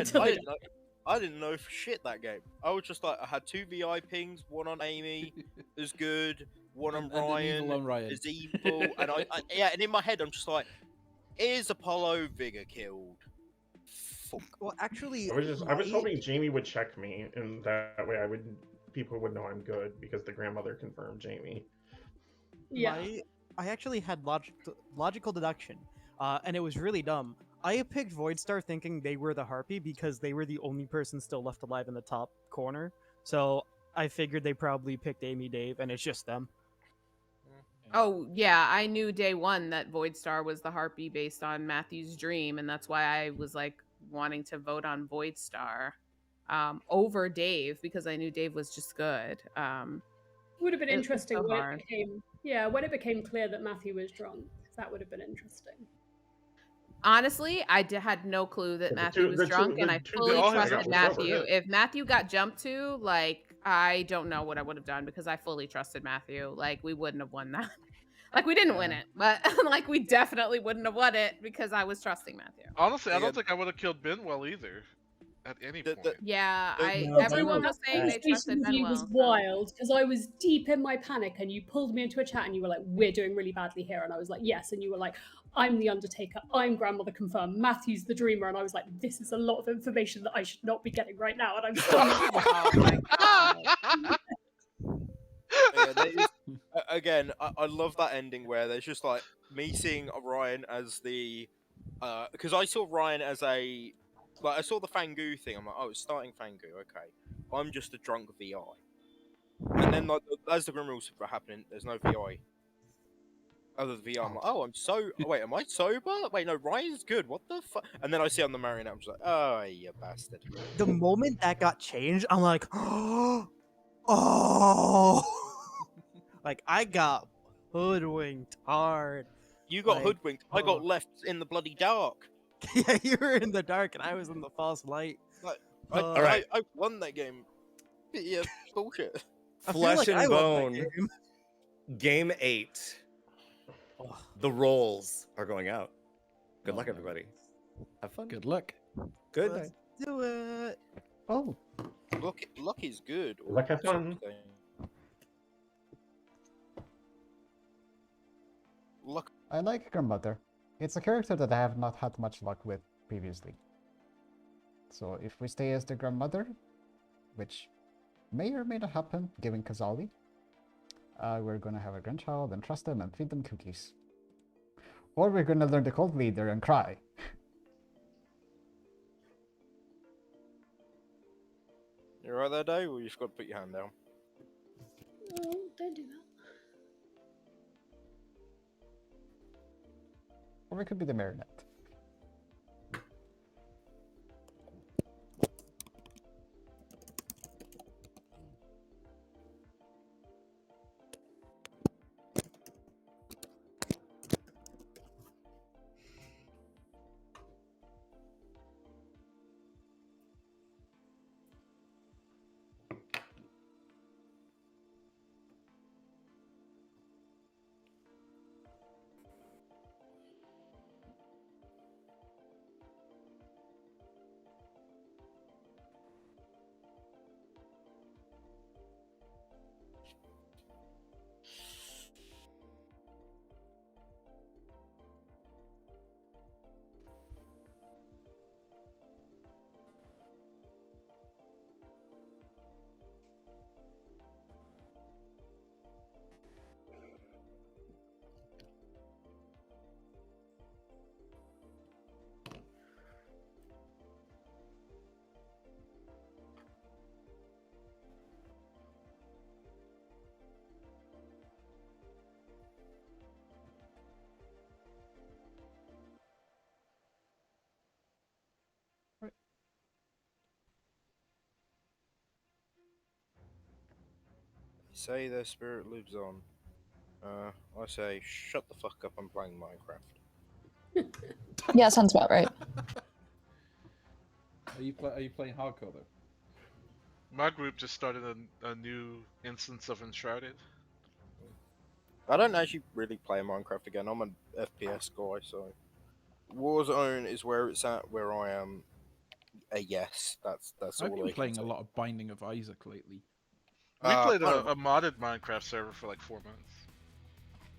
again, Until I they didn't know. I didn't know for shit that game. I was just like, I had 2 VI pings, one on Amy is good, one on And an Ryan evil on Ryan. is evil, and yeah, and in my head I'm just like, is Apollo Vigor killed? Fuck. Well, actually, I was hoping Jamie would check me, and that way people would know I'm good because the grandmother confirmed Jamie. Yeah. I actually had logical deduction, and it was really dumb. I picked Voidstar thinking they were the Harpy because they were the only person still left alive in the top corner. So I figured they probably picked Amy Dave, and it's just them. Oh, yeah, I knew day one that Voidstar was the Harpy based on Matthew's dream, and that's why I was like wanting to vote on Voidstar over Dave because I knew Dave was just good. Would have been interesting so when hard. when it became clear that Matthew was drunk. That would have been interesting. Honestly, I had no clue that Matthew was drunk, and I fully trusted Matthew. If Matthew got jumped to, like, I don't know what I would have done because I fully trusted Matthew. Like, we wouldn't have won that. Like, we didn't win it, but like, we definitely wouldn't have won it because I was trusting Matthew. Honestly, I don't think I would have killed Benwell either. At any point. Yeah, No, everyone was saying they trusted Benwell. Was wild because I was deep in my panic, and you pulled me into a chat, and you were like, "We're doing really badly here," and I was like, "Yes," and you were like, "I'm the Undertaker. I'm Grandmother confirmed. Matthew's the Dreamer," and I was like, "This is a lot of information that I should not be getting right now," and I'm still. Oh my God. Again, I love that ending where there's just like me seeing Ryan as the, because I saw Ryan as a. Like, I saw the Fangu thing, I'm like, oh, it's starting Fangu, okay. I'm just a drunk VI. And then, like, as the Grim Rules were happening, there's no VI. Other than VI, I'm like, oh, wait, am I sober? Wait, no, Ryan's good, what the fuck? And then I see on the marionette, I'm just like, oh, you bastard. The moment that got changed, I'm like, oh! Like, I got hoodwinked hard. You got hoodwinked, I got left in the bloody dark. Yeah, you were in the dark and I was in the false light. Like, Alright. I won that game. Yeah, bullshit. Flesh and Bone. Game 8. The rolls are going out. Good luck, everybody. Have fun. Good luck. Good. Let's do it. Oh. Luck is good. Luck, have fun. Luck. I like Grandmother. It's a character that I have not had much luck with previously. So if we stay as the Grandmother, which may or may not happen, given Kazali, we're gonna have a grandchild and trust them and feed them cookies. Or we're gonna learn the cult leader and cry. You right there, Dave, or you just got to put your hand down? Oh, don't do that. Or we could be the marionette. Say their spirit lives on. I say, shut the fuck up, I'm playing Minecraft. Yeah, sounds about right. Are you playing hardcore though? My group just started a new instance of Enshrouded. I don't actually really play Minecraft again, I'm an FPS guy, so... Warzone is where it's at, where I am a yes. That's I've all been I can playing say. a lot of Binding of Isaac lately. We played Binding a modded Minecraft server for like 4 months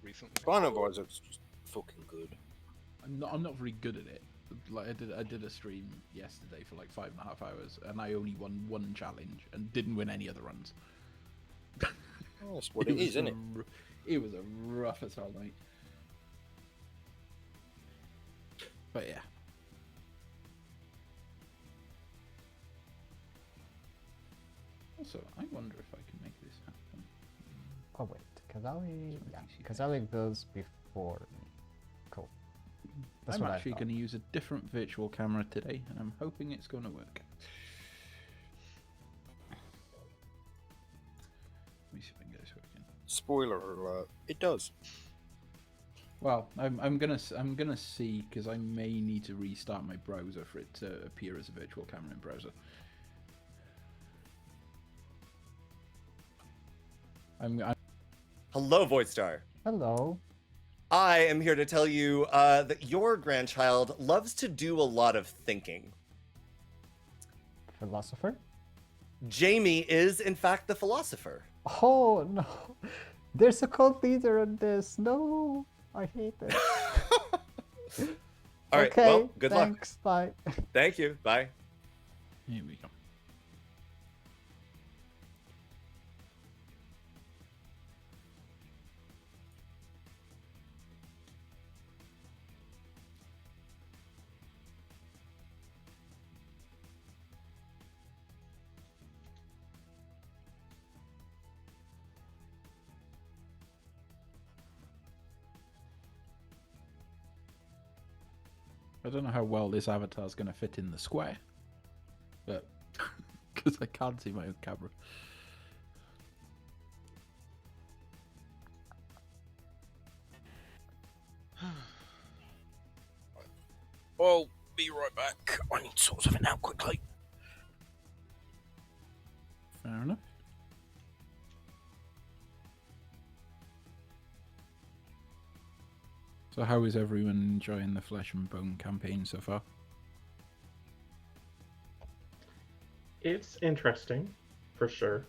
recently. of Isaac's just fucking good. I'm not very good at it. Like I did a stream yesterday for like 5.5 hours, and I only won one challenge and didn't win any other runs. That's what it is, isn't it? It was a rough as hell night. But yeah. Also, I wonder if I can make this happen. Oh wait, Kazali. Yeah, Kazali goes before me. Cool. That's I'm what I actually thought. going to use a different virtual camera today, and I'm hoping it's going to work. Let me see if I can get this working. Spoiler alert, it does. Well, I'm gonna see, because I may need to restart my browser for it to appear as a virtual camera in browser. Hello, Voidstar. Hello. I am here to tell you that your grandchild loves to do a lot of thinking. Philosopher? Jamie is, in fact, the philosopher. Oh no. There's a cult leader in this. No. I hate it. All right, okay, well, good luck. thanks. Bye. Thank you. Bye. Here we go. I don't know how well this avatar is going to fit in the square, but because I can't see my own camera. I'll be right back. I need to sort something out quickly. Fair enough. So how is everyone enjoying the Flesh and Bone campaign so far? It's interesting, for sure.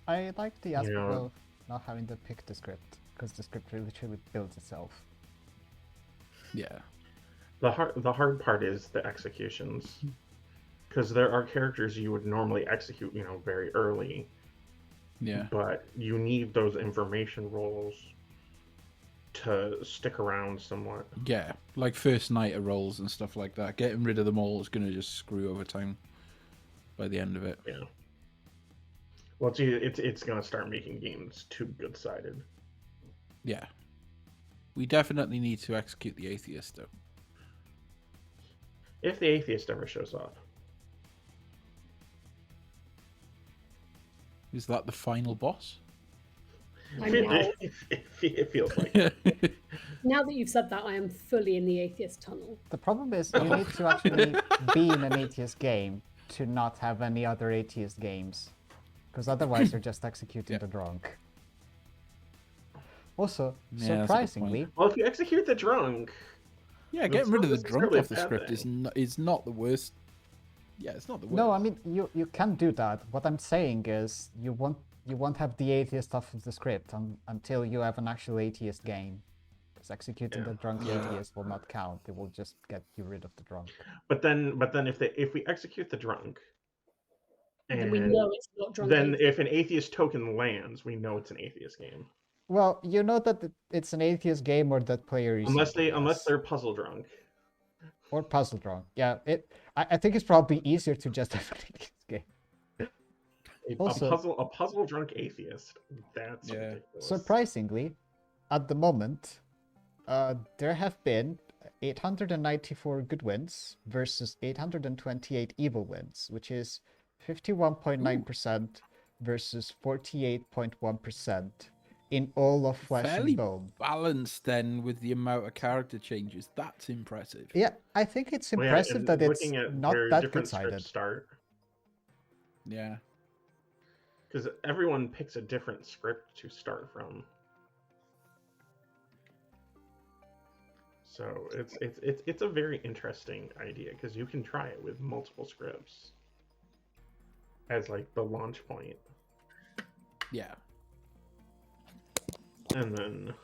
I like the aspect Yeah. of not having to pick the script, because the script really truly builds itself. Yeah. The hard part is the executions, because there are characters you would normally execute, very early. Yeah. But you need those information rolls to stick around somewhat. Yeah, like first nighter rolls and stuff like that. Getting rid of them all is going to just screw over time by the end of it. Yeah. Well, it's going to start making games too good-sided. Yeah. We definitely need to execute the Atheist, though. If the Atheist ever shows up. Is that the final boss? It feels like it. Now that you've said that, I am fully in the atheist tunnel. The problem is you need to actually be in an atheist game to not have any other atheist games. Because otherwise you're just executing the drunk. Also, Yeah, that's a good surprisingly... Well, if you execute the drunk... Yeah, getting rid of the drunk off the bad script is not the worst. Yeah, it's not the worst. No, I mean, you can do that. What I'm saying is you won't have the atheist off of the script until you have an actual atheist game. Because executing the drunk atheist will not count. It will just get you rid of the drunk. But then if we execute the drunk, and then we know it's not drunk. Then if an atheist token lands, we know it's an atheist game. Well, you know that it's an atheist game or that player is unless they're puzzle drunk. Or puzzle drunk. Yeah, I think it's probably easier to just have an atheist game. Also, a puzzle drunk atheist. That's ridiculous. Surprisingly, at the moment, there have been 894 good wins versus 828 evil wins, which is 51.9% versus 48.1% in all of Flesh Fairly and Bone. Balanced then with the amount of character changes. That's impressive. Yeah, I think it's impressive that it's not that good-sided. Start. Yeah. Because everyone picks a different script to start from. So it's a very interesting idea because you can try it with multiple scripts as like the launch point, Yeah. and then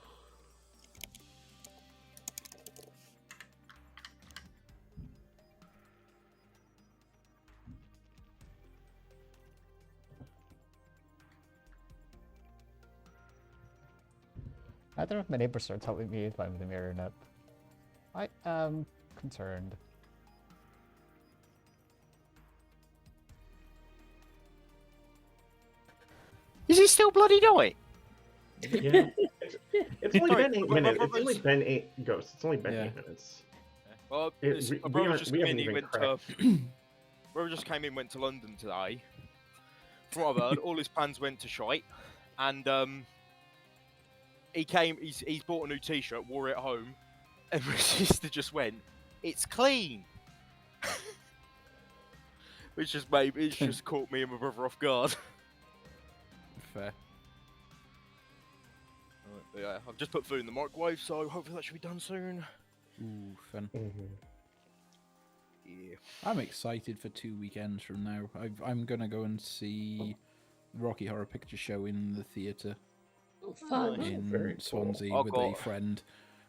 I don't know if my neighbors are telling me if I'm the mirror or not. I am concerned. Is he still bloody doing? yeah, it's only been 8 minutes. It's only been 8 ghosts. It's only been Yeah. 8 minutes. Well, We my brother aren't- just we came haven't in. He even went cracked. to. Brother just came in. Went to London today. From what I've heard, all his plans went to shite, and he came. He's bought a new T-shirt, wore it home, and my sister just went, "It's clean," which just just caught me and my brother off guard. Fair. But yeah, I've just put food in the microwave, so hopefully that should be done soon. Ooh, fun. Yeah. I'm excited for 2 weekends from now. I'm gonna go and see Rocky Horror Picture Show in the theatre Oh, fun. Very in cool. Swansea I've with got- a friend.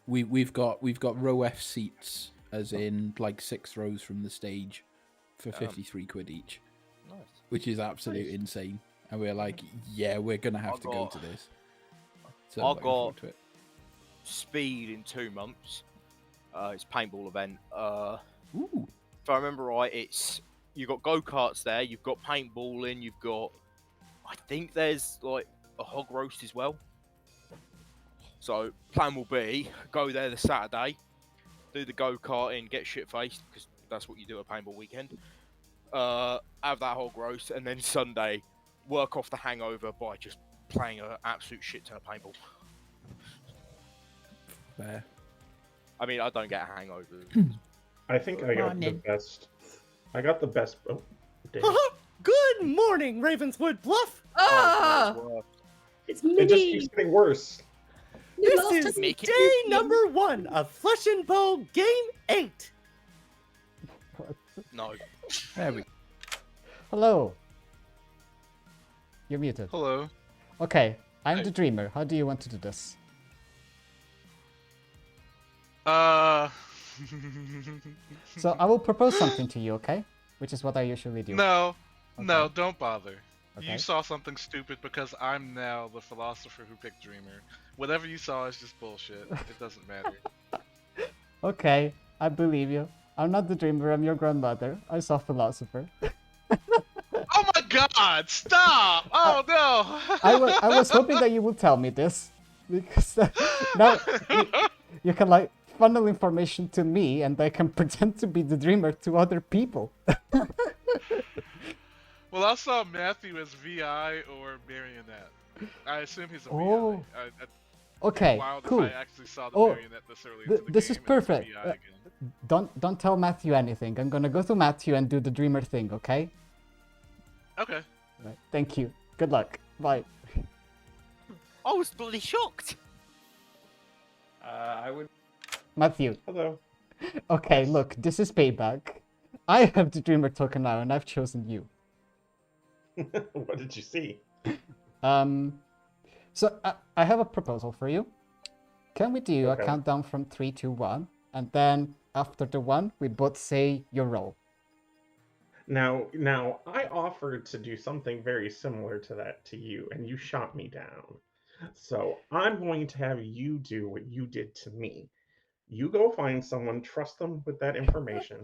We've got row F seats, as in like 6 rows from the stage, for 53 quid each, Nice. which is absolute insane. And we're like, yeah, we're gonna have I to go got- to this. So I I'm looking forward got- to it. Speed in 2 months. It's a paintball event. Ooh. If I remember right, you've got go-karts there, you've got paintballing, you've got, I think there's like a hog roast as well. So plan will be go there the Saturday, do the go-karting, get shit-faced because that's what you do at paintball weekend. Have that hog roast, and then Sunday work off the hangover by just playing an absolute shit ton of paintball. Fair. I mean, I don't get a hangover. I think I got the best. I got the best. Oh, damn. Good morning, Ravenswood Bluff. Oh, It's It just Minnie. keeps getting worse. You This lost is us. Make it day number 1 of Flesh and Bow Game 8. No. There we. Hello. You're muted. Hello. Okay, I'm Hi. the dreamer. How do you want to do this? So I will propose something to you, okay? Which is what I usually do. No, Okay. no, don't bother. Okay. You saw something stupid because I'm now the philosopher who picked Dreamer. Whatever you saw is just bullshit. It doesn't matter. Okay, I believe you. I'm not the dreamer, I'm your grandmother. I saw philosopher. Oh my god, stop! Oh no! I was hoping that you would tell me this. Because now you can like funnel information to me and I can pretend to be the dreamer to other people. Well, I saw Matthew as VI or Marionette. I assume he's a Oh. VI. Okay, Wild cool. if I actually saw the Oh, Marionette this early into the this is game and it's a perfect. VI again. Don't tell Matthew anything. I'm gonna go to Matthew and do the dreamer thing, okay? Okay. Right. Thank you. Good luck. Bye. I was bloody shocked. I would. Matthew. Hello. Okay, look, this is payback. I have the dreamer token now and I've chosen you. What did you see? So I have a proposal for you. Can we do Okay. a countdown from 3 to 1, and then after the 1, we both say your role? Now, I offered to do something very similar to that to you, and you shot me down. So I'm going to have you do what you did to me. You go find someone, trust them with that information,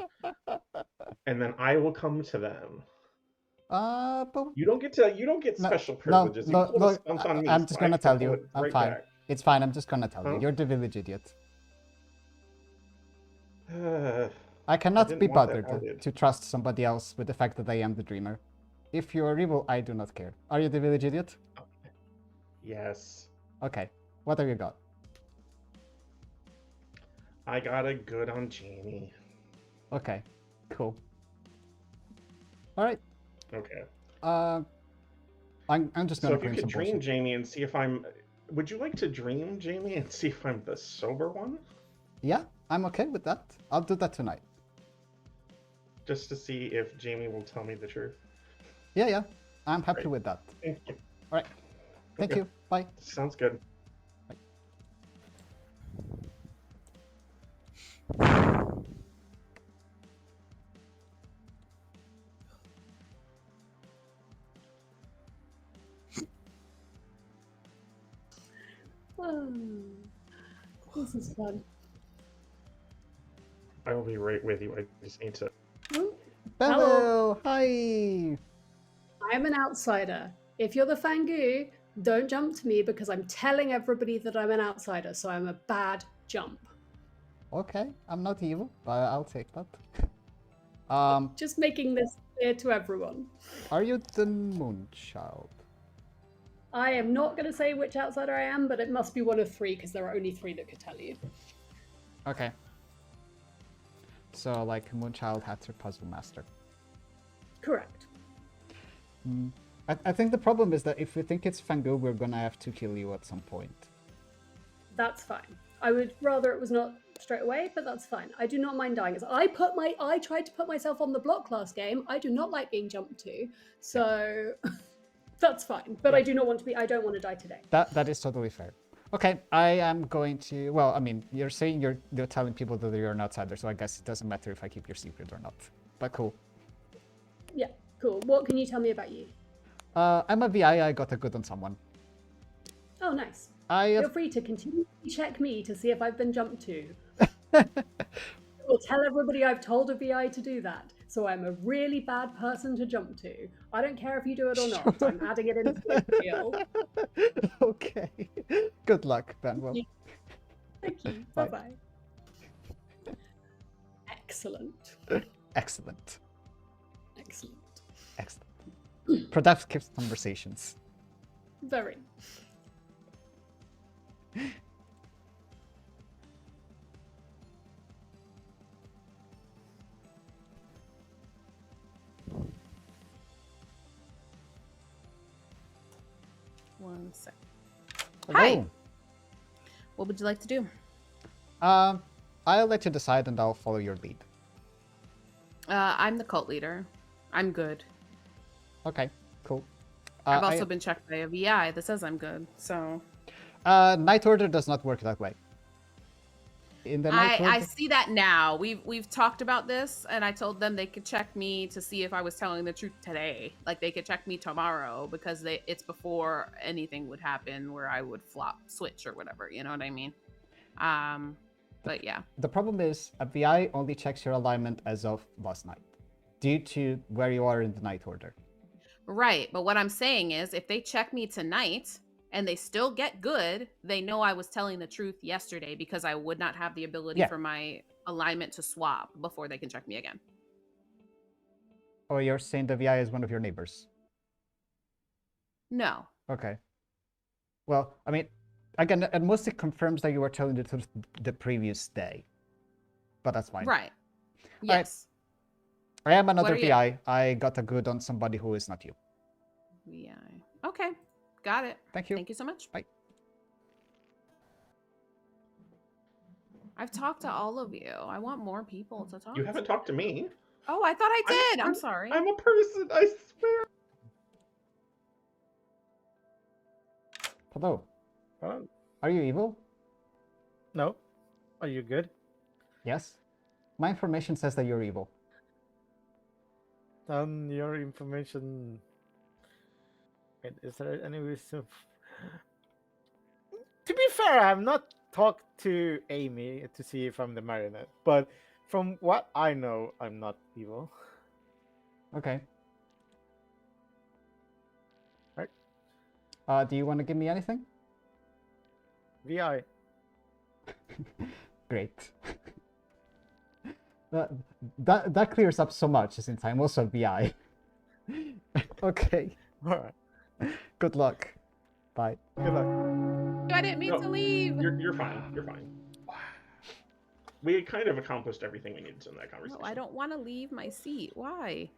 and then I will come to them. But You don't get No, special no, privileges. You no, pull a look, stunt on me, I'm so just I gonna have to tell pull you. it I'm right fine. back. It's fine. I'm just gonna tell you. Huh? You're the village idiot. I I cannot didn't be want that bothered outed. to trust somebody else with the fact that I am the dreamer. If you are evil, I do not care. Are you the village idiot? Yes. Okay. What have you got? I got a good on Jamie. Okay. Cool. All right. Okay. I'm just So gonna if you bring could some dream bullshit. Jamie and see if I'm... Would you like to dream Jamie and see if I'm the sober one? Yeah. I'm okay with that. I'll do that tonight. Just to see if Jamie will tell me the truth. Yeah. I'm happy Great. with that. Thank you. All right. Thank Okay. you. Bye. Sounds good. Oh, this is fun. I will be right with you. I just need to. Oh, Hello. Hi. I'm an outsider. If you're the Fangu, don't jump to me because I'm telling everybody that I'm an outsider, so I'm a bad jump. Okay. I'm not evil, but I'll take that. Just making this clear to everyone. Are you the Moonchild? I am not going to say which outsider I am, but it must be one of three because there are only three that could tell you. Okay. So, like, Moonchild, Hatter, Puzzle Master. Correct. I think the problem is that if we think it's Fangu, we're gonna have to kill you at some point. That's fine. I would rather it was not straight away, but that's fine. I do not mind dying. As I tried to put myself on the block last game. I do not like being jumped to, so that's fine. But Yeah. I do not want to be. I don't want to die today. That is totally fair. Okay, I am going to. Well, I mean, you're saying you're telling people that you're an outsider, so I guess it doesn't matter if I keep your secret or not. But cool. Yeah, cool. What can you tell me about you? I'm a VI. I got a good on someone. Oh, nice. I Feel free to continue to check me to see if I've been jumped to. Or tell everybody I've told a VI to do that. So I'm a really bad person to jump to. I don't care if you do it or not. I'm adding it into the deal. Okay. Good luck, Benwell. Thank you. Bye. Bye-bye. Excellent. Excellent. Excellent. Excellent. Productive conversations. Very. One sec. Hello. Hi. What would you like to do? I'll let you decide and I'll follow your lead. I'm the cult leader. I'm good. Okay, cool. I've also been checked by a VI that says I'm good, so... Night Order does not work that way. In the Night Order... I see that now. We've talked about this, and I told them they could check me to see if I was telling the truth today. Like, they could check me tomorrow, because it's before anything would happen where I would switch or whatever, you know what I mean? But yeah. The problem is, a VI only checks your alignment as of last night, due to where you are in the Night Order. Right, but what I'm saying is, if they check me tonight and they still get good, they know I was telling the truth yesterday because I would not have the ability for my alignment to swap before they can check me again. Oh, you're saying the VI is one of your neighbors? No. Okay. Well, I mean, again, at most it confirms that you were telling the truth the previous day. But that's fine. Right. Yes. I am another VI. I got a good on somebody who is not you. VI. Okay. Got it. Thank you. Thank you so much. Bye. I've talked to all of you. I want more people to talk You haven't talked to me. Oh, I thought I did. I'm sorry. I'm a person, I swear. Hello. Are you evil? No. Are you good? Yes. My information says that you're evil. Your information... Wait, is there any reason... To be fair, I have not talked to Amy to see if I'm the marionette, but from what I know, I'm not evil. Okay. Right. Do you want to give me anything? VI. Great. That clears up so much since I'm also VI. Okay. Alright. Good luck. Bye. Good luck. I didn't mean to leave. You're fine. You're fine. We kind of accomplished everything we needed to in that conversation. No, I don't want to leave my seat. Why?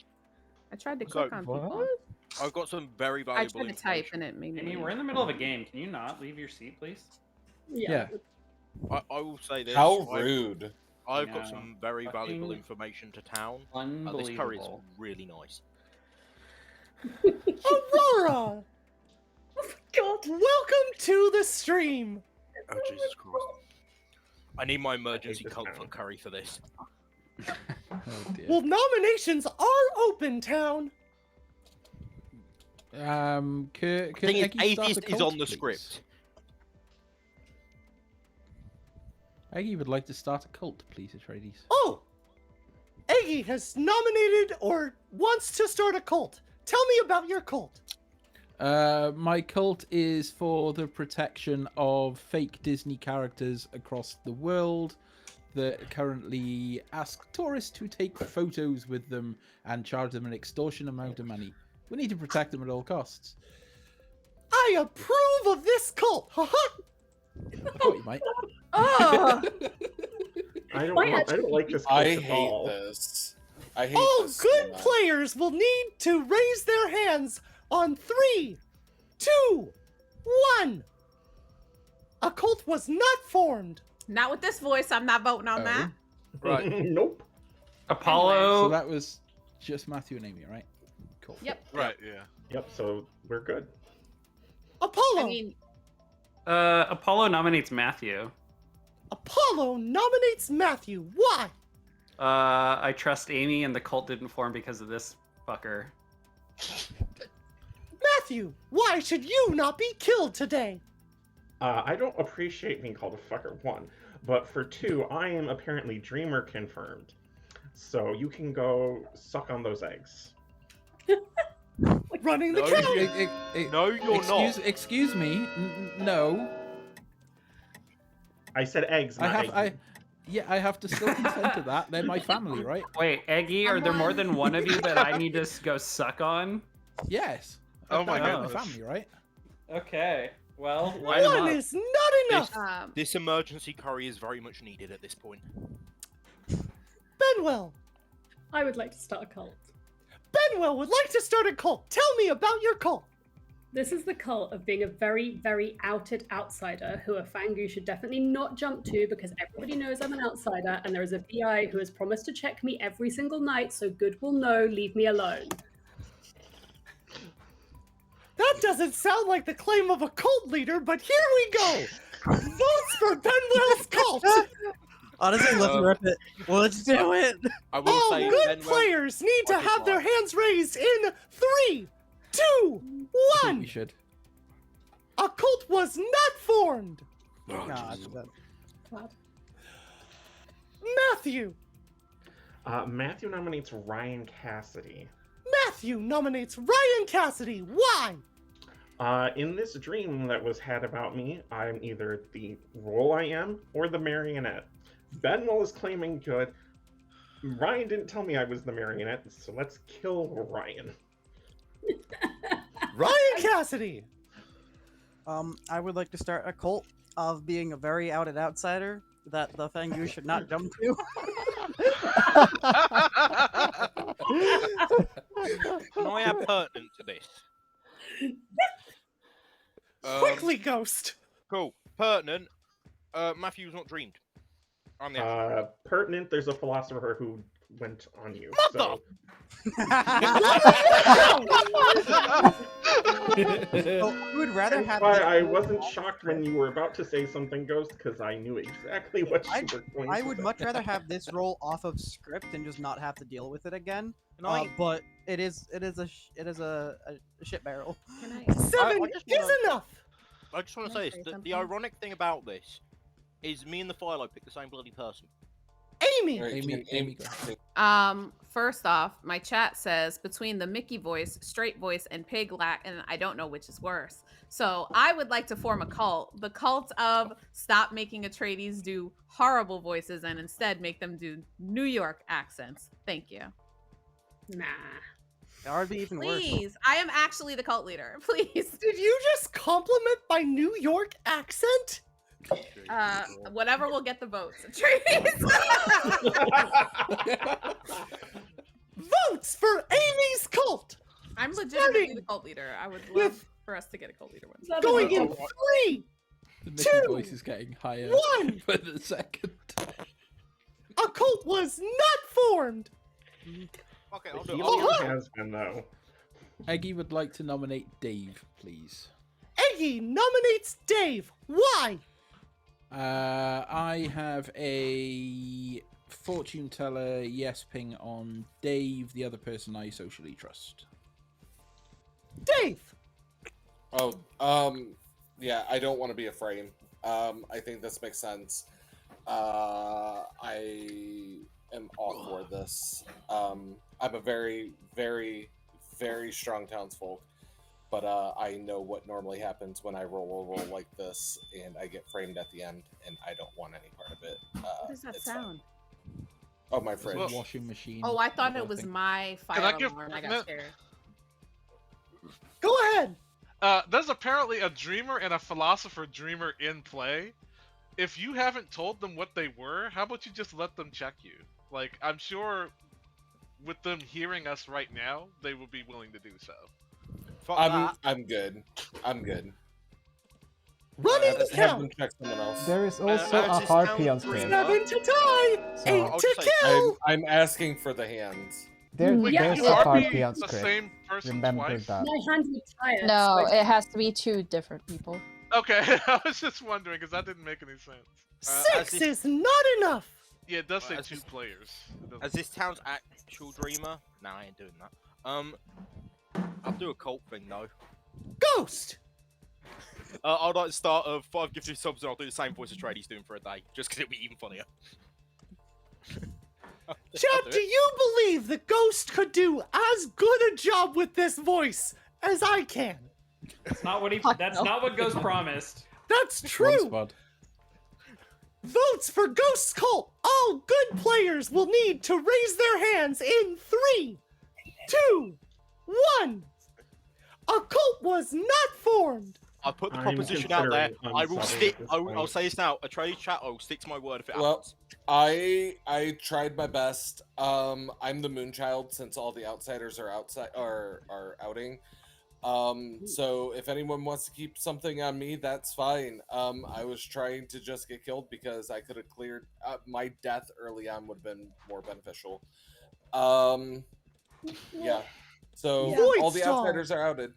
I tried to click on people. What? I've got some very I valuable tried to type and it made me. I mean, we're in the middle of a game. Can you not leave your seat, please? Yeah. I will say this. How rude. I've I got know. some very valuable Fucking information to town. This curry is Unbelievable. really nice. Aurora! God. Welcome to the stream! Oh, Jesus Christ. I need my emergency this comfort town. curry for this. Oh dear. Well, nominations are open, town! Could Thing is, Eggy start a atheist is cult, on the please? script. Eggy would like to start a cult, please, Atreides. Oh! Eggy has nominated or wants to start a cult. Tell me about your cult. My cult is for the protection of fake Disney characters across the world that currently ask tourists to take photos with them and charge them an extortion amount of money. We need to protect them at all costs. I approve of this cult. Haha. I thought you might. Oh, I don't like this cult I at hate all. this. I hate All this good so much. players will need to raise their hands on 3, 2, 1. A cult was not formed. not with this voice. I'm not voting on that. Right. Nope. Apollo. So that was just Matthew and Amy, right? Cool. Yep. Right, yeah. Yep. So we're good. Apollo. I mean, Apollo nominates Matthew. Apollo nominates Matthew. Why? I trust Amy, and the cult didn't form because of this fucker. Matthew, why should you not be killed today? I don't appreciate being called a fucker, 1. But for 2, I am apparently Dreamer confirmed. So you can go suck on those eggs. Running the No, count. No, you're not. Excuse me. No. I said eggs, not eggy. I have to still consent to that. They're my family, right? Wait, Eggy, are there more than one of you that I need to go suck on? Yes. Oh my They're goodness. my family, right? Okay. Well, line them One up. is not enough. This emergency curry is very much needed at this point. Benwell. I would like to start a cult. Benwell would like to start a cult. Tell me about your cult. This is the cult of being a very, very outed outsider who a Fangu should definitely not jump to because everybody knows I'm an outsider and there is a BI who has promised to check me every single night, so good will know, leave me alone. That doesn't sound like the claim of a cult leader, but here we go. Votes for Benwell's cult. Honestly, let's rip it. Let's do it. I will All say, good Benwell, players need to watch it have their live. hands raised in 3, 2, I think 1. we should. A cult was not formed. Oh, Nah, Jesus. Matthew. Matthew nominates Ryan Cassidy. Matthew nominates Ryan Cassidy. Why? In this dream that was had about me, I'm either the role I am or the marionette. Benwell is claiming good. Ryan didn't tell me I was the marionette, so let's kill Ryan. Ryan Cassidy. I would like to start a cult of being a very outed outsider that the Fangu should not jump to. Can I add pertinent to this? Quickly, Ghost. Cool. Pertinent. Matthew's not dreamed. I'm the actual. Pertinent, there's a philosopher who went on you. So. I would rather That's have. why this- I wasn't shocked when you were about to say something, Ghost, because I knew exactly what you were going to I would say. much rather have this roll off of script and just not have to deal with it again. Can I- But it is a shit barrel. 7 just is wanna- enough. I just want to Can I say say this. The something? ironic thing about this is me and the Philo picked the same bloody person. Amy. Amy, go. First off, my chat says between the Mickey voice, straight voice, and pig lack, and I don't know which is worse. So I would like to form a cult. The cult of stop making Atreides do horrible voices and instead make them do New York accents. Thank you. Nah. That would be even worse. Please. I am actually the cult leader. Please. Did you just compliment my New York accent? Whatever will get the votes. Atreides. Votes for Amy's cult. I'm legitimately the cult leader. I would love for us to get a cult leader one. Going in 3, The Mickey Two, voice is getting higher one. for the second. A cult was not formed. Okay, The I'll do it. helium Uh-huh. has been, though. Eggy would like to nominate Dave, please. Eggy nominates Dave. Why? I have a fortune teller yes ping on Dave, the other person I socially trust. Dave. Oh, yeah, I don't want to be a frame. I think this makes sense. I am all for this. I'm a very, very, very strong townsfolk, but I know what normally happens when I roll a roll like this, and I get framed at the end, and I don't want any part of it. What does that it's sound? fine. Oh, my fridge. Washing machine. Oh, I thought the it was thing. my Can I fire give alarm. I got fragment? scared. Go ahead. There's apparently a dreamer and a philosopher dreamer in play. If you haven't told them what they were, how about you just let them check you? Like, I'm sure with them hearing us right now, they will be willing to do so. Fuck that. I'm good. I'm good. Running the Have count. them check someone else. There is also as a his harpy on town screen. dreamer- 7 to tie. So- 8 I'll to just say- kill. I'm asking for the hands. There's Yeah. a harpy on the screen. same person Remember twice? that. My hands are tired. No, so I- it has to be 2 different people. Okay, I was just wondering because that didn't make any sense. Six is not enough. Yeah, it does say as 2 this- players. It doesn't- As this town's actual dreamer, nah, I ain't doing that. I'll do a cult thing though. Ghost. I'd like to start 5 gifted subs and I'll do the same voice of trade he's doing for a day, just because it'll be even funnier. I'll Chad, do do it. you believe the ghost could do as good a job with this voice as I can? That's not what That's not what Ghost promised. That's One true. spot. Votes for Ghost's cult. All good players will need to raise their hands in 3, 2, 1. A cult was not formed. I put the I'm proposition out there. considering I will unsubbing stick. at this I'll point. say this now. A trade chat. I will stick to my word if it Well, happens. I tried my best. I'm the Moonchild since all the outsiders are outing. So if anyone wants to keep something on me, that's fine. I was trying to just get killed because I could have cleared my death early on would have been more beneficial. Yeah. So Yeah. all the Void outsiders are outed.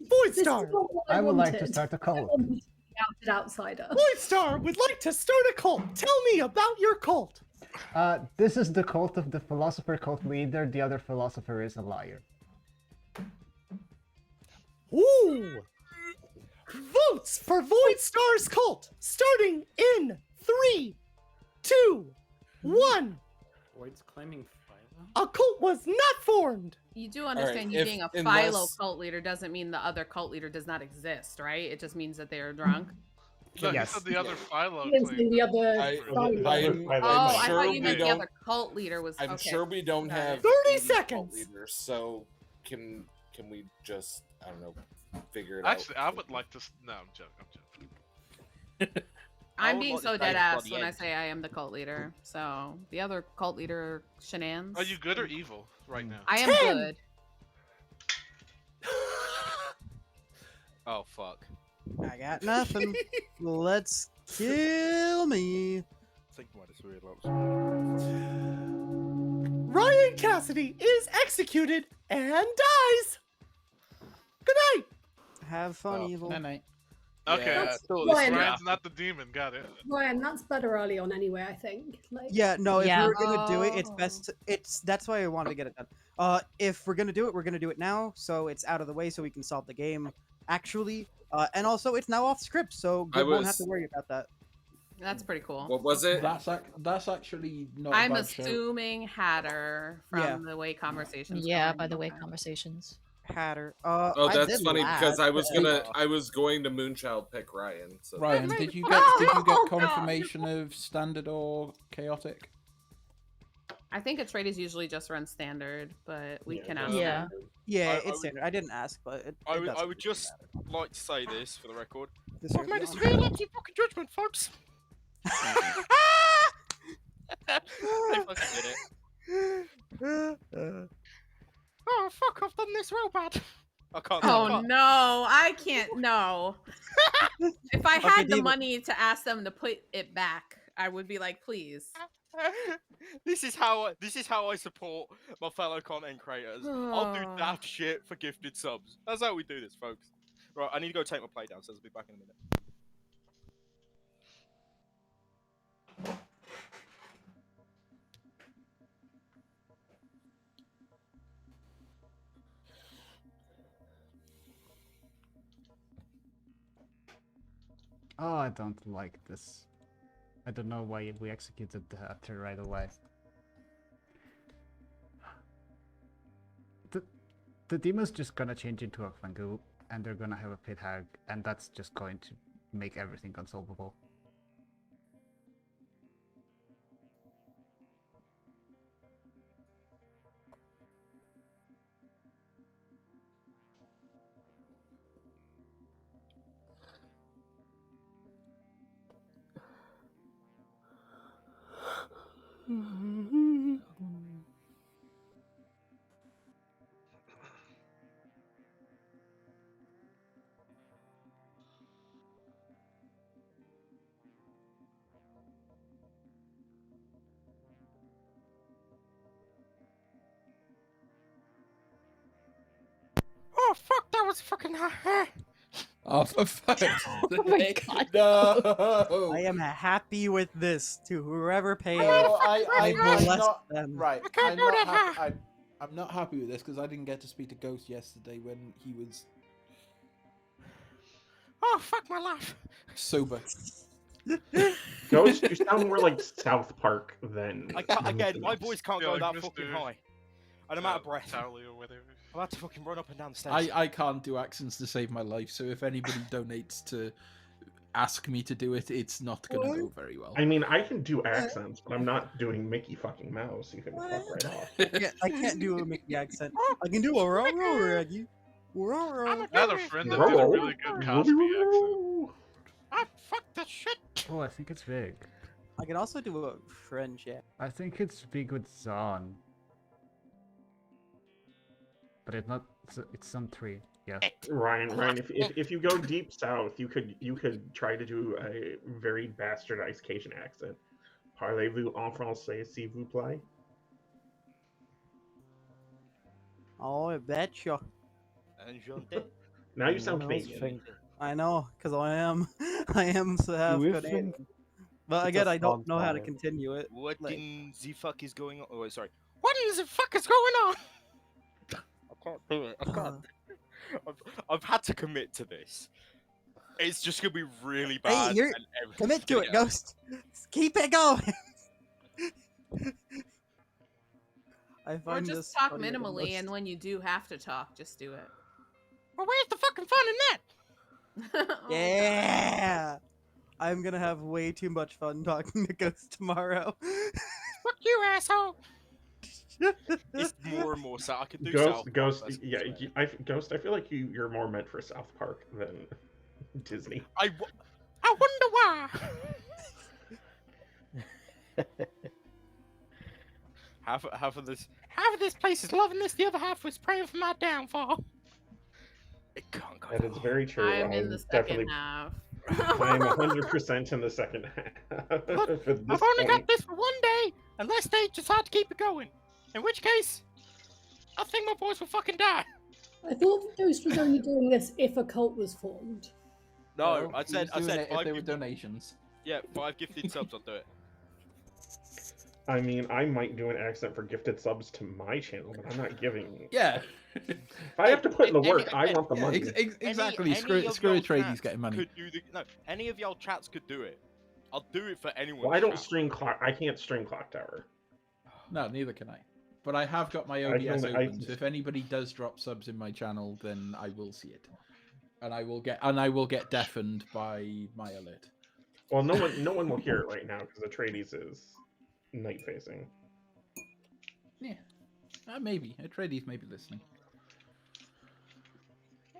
Void This is Star. not what I would like to wanted. start a cult. I wanted to be outed outsider. Void Star would like to start a cult. Tell me about your cult. This is the cult of the philosopher cult leader. The other philosopher is a liar. Ooh. Votes for Void Star's cult starting in 3, 2, 1. Void's claiming Philo? A cult was not formed. You do understand you if- being a unless- Philo cult leader doesn't mean the other cult leader does not exist, right? It just means that they are drunk. No, Yes. he said the other Philo Yes, claim. and the other. I'm Oh, I sure thought we you meant the don't- other cult leader was. I'm okay. sure we don't Got have it. 30 80 cult seconds. leaders, so can we just I don't know figure it out? Actually, I would like to. No, I'm joking. I'm joking. I'm would being like to so say dead it's ass bloody when I end. say I am the cult leader. So the other cult leader shenanigans. Are you good or evil right now? I am 10. good. Oh fuck. I got nothing. Let's kill me. Think about this weird looks. Ryan Cassidy is executed and dies. Good night. Have fun, Oh, evil. Night night. Okay, That's still Ryan. Ryan's not the demon. Got it. Ryan, that's better early on anyway. I think. Like, Yeah, no, if Yeah. we were gonna do it, it's Oh. best. It's that's why I wanted to get it done. If we're gonna do it, we're gonna do it now, so it's out of the way, so we can solve the game. Actually, and also it's now off script, so I we won't have was- to worry about that. That's pretty cool. What was it? That's actually not. I'm a bad show. assuming Hatter from Yeah. the way conversations. Yeah, going. by the way, Okay. conversations. Hatter. Oh, I that's did funny because I laugh, was but- I was going to Moonchild pick Ryan. So Ryan, that's- did you get confirmation of standard or chaotic? I think Atreides usually just runs standard, but we can ask. Yeah. Yeah, I it's would- standard. I didn't ask, but it, I it would, does I would just like to say this for the record. This I've is made a beyond- real empty fucking judgment, folks. I fucking did it. Oh fuck! I've done this real bad. I can't. Oh I can't. no, I can't. No. If I had the David. money to ask them to put it back, I would be like, please. This is how I support my fellow content creators. I'll do daft shit for gifted subs. That's how we do this, folks. Right, I need to go take my plate down, so I'll be back in a minute. Oh, I don't like this. I don't know why we executed that right away. The demon's just gonna change into a Fangu, and they're gonna have a pit hag, and that's just going to make everything unsolvable. Oh fuck! That was fucking. Oh, for fuck's Oh my sake. god. No. I am happy with this. To whoever paid, Well, I I'm bless not them. right. can't do that. I'm not happy with this because I didn't get to speak to Ghost yesterday when he was Oh fuck my life! sober. Ghost, you sound more like South Park than. I can't, again, my voice can't Yeah, go like that fucking Mr. high. And I'm out of breath. Charlie or whatever. I'm about to fucking run up and down the stairs. I can't do accents to save my life, so if anybody donates to ask me to do it, it's not gonna go very well. I mean, I can do accents, but I'm not doing Mickey fucking Mouse. You can fuck right off. I can't do a Mickey accent. I can do a row Reggie. I had a friend that did a really good Cosby accent. Ah, fuck that shit! Oh, I think it's big. I can also do a French, yeah. I think it's big with Zahn. But it's not. It's on 3. Yeah. Ryan, if you go deep south, you could try to do a very bastardized Cajun accent. Parlez-vous en français, s'il vous plaît? Oh, I betcha. Now you sound Canadian. I know, because I am. I am so half Canadian. But again, I don't know how to continue it. What Like- in the fuck is going on? Oh, wait, sorry. What in the fuck is going on? I can't do it. I can't. I've had to commit to this. It's just gonna be really bad. you're- and everything's Commit to gonna it, get- Ghost. Keep it going. I Or find this just talk funny at the minimally, most. and when you do have to talk, just do it. Well, where's the fucking fun in that? Oh, Yeah. I'm gonna have way too much fun talking to Ghost tomorrow. Fuck you, asshole. It's more and more so. I could do South Park, Ghost. that's Yeah, insane. Ghost. I feel like you're more meant for South Park than Disney. I wonder why. half of this place is loving this. The other half was praying for my downfall. It can't go. That is very true. I'm in the second definitely. half. I'm 100% in the second half. I've only got this for one day, unless they decide to keep it going. In which case, I think my boys will fucking die. I thought Ghost was only doing this if a cult was formed. No, I he said was doing it if five they were gifted- donations. Yeah, 5 gifted subs. I'll do it. I mean, I might do an accent for gifted subs to my channel, but I'm not giving. Yeah. If I have to put in the work, I want the money. Exactly. Any Screw of a y'all trade. He's chats getting money. Could do no, any of y'all chats could do it. I'll do it for anyone. Well, I don't stream clock. I can't stream Clocktower. No, neither can I. But I have got my I OBS can- open, so if anybody does drop subs in my channel, then I will see it, and I will get deafened by my alert. Well, no one will hear it right now because the tradies is night facing. Yeah, maybe Atreides may be listening.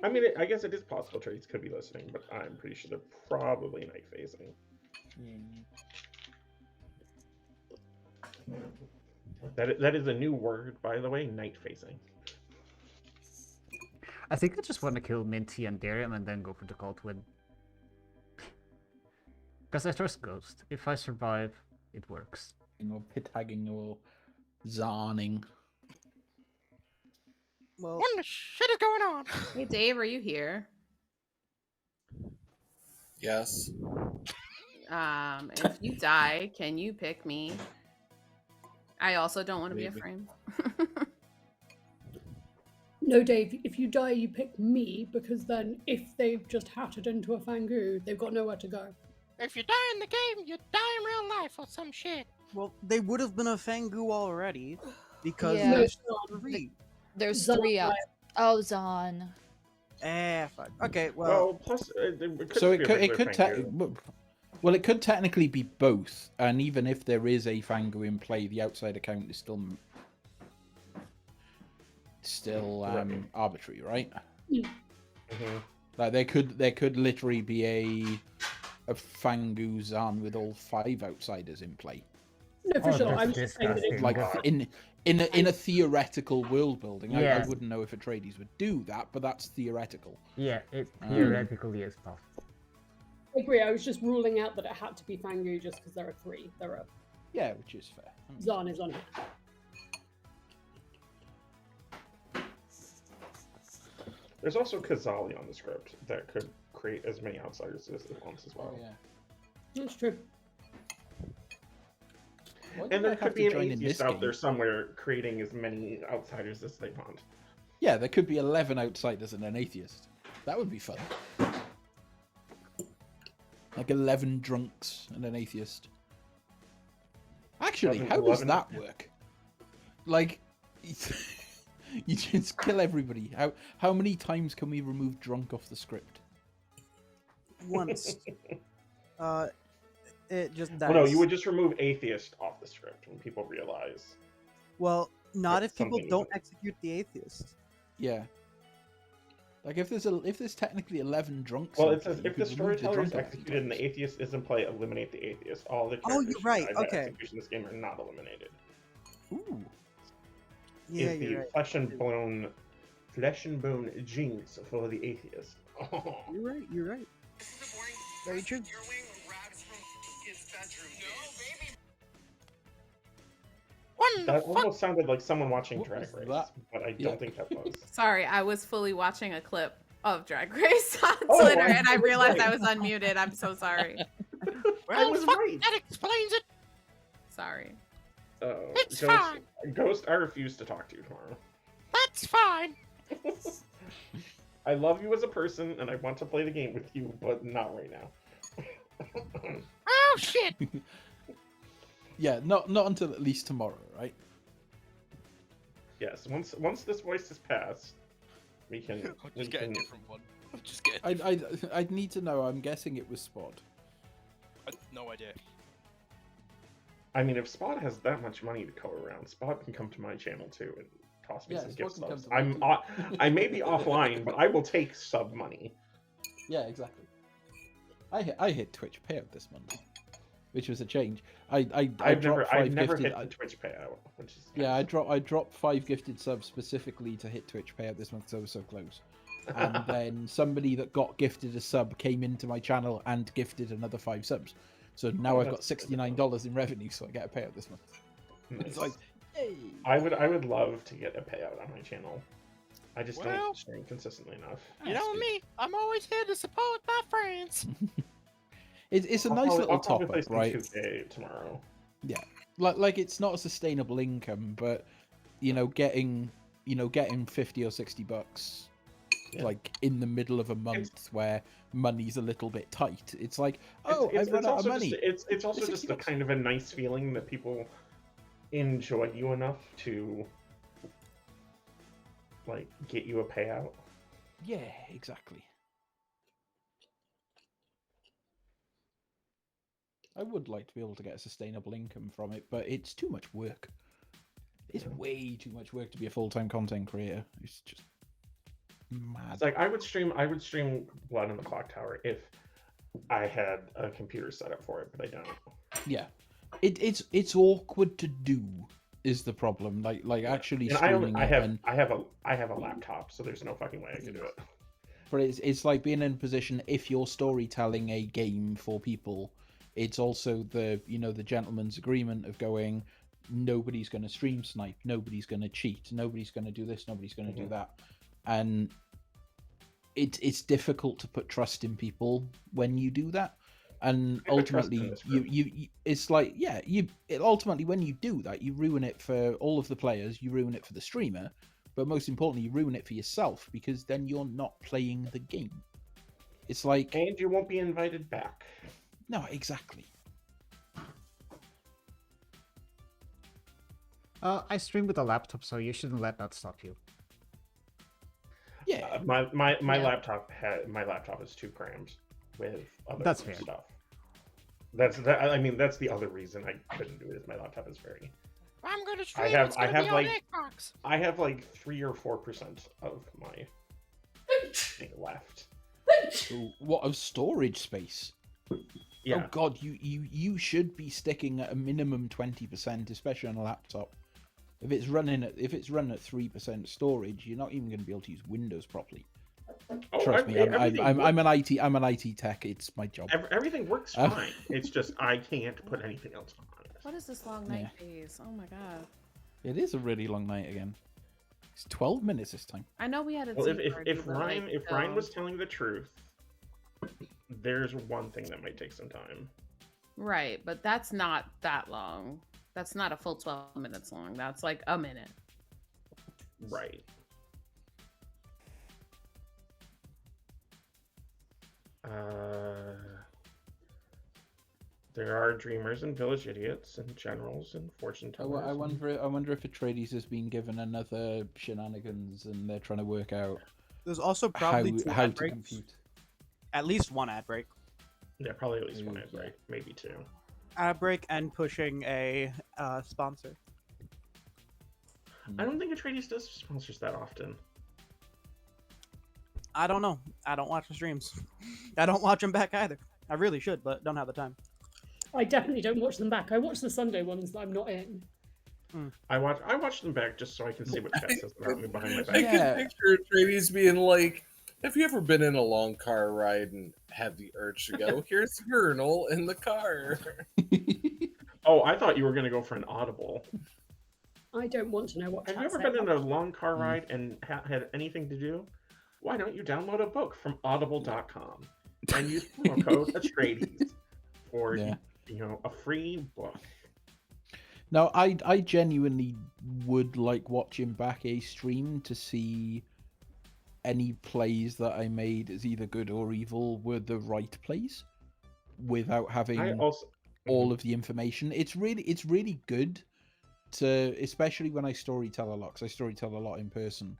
I mean, I guess it is possible tradies could be listening, but I'm pretty sure they're probably night facing. That is a new word, by the way, night facing. I think I just want to kill Minty and Darium and then go for the cult win. Because I trust Ghost. If I survive, it works. Or pit tagging or zarning. Well, What the shit is going on? Hey, Dave, are you here? Yes. If you die, can you pick me? I also don't want to be a Maybe. frame. No, Dave, if you die, you pick me, because then if they've just hatted into a Fangu, they've got nowhere to go. If you die in the game, you die in real life or some shit. well, they would have been a Fangu already because Yeah. there's No, 3. There's Zon, 3 out. right. Oh, Zon. Fuck. Okay, well, Well, plus So it it could well, it could technically be both, and even if there is a Fangu in play, the outside account is still arbitrary, right? Mhm. Like there could literally be a Fangu Zan with all 5 outsiders in play. No, for Oh, sure. that's I'm just saying that disgusting. if Like in a theoretical world building, I Yeah. wouldn't know if Atreides would do that, but that's theoretical. Yeah, it Um, theoretically is possible. I agree. I was just ruling out that it had to be Fangu just because there are 3. There are Yeah, which is fair. Zan is on here. There's also Kazali on the script that could create as many outsiders as it wants as well. Oh, yeah. That's true. Why And did I there have could to be an join in atheist this out game? there somewhere creating as many outsiders as they want. Yeah, there could be 11 outsiders and an atheist. That would be fun. Like 11 drunks and an atheist. Actually, how does 11. that work? Like, you just kill everybody. How many times can we remove drunk off the script? once. It just dies. Well, no, you would just remove atheist off the script when people realize. Well, not That's if people something don't execute the atheist. Yeah. Like if there's technically 11 drunks. Well, in it says play, you if the could remove storyteller is drunk executed and the atheist is in play, eliminate the atheist. All the Oh, characters you're who right, died by okay. execution in this game are not eliminated. Ooh. Yeah, Is the you're right. flesh and bone jinx for the atheist. You're right. You're right. Very true. That almost sounded like someone watching What Drag was Race, that? but I Yeah. don't think that was. Sorry, I was fully watching a clip of Drag Race on Oh, Twitter, I and I was realized right. I was unmuted. I'm so sorry. I was right. That explains it. Sorry. It's Ghost, fine. Ghost, I refuse to talk to you tomorrow. That's fine. I love you as a person, and I want to play the game with you, but not right now. Oh shit. Yeah, not until at least tomorrow, right? Yes, once this voice is passed, we can. I'll we just get a can- different one. I'll just get. A I'd need to know. I'm guessing it was Spot. no idea. I mean, if Spot has that much money to go around, Spot can come to my channel too and toss me Yeah, some Spot gift can come subs. to mine I may be offline, but I will take sub money. Yeah, exactly. I hit Twitch payout this month, which was a change. I've never gifted, hit the Twitch payout, which is Yeah, I dropped 5 gifted subs specifically to hit Twitch payout this month, so I was so close. And then somebody that got gifted a sub came into my channel and gifted another 5 subs. So now I've got that's $69 in revenue, so I get a payout this month. It's like, hey. I would love to get a payout on my channel. I just Well, don't stream consistently enough. You know me. I'm always here to support my friends. It's a I'll nice probably- little I'll probably top play up, some right? 2K tomorrow. Yeah, like it's not a sustainable income, but getting 50 or $60, like in the middle of a month where money's a little bit tight. It's like, oh, I've run out of money. It's also just a kind of a nice feeling that people enjoy you enough to like get you a payout. Yeah, exactly. I would like to be able to get a sustainable income from it, but it's too much work. It's way too much work to be a full-time content creator. It's just mad. It's like I would stream Blood in the Clocktower if I had a computer set up for it, but I don't. Yeah, it's awkward to do is the problem. Like actually And streaming I it. have And, I have a laptop, so there's no fucking way I can do it. but it's like being in a position, if you're storytelling a game for people, it's also the the gentleman's agreement of going, nobody's going to stream snipe, nobody's going to cheat, nobody's going to do this, nobody's going to do that, and it's difficult to put trust in people when you do that. And ultimately it's like ultimately when you do that, you ruin it for all of the players, you ruin it for the streamer, but most importantly you ruin it for yourself, because then you're not playing the game. It's like, and you won't be invited back. No, exactly. I stream with a laptop, so you shouldn't let that stop you. Yeah, my laptop is too crammed with other That's fair. stuff. That's the other reason I couldn't do it. Is my laptop is very. I'm gonna stream. It's gonna be on Xbox. I have like 3 or 4% of my thing left. What, of storage space? Yeah. Oh god, you should be sticking at a minimum 20%, especially on a laptop. If it's running at 3% storage, you're not even going to be able to use Windows properly. Trust me, I'm an IT tech. It's my job. Everything works fine. It's just I can't put anything else on it. What is this long night phase? Oh my god. It is a really long night again. It's 12 minutes this time. I know we had a. Well, if Ryan was telling the truth, there's one thing that might take some time. Right, but that's not that long. That's not a full 12 minutes long. That's like a minute. Right. There are dreamers and village idiots and generals and fortune tellers. I wonder if Atreides has been given another shenanigans and they're trying to work out. There's also probably how to compute. At least one ad break. Yeah, probably at least one ad break, maybe 2. Ad break and pushing a sponsor. I don't think Atreides does sponsors that often. I don't know. I don't watch the streams. I don't watch them back either. I really should, but don't have the time. I definitely don't watch them back. I watch the Sunday ones that I'm not in. I watch them back just so I can see what chat says about me behind my back. I can picture Atreides being like, have you ever been in a long car ride and had the urge to go, here's urinal in the car? Oh, I thought you were going to go for an audible. I don't want to know what Have you chat ever said. been in a long car ride and had anything to do? Why don't you download a book from audible.com and use promo code Atreides for a free book? No, I genuinely would like watching back a stream to see any plays that I made as either good or evil were the right plays, without having all of the information. It's really good to, especially when I storytell a lot, because I storytell a lot in person,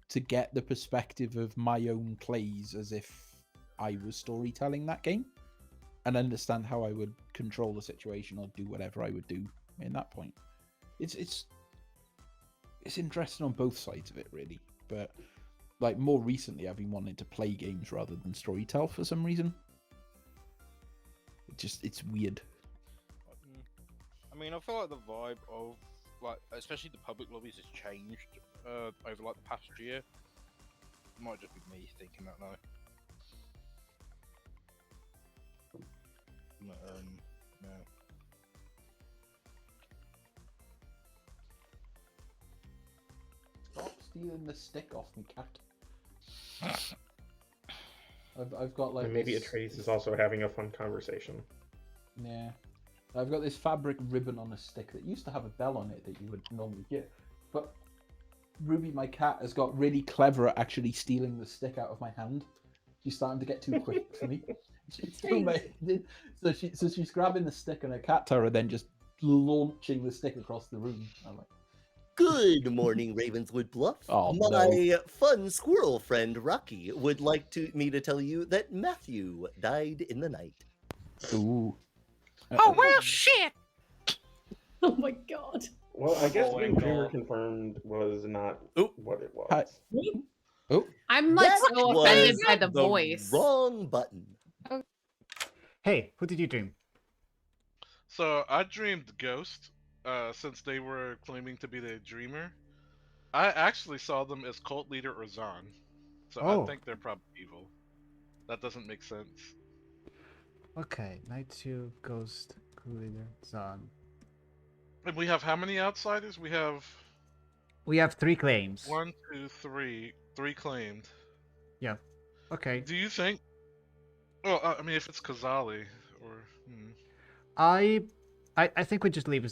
to get the perspective of my own plays as if I was storytelling that game, and understand how I would control the situation or do whatever I would do in that point. It's interesting on both sides of it, really. But like more recently, I've been wanting to play games rather than storytell for some reason. It's weird. I mean, I feel like the vibe of like, especially the public lobbies, has changed over like the past year. It might just be me thinking that though. But, no. Stop stealing the stick off me, cat. I've got like And maybe this... Atreides is also having a fun conversation. Yeah. I've got this fabric ribbon on a stick that used to have a bell on it that you would normally get. But Ruby, my cat, has got really clever at actually stealing the stick out of my hand. She's starting to get too quick for me. So she's grabbing the stick and her cat tower, and then just launching the stick across the room. I'm like, good morning, Ravenswood Bluff. Oh, my fun squirrel friend Rocky would like me to tell you that Matthew died in the night. Ooh. Oh, well, shit! Oh my god. Well, I guess being Dreamer confirmed was not what it was. Oh. I'm like That so was offended by the voice. Wrong button. Hey, who did you dream? So I dreamed Ghost, since they were claiming to be the Dreamer, I actually saw them as cult leader or Zahn. So I Oh. think they're probably evil. That doesn't make sense. Okay, Night 2, Ghost, Leader, Zahn. And we have how many outsiders? We have We have 3 claims. 1, 2, 3. 3 claimed. Yeah. Okay. Do you think? Well, I mean, if it's Kazali or. I think we just leave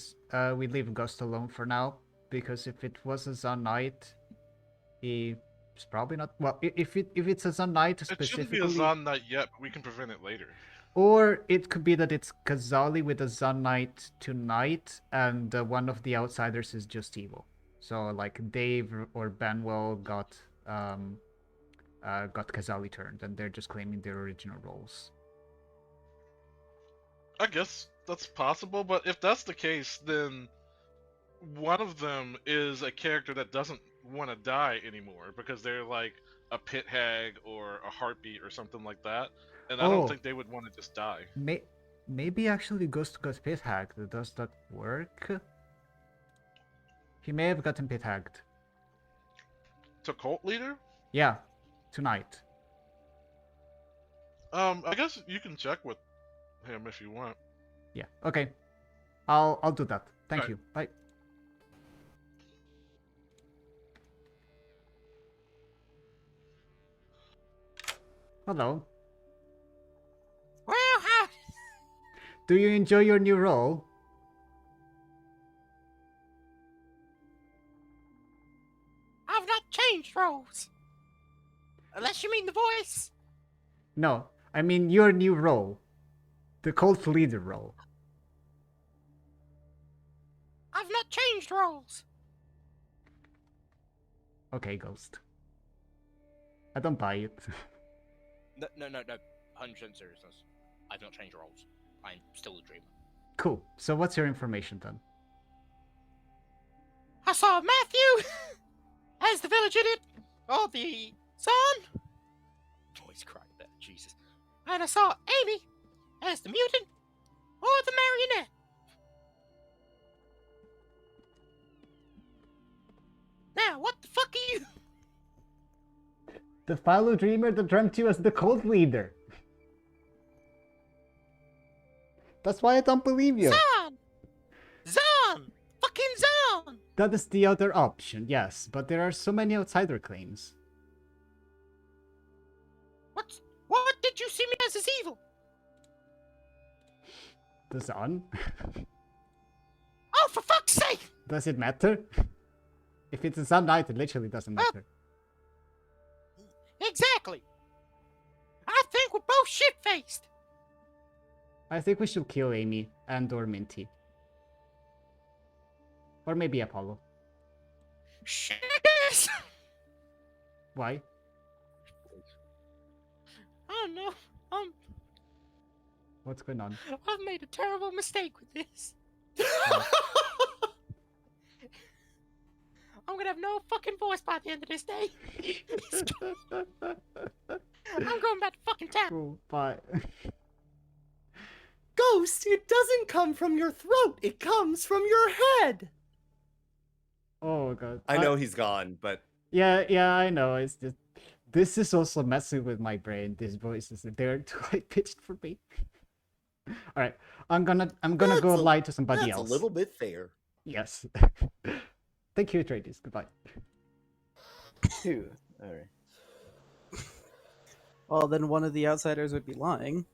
we leave Ghost alone for now, because if it was a Zahn Knight, he's probably not. Well, if it's a Zahn Knight It specifically, shouldn't be a Zahn Knight yet, but we can prevent it later. or it could be that it's Kazali with a Zahn Knight tonight, and one of the outsiders is just evil. So like Dave or Benwell got Kazali turned, and they're just claiming their original roles. I guess that's possible, but if that's the case, then one of them is a character that doesn't want to die anymore because they're like a pit hag or a heartbeat or something like that, and I don't think they would want to just die. Maybe actually Ghost got pit hagged. Does that work? He may have gotten pit hagged. To cult leader? Yeah, tonight. I guess you can check with him if you want. Yeah. Okay. I'll do that. Thank you. Bye. Hello. Well, how? Do you enjoy your new role? I've not changed roles. Unless you mean the voice. No, I mean your new role. The cult leader role. I've not changed roles. Okay, Ghost. I don't buy it. No. 100% seriousness. I've not changed roles. I'm still the Dreamer. Cool. So what's your information then? I saw Matthew as the village idiot, or the son. Voice crack there, Jesus. And I saw Amy as the mutant, or the marionette. Now, what the fuck are you? The fellow dreamer that dreamt you as the cult leader. That's why I don't believe you. Zahn! Fucking Zahn! That is the other option, yes, but there are so many outsider claims. What did you see me as evil? The Zahn? Oh, for fuck's sake! Does it matter? If it's a Zahn Knight, it literally doesn't matter. Exactly. I think we're both shit-faced. I think we should kill Amy and or Minty. Or maybe Apollo. Shenanigans! Why? Oh no, What's going on? I've made a terrible mistake with this. I'm gonna have no fucking voice by the end of this day. I'm going back to fucking town. Cool, bye. Ghost, it doesn't come from your throat. It comes from your head. Oh god. I know he's gone, but Yeah, I know. It's just this is also messing with my brain. These voices, they're too high pitched for me. All right, I'm gonna go lie to somebody that's else. a little bit fair. Yes. Thank you, Atreides. Goodbye. Two. All right. Well, then one of the outsiders would be lying.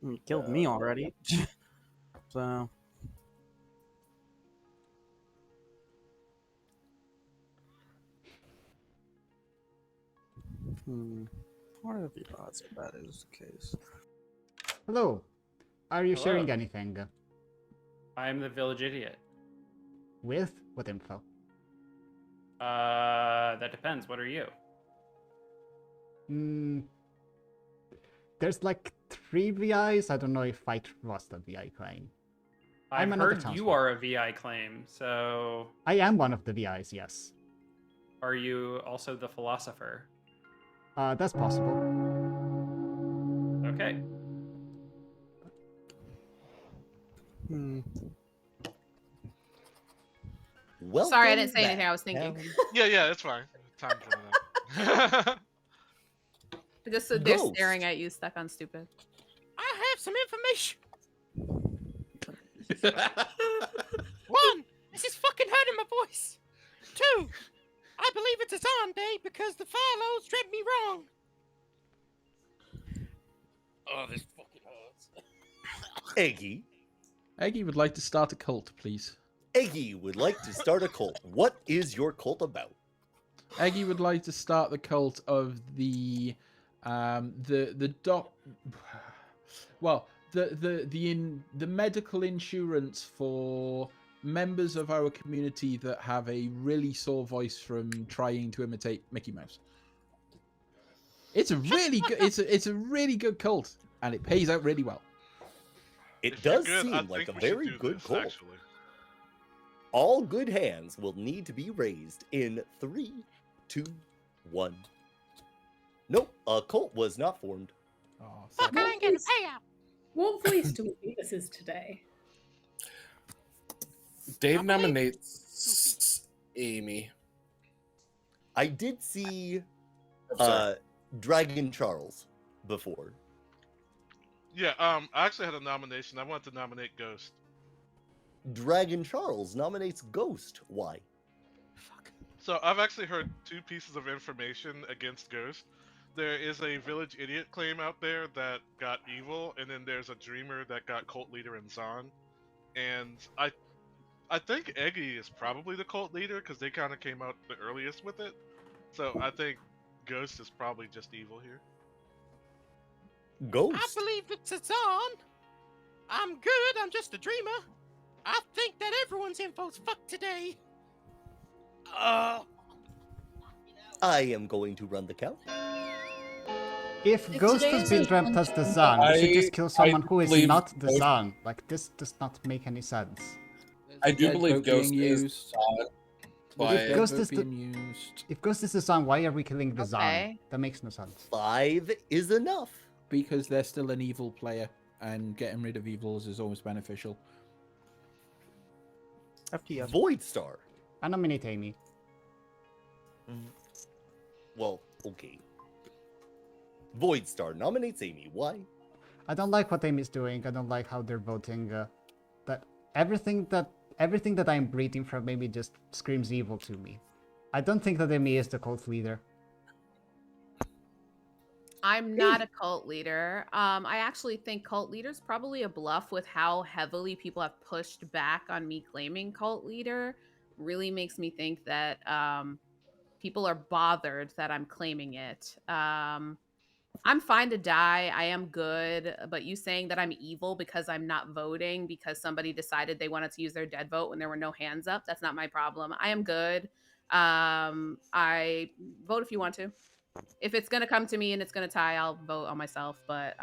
He killed me already. So. What are the odds if that is the case? Hello. Are you Hello. sharing anything? I'm the village idiot. With what info? That depends. What are you? There's like 3 VIs. I don't know if I trust the VI claim. I've another heard you townsfolk. are a VI claim, so I am one of the VIs, yes. are you also the philosopher? That's possible. Okay. Welcome Sorry, I didn't say anything. back, I was thinking. Alan. Yeah, it's fine. Time's running out. Just stood there Ghost. staring at you, stuck on stupid. I have some information. 1, this is fucking hurting my voice. 2, I believe it's a Zon day because the Pharaohs read me wrong. Oh, this fucking hurts. Eggy. Eggy would like to start a cult, please. Eggy would like to start a cult. What is your cult about? Eggy would like to start the cult of the medical insurance for members of our community that have a really sore voice from trying to imitate Mickey Mouse. It's a really good it's a really good cult, and it pays out really well. It If you're does good, I seem like a think we should very do good this, cult. actually. All good hands will need to be raised in 3, 2, 1. Nope, a cult was not formed. Oh, Fuck, I ain't getting a payout. What voice do we think this is today? Dave nominates Amy. I did see sorry. Dragon Charles before. Yeah, I actually had a nomination. I wanted to nominate Ghost. Dragon Charles nominates Ghost. Why? So I've actually heard 2 pieces of information against Ghost. There is a village idiot claim out there that got evil, and then there's a dreamer that got cult leader and Zon. And I think Eggy is probably the cult leader because they kind of came out the earliest with it. So I think Ghost is probably just evil here. Ghost. I believe it's a Zon. I'm good. I'm just a dreamer. I think that everyone's info's fucked today. I am going to run the count. If If Ghost today has is been a dreamt as the Zan, we should just kill someone who is believe not the Ghost- Zan. Like, this does not make any sense. I do Dead believe vote being Ghost is used. but If Ghost is the- being used. If Ghost is the Zan, why are we killing the Zan? Okay. That makes no sense. 5 is enough. Because they're still an evil player, and getting rid of evils is always beneficial. FTS. Void Star. I nominate Amy. Well, okay. Void Star nominates Amy. Why? I don't like what Amy's doing. I don't like how they're voting. That everything that I'm breathing from Amy just screams evil to me. I don't think that Amy is the cult leader. I'm not a cult leader. I actually think cult leader's probably a bluff with how heavily people have pushed back on me claiming cult leader. Really makes me think that people are bothered that I'm claiming it. I'm fine to die. I am good. But you saying that I'm evil because I'm not voting because somebody decided they wanted to use their dead vote when there were no hands up, that's not my problem. I am good. I vote if you want to. If it's gonna come to me and it's gonna tie, I'll vote on myself. But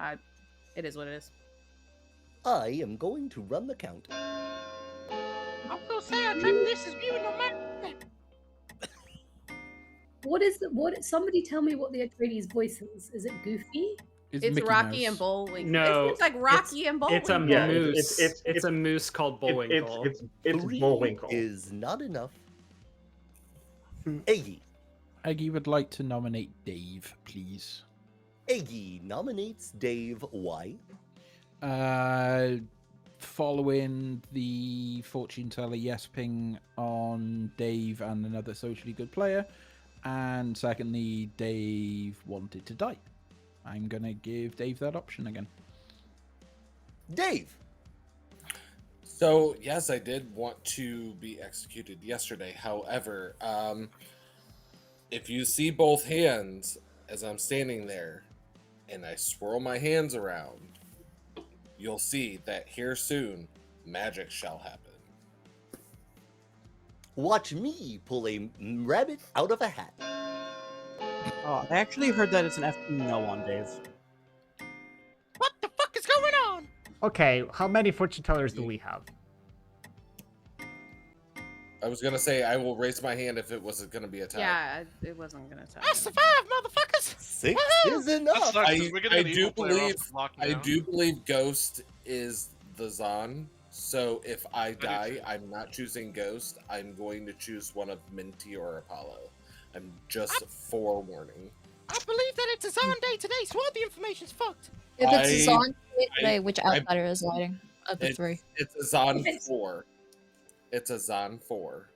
it is what it is. I am going to run the count. I'm gonna say I dreamt this is viewing on my. What is the, what? Somebody tell me what the Atreides voice is. Is it Goofy? It's Mickey Rocky Mouse. and Bullwinkle. No, It's like Rocky and Bullwinkle. It's a Yeah, moose. it's- It's a moose called Bullwinkle. It's 3 Bullwinkle. is not enough. Eggy. Eggy would like to nominate Dave, please. Eggy nominates Dave. Why? Following the fortune teller yes ping on Dave and another socially good player, and secondly, Dave wanted to die. I'm gonna give Dave that option again. Dave. So yes, I did want to be executed yesterday. However, if you see both hands as I'm standing there, and I swirl my hands around, you'll see that here soon, magic shall happen. Watch me pull a rabbit out of a hat. Oh, I actually heard that it's an FP no on Dave. What the fuck is going on? Okay, how many fortune tellers do we have? I was gonna say I will raise my hand if it wasn't gonna be a tie. Yeah, it wasn't gonna tie. I survived, motherfuckers. 6 is That enough. sucks, 'cause we're getting I an do evil player off believe the block I now. do believe Ghost is the Zon, So if I do die, too. I'm not choosing Ghost. I'm going to choose one of Minty or Apollo. I'm just forewarning. I believe that it's a Zon day today, so all the information's fucked. If it's on today, I- which I- outsider is lighting of the three? It's a Zon 4. It's a Zon 4.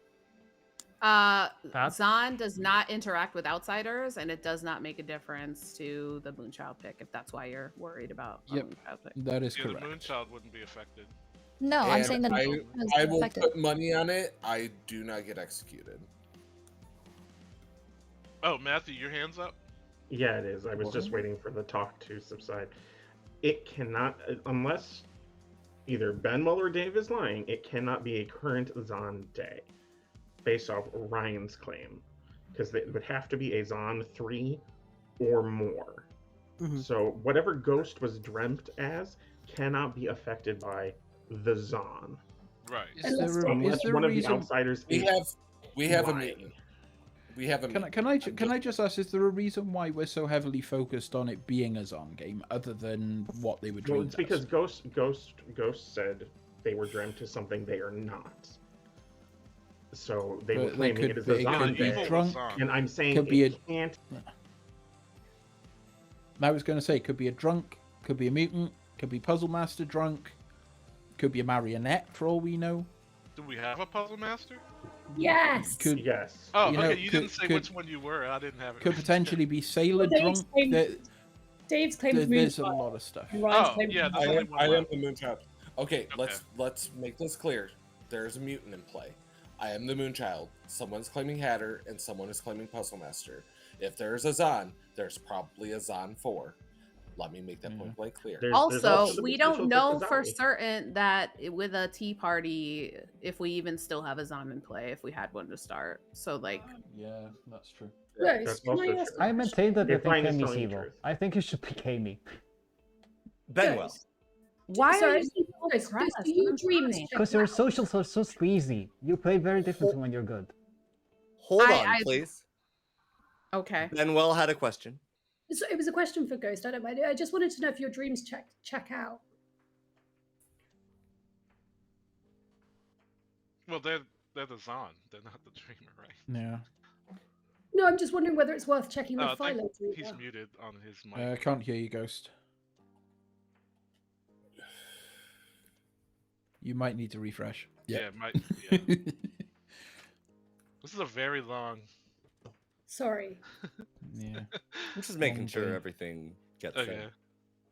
Zon does not interact with outsiders, and it does not make a difference to the Moonchild pick, if that's why you're worried about a Yep, Moonchild pick. that is Yeah, correct. the Moonchild wouldn't be affected. No, I'm And saying that I will put money on it. I do not get executed. Oh, Matthew, your hand's up? Yeah, it is. I was just waiting for the talk to subside. It cannot, unless either Benwell or Dave is lying, it cannot be a current Zon day, based off Ryan's claim, because it would have to be a Zon 3 or more. So whatever Ghost was dreamt as cannot be affected by the Zon. Right. Unless one of the outsiders We is have a lying. meeting. We have a meeting. Can I just ask, is there a reason why we're so heavily focused on it being a Zon game, other than what they were Well, dreamed it's because Ghost said they were dreamt as something they are not. So they were But they claiming could it is be- a it Zon could be day, drunk, and I'm saying could be it can't. I was going to say, could be a drunk, could be a mutant, could be Puzzle Master drunk, could be a marionette for all we know. Do we have a Puzzle Master? Yes. Could yes. Oh, you okay. know, You could- didn't say could- which one you were. I didn't have it. could potentially be Sailor Dave's drunk. claim- There- Dave's claim is there's a Moonchild. lot of stuff. And Ryan's Oh, claim yeah, is there's I only am, one I am left. the Moonchild. Okay, let's make this clear. There's a mutant in play. I am the Moonchild. Someone's claiming Hatter, and someone is claiming Puzzle Master. If there's a Zon, there's probably a Zon 4. Let me make that point blank clear. Also, we don't know for certain that with a tea party if we even still have a Zon in play if we had one to start. So like, Yeah, that's true. Guys, can I ask I maintain that I You're think fine as Amy's telling the evil. truth. I think you should pick Amy. Benwell. why So are I you just- so guys, depressed? do your I'm dreams trying. Because your socials are so squeezy. You play very differently when you're good. Hold on, I- please. Okay. Benwell had a question. So it was a question for Ghost. I don't mind. I just wanted to know if your dreams check out. Well, they're the Zon. They're not the Dreamer, right? Yeah. No, I'm just wondering whether it's worth checking the Oh, I think Philo dream. he's muted on his mic. I can't hear you, Ghost. You might need to refresh. Yeah, yeah. This is a very long. Sorry. Yeah. I'm just making sure Okay. everything gets Okay. in.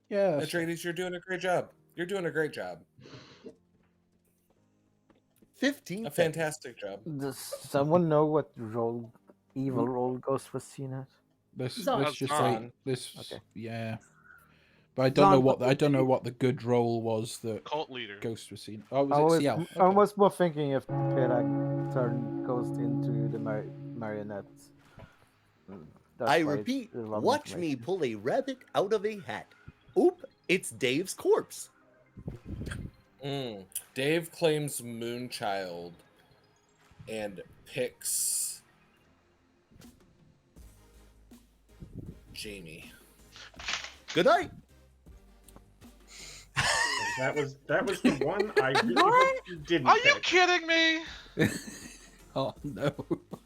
Yeah. Atreides, you're doing a great job. You're doing a great job. 15 A fantastic job. Does someone know what evil role Ghost was seen as? Let's Zon. just Zon. say this. Okay. Yeah. But I don't know what the good role was that Cult leader. Ghost was seen. Oh, I was was, it CL? I was more thinking if Perak turned Ghost into the marionettes. That's I why it's repeat, relevant watch me information. pull a rabbit out of a hat. Oop, it's Dave's corpse. Dave claims Moonchild and picks Jamie. Good night. That was the one I really hope you didn't. Are you pick. kidding me? Oh no.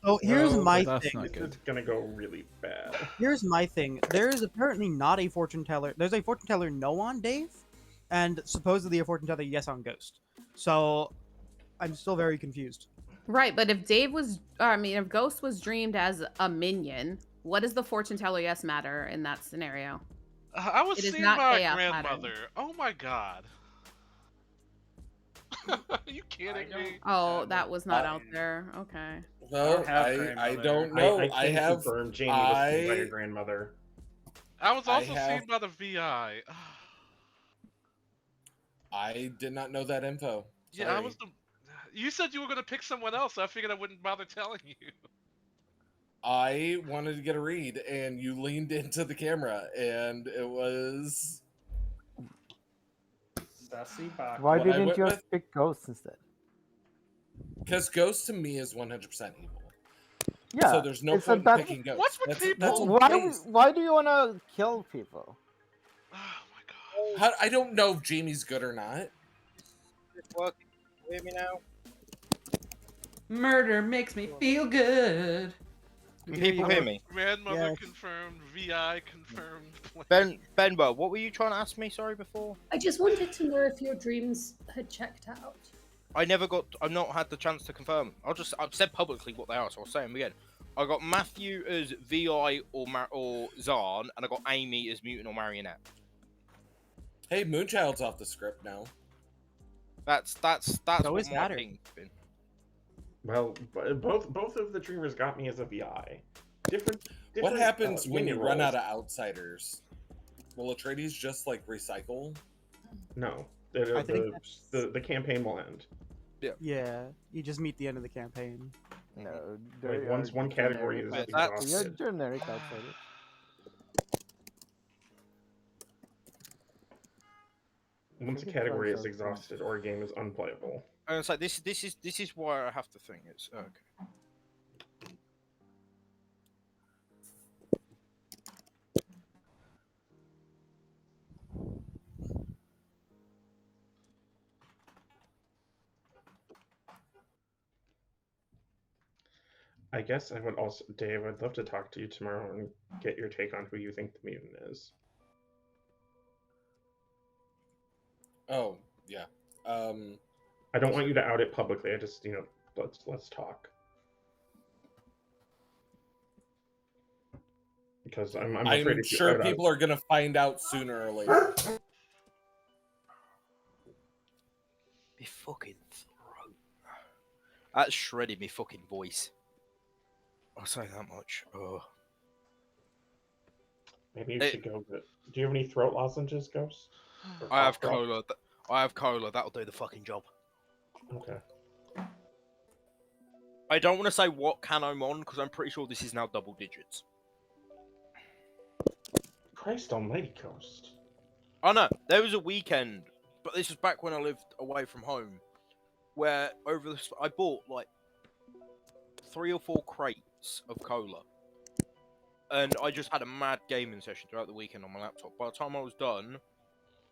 Oh, here's No, my that's thing. not This good. is gonna go really bad. Here's my thing. There is apparently not a fortune teller. There's a fortune teller no on Dave, and supposedly a fortune teller yes on Ghost. So I'm still very confused. Right, but if if Ghost was dreamed as a minion, what does the fortune teller yes matter in that scenario? I was It is seen not by a chaos grandmother. pattern. Oh my god. Are you kidding me? Oh, that was not out there. Okay. No, have I grandmother. don't know. I can have. confirm Jamie was seen by I- your grandmother. I was I also have- seen by the VI. I did not know that info. Yeah, I Sorry. was the. You said you were gonna pick someone else, so I figured I wouldn't bother telling you. I wanted to get a read, and you leaned into the camera, and it was. Sassy back. Why What I didn't went you with- just pick Ghost instead? Because Ghost to me is 100% evil. Yeah. So there's no it's a point in bad- picking Ghost. What's with That's people? Why do you want to kill people? Oh my god. How, I don't know if Jamie's good or not. this working? Can you hear me now? Murder makes me feel good. Can people hear me? Grandmother Yes. confirmed. VI confirmed. Benbo, what were you trying to ask me? Sorry, before. I just wanted to know if your dreams had checked out. I've not had the chance to confirm. I've said publicly what they are, so I'll say them again. I got Matthew as VI or Zarn, and I got Amy as mutant or marionette. Hey, Moonchild's off the script now. That's So what is my Matter. thing's been. Well, both of the dreamers got me as a VI. Different What happens when you run roles. out of outsiders? Will Atreides just like recycle? No, I think the campaign will end. Yeah, you just meet the end of the campaign. No, Like once one category is You're exhausted. generic outsider. Once a category is exhausted or a game is unplayable. And it's like this is why I have to think it's okay. I guess I would also, Dave, I'd love to talk to you tomorrow and get your take on who you think the mutant is. Oh, yeah. I don't want you to out it publicly. I just, let's talk. Because I'm afraid I'm if you sure out people are gonna find out sooner or later. Me fucking throat. That shredded me fucking voice. I'll say that much. Oh. Maybe you should go. Do you have any throat lozenges, Ghost? Or I have cough cola. I have cola. That'll do the fucking job. drop? Okay. I don't want to say what can I'm on because I'm pretty sure this is now double digits. Christ almighty, Ghost. Oh no, there was a weekend, but this was back when I lived away from home, where I bought like 3 or 4 crates of cola, and I just had a mad gaming session throughout the weekend on my laptop. By the time I was done,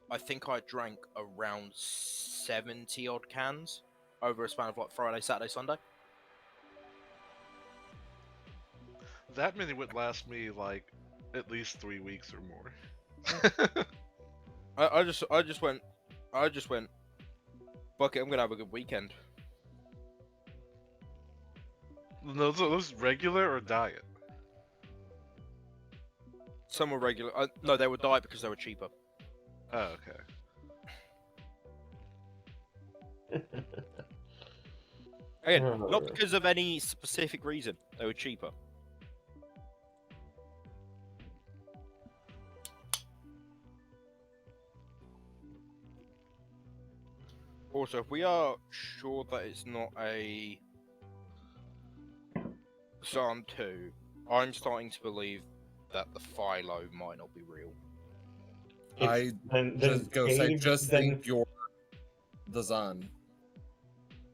I think I drank around 70 odd cans over a span of like Friday, Saturday, Sunday. That many would last me like at least 3 weeks or more. I just went, fuck it, I'm gonna have a good weekend. Those regular or diet? Some were regular. No, they were diet because they were cheaper. Oh, okay. Again, not because of any specific reason. They were cheaper. Also, if we are sure that it's not a Zon 2, I'm starting to believe that the Philo might not be real. I just think you're the Zon.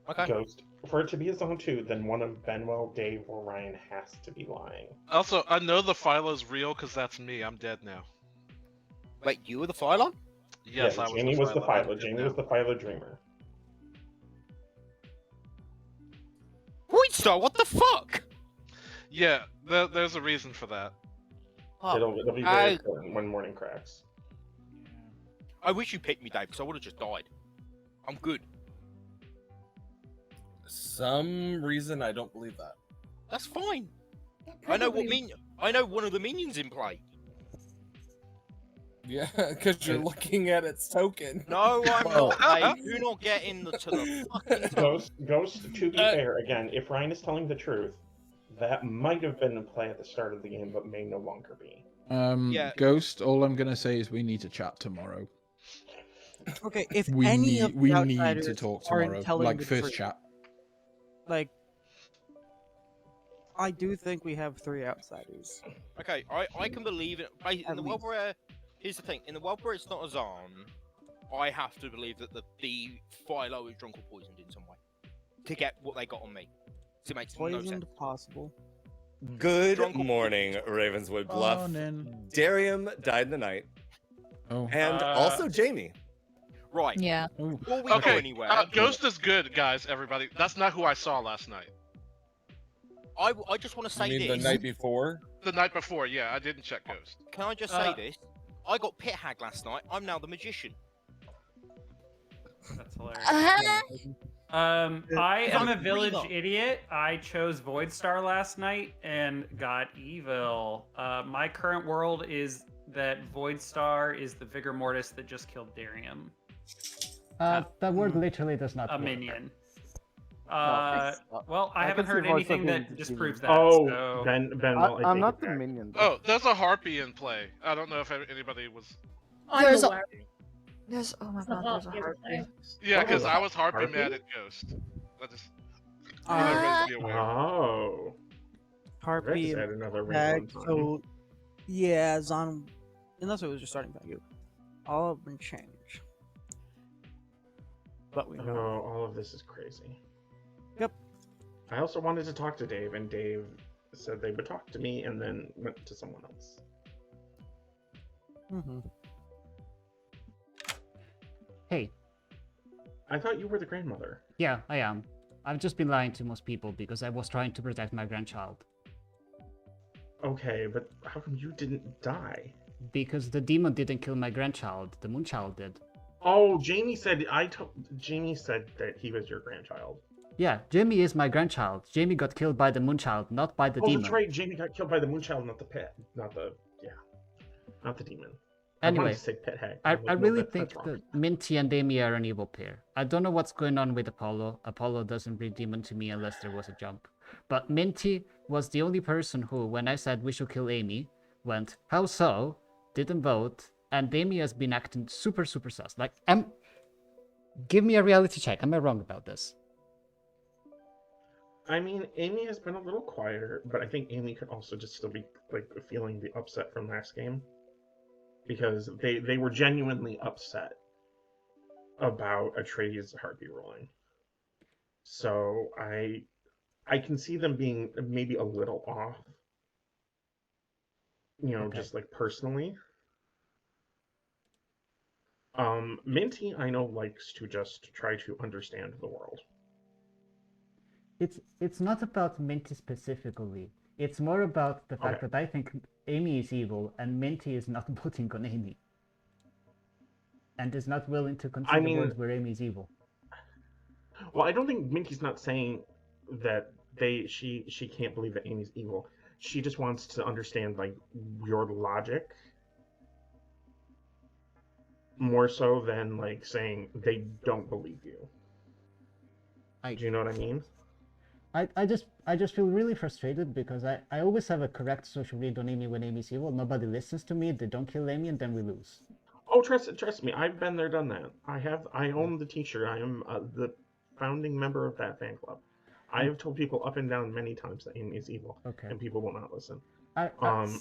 Okay. Ghost. For it to be a Zone 2, then one of Benwell, Dave, or Ryan has to be lying. Also, I know the Philo's real because that's me. I'm dead now. Wait, you were the Philo? Yes, yeah, I was. Jamie was the Philo. Philo. Jamie was the Philo dreamer. Voidstar, what the fuck? Yeah, there's a reason for that. It'll be very important when morning cracks. I wish you picked me, Dave, because I would have just died. I'm good. Some reason I don't believe that. That's fine. I know one of the minions in play. Yeah, because you're looking at its token. No, I'm not. Dave. Do not get to the fucking Ghost, to be fair, again, if Ryan is telling the truth, that might have been in play at the start of the game, but may no longer be. Ghost, all I'm gonna say is we need to chat tomorrow. Okay, if we any need, of the we need outsiders to talk aren't tomorrow, telling like the first truth, chat. Like, I do think we have 3 outsiders. Okay, I can believe it. In the world where, here's the thing, in the world where it's not a Zon, I have to believe that the Philo is drunk or poisoned in some way to get what they got on me. So it makes no sense. Poisoned, possible. Good morning, Ravenswood Bluff. Morning. Darium died in the night. Oh. And also Jamie. Right. Yeah. Before we go Okay, anywhere, Ghost is good, guys. Everybody, that's not who I saw last night. I just want to say You mean this. the night before? The night before, yeah, I didn't check Ghost. Can I just say this? I got pit hag last night. I'm now the magician. That's hilarious. Uh-huh. I am a I'm village Reba. idiot. I chose Voidstar last night and got evil. My current world is that Voidstar is the Vigor Mortis that just killed Darium. That word literally does not A work. minion. No, Well, I haven't heard anything that disproves that. Oh, so... Ben, I'm not the minion. Though. Oh, there's a harpy in play. I don't know if anybody was. There's I'm a, aware. there's oh my The god, there's a harpy is harpy. there. Yeah, because Oh, I was harpy harpy? mad at Ghost. I just. Uh, I be aware. Oh. Harpy Let's add another Hag, ring on time. so yeah, Zon, unless it was just starting value, all have been changed. But we know. Oh, all of this is crazy. Yep. I also wanted to talk to Dave, and Dave said they would talk to me and then went to someone else. Mm-hmm. Hey, I thought you were the grandmother. yeah, I am. I've just been lying to most people because I was trying to protect my grandchild. Okay, but how come you didn't die? Because the demon didn't kill my grandchild, the moonchild did. Oh, Jamie said Jamie said that he was your grandchild. Yeah, Jamie is my grandchild. Jamie got killed by the moonchild, not by the Oh, demon. that's right. Jamie got killed by the moonchild, not the pet, not the demon. I wanted Anyway, to say pet hag. I I'm like, no, really that's think wrong. that Minty and Amy are an evil pair. I don't know what's going on with Apollo. Apollo doesn't read demon to me unless there was a jump. But Minty was the only person who, when I said we should kill Amy, went, how so? Didn't vote. And Amy has been acting super sus. Like, give me a reality check. Am I wrong about this? I mean, Amy has been a little quieter, but I think Amy could also just still be like feeling the upset from last game. Because they were genuinely upset about Atreides Harpy ruling. So I can see them being maybe a little off. You know, Okay. just like personally. Minty, I know, likes to just try to understand the world. It's not about Minty specifically. It's more about the fact Okay. that I think Amy is evil and Minty is not voting on Amy. And is not willing to consider mean- words where Amy is evil. Well, I don't think Minty's not saying that she can't believe that Amy's evil. She just wants to understand like your logic more so than like saying they don't believe you. Do you know what I mean? I just feel really frustrated because I always have a correct social read on Amy when Amy's evil. Nobody listens to me, they don't kill Amy, and then we lose. Oh, trust me, I've been there, done that. I own the T-shirt. I am the founding member of that fan club. I have told people up and down many times that Amy is evil, Okay. and people will not listen. I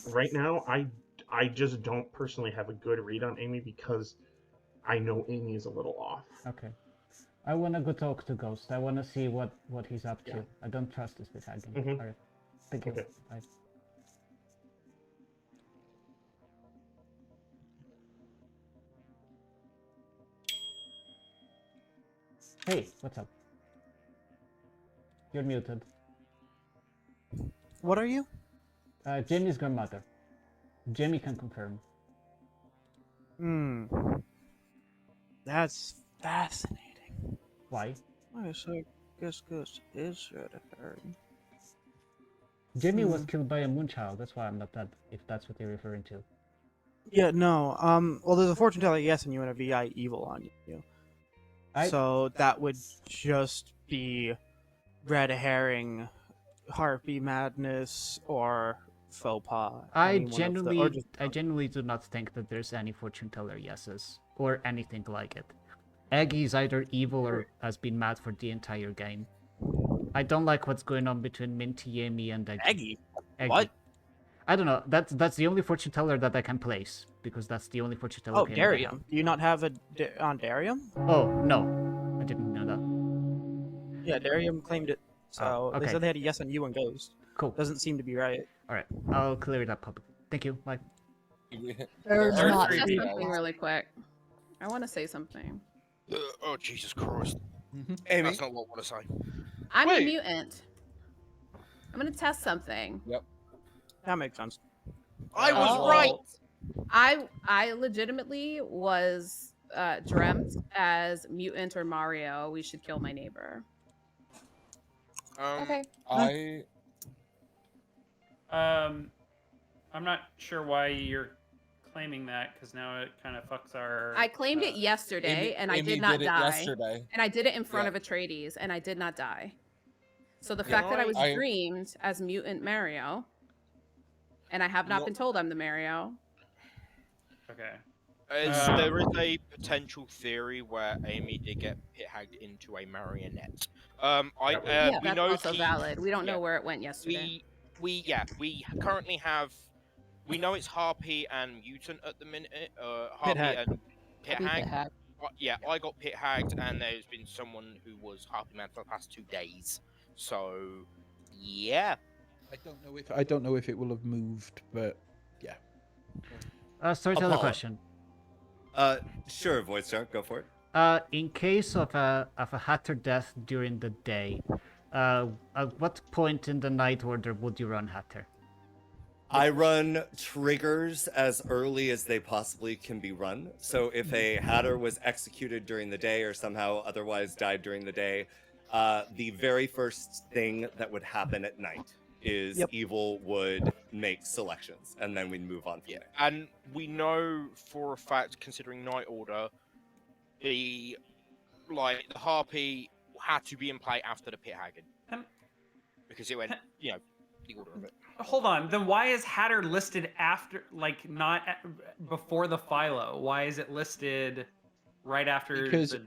Right now, I just don't personally have a good read on Amy because I know Amy is a little off. Okay. I wanna go talk to Ghost. I wanna see what he's up to. Yeah. I don't trust this with Hagen. Mhm. Alright. Thank you. Okay. Bye. Hey, what's up? You're muted. What are you? Jamie's grandmother. Jamie can confirm. Hmm. That's fascinating. Why? I guess Ghost is red herring. Jamie was killed by a moonchild. That's why I'm not that. If that's what you're referring to. Yeah, no. Well, there's a fortune teller yes, and you and a VI evil on you. So that would just be red herring, harpy madness, or faux pas. I any one of the- genuinely, or just- I genuinely do not think that there's any fortune teller yeses or anything like it. Eggy is either evil or has been mad for the entire game. I don't like what's going on between Minty, Amy, and Eggy. Eggy. What? I don't know. That's the only fortune teller that I can place because that's the only fortune teller. Oh, game that I have. Darium. Do you not have on Darium? Oh no, I didn't know that. Yeah, Darium claimed it. So they okay. said they had a yes on you and Ghost. Cool. Doesn't seem to be right. All right, I'll clear it up publicly. Thank you. Bye. There's I not. want to say something really quick. I want to say something. Oh Jesus Christ! Amy? That's not what I want to say. I'm Wait. a mutant. I'm gonna test something. Yep. That makes sense. I was right. I legitimately was dreamt as mutant or Mario. We should kill my neighbor. Okay. I'm not sure why you're claiming that because now it kind of fucks our. I claimed it yesterday, Amy- and I Amy did not did it die. yesterday. And I did it in front Yeah. of Atreides, and I did not die. So the Yeah, fact that I was I- dreamed as mutant Mario, and I have not No. been told I'm the Mario. Okay. There is a potential theory where Amy did get pit-hagged into a marionette. Yeah, We that's know also valid. We don't yeah, know where it went yesterday. we currently have. We know it's Harpy and Mutant at the minute. Harpy Pit-hag. and Pit-hag. Pit-hag. Yeah, I got pit-hagged, and there's been someone who was Harpy Man for the past 2 days. So, yeah. I don't know if it will have moved, but yeah. Storyteller Apollo. question. Sure, Voidstar, go for it. In case of a Hatter death during the day, at what point in the night order would you run Hatter? I run triggers as early as they possibly can be run. So if a Hatter was executed during the day or somehow otherwise died during the day, the very first thing that would happen at night is Evil would make selections, and then we'd move on from there. And we know for a fact, considering Night Order, the Harpy had to be in play after the pit-hagging. Because it went, the order of it. Hold on. Then why is Hatter listed after, like, before the Philo? Why is it listed right after? Because the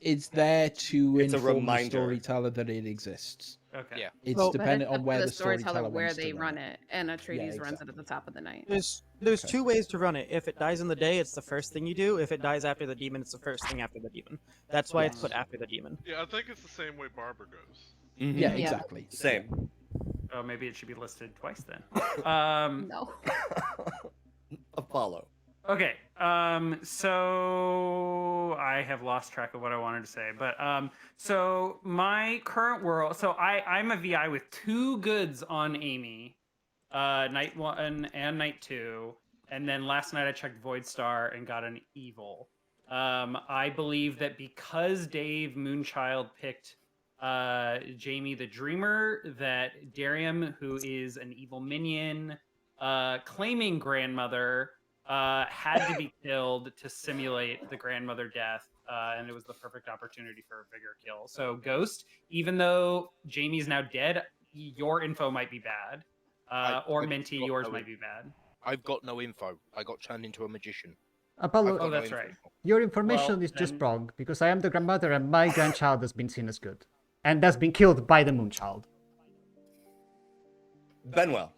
it's there to It's a inform the reminder. storyteller that it exists. Okay. Yeah. It's But dependent it's on up where to the storyteller where wants they to run it, and Atreides runs it at the top of the night. There's two ways to run it. If it dies in the day, it's the first thing you do. If it dies after the demon, it's the first thing after the demon. That's why it's put after the demon. Yeah, I think it's the same way Barber goes. Mhm. Yeah, exactly. Same. Oh, maybe it should be listed twice then. No. Apollo. Okay. So I have lost track of what I wanted to say, but so my current world. So I'm a VI with 2 goods on Amy, night 1 and night 2, and then last night I checked Void Star and got an evil. I believe that because Dave Moonchild picked Jamie the Dreamer, that Darium, who is an evil minion, claiming grandmother, had to be killed to simulate the grandmother death, and it was the perfect opportunity for a bigger kill. So Ghost, even though Jamie's now dead, your info might be bad, or Minty, yours might be bad. I've got no info. I got turned into a magician. Apollo, Oh, that's right. Your information Well, is just then- wrong because I am the grandmother and my grandchild has been seen as good, and has been killed by the Moonchild. Benwell.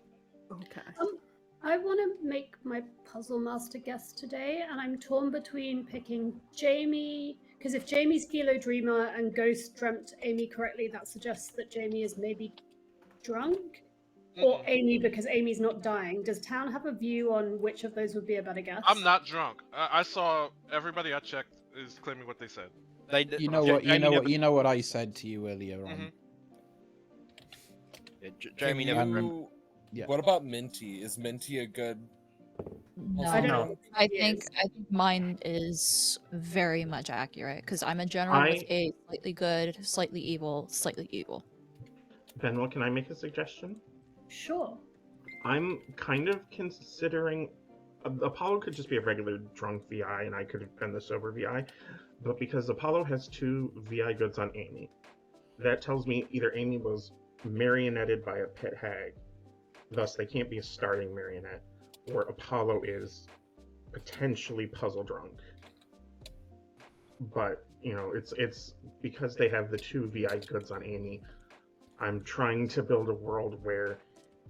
Okay. I want to make my puzzle master guess today, and I'm torn between picking Jamie, because if Jamie's Kilo Dreamer and Ghost dreamt Amy correctly, that suggests that Jamie is maybe drunk, or Amy because Amy's not dying. Does Town have a view on which of those would be a better guess? I'm not drunk. I saw everybody I checked is claiming what they said. You know what I said to you earlier on. Yeah, Jamie never dreamt. Yeah. What about Minty? Is Minty a good? No, I don't know. I think mine is very much accurate because I'm a general with a slightly good, slightly evil, slightly evil. Benwell, can I make a suggestion? Sure. I'm kind of considering Apollo could just be a regular drunk VI, and I could have been the sober VI. But because Apollo has 2 VI goods on Amy, that tells me either Amy was marionetted by a pit hag, thus they can't be a starting marionette, or Apollo is potentially puzzle drunk. But it's because they have the 2 VI goods on Amy. I'm trying to build a world where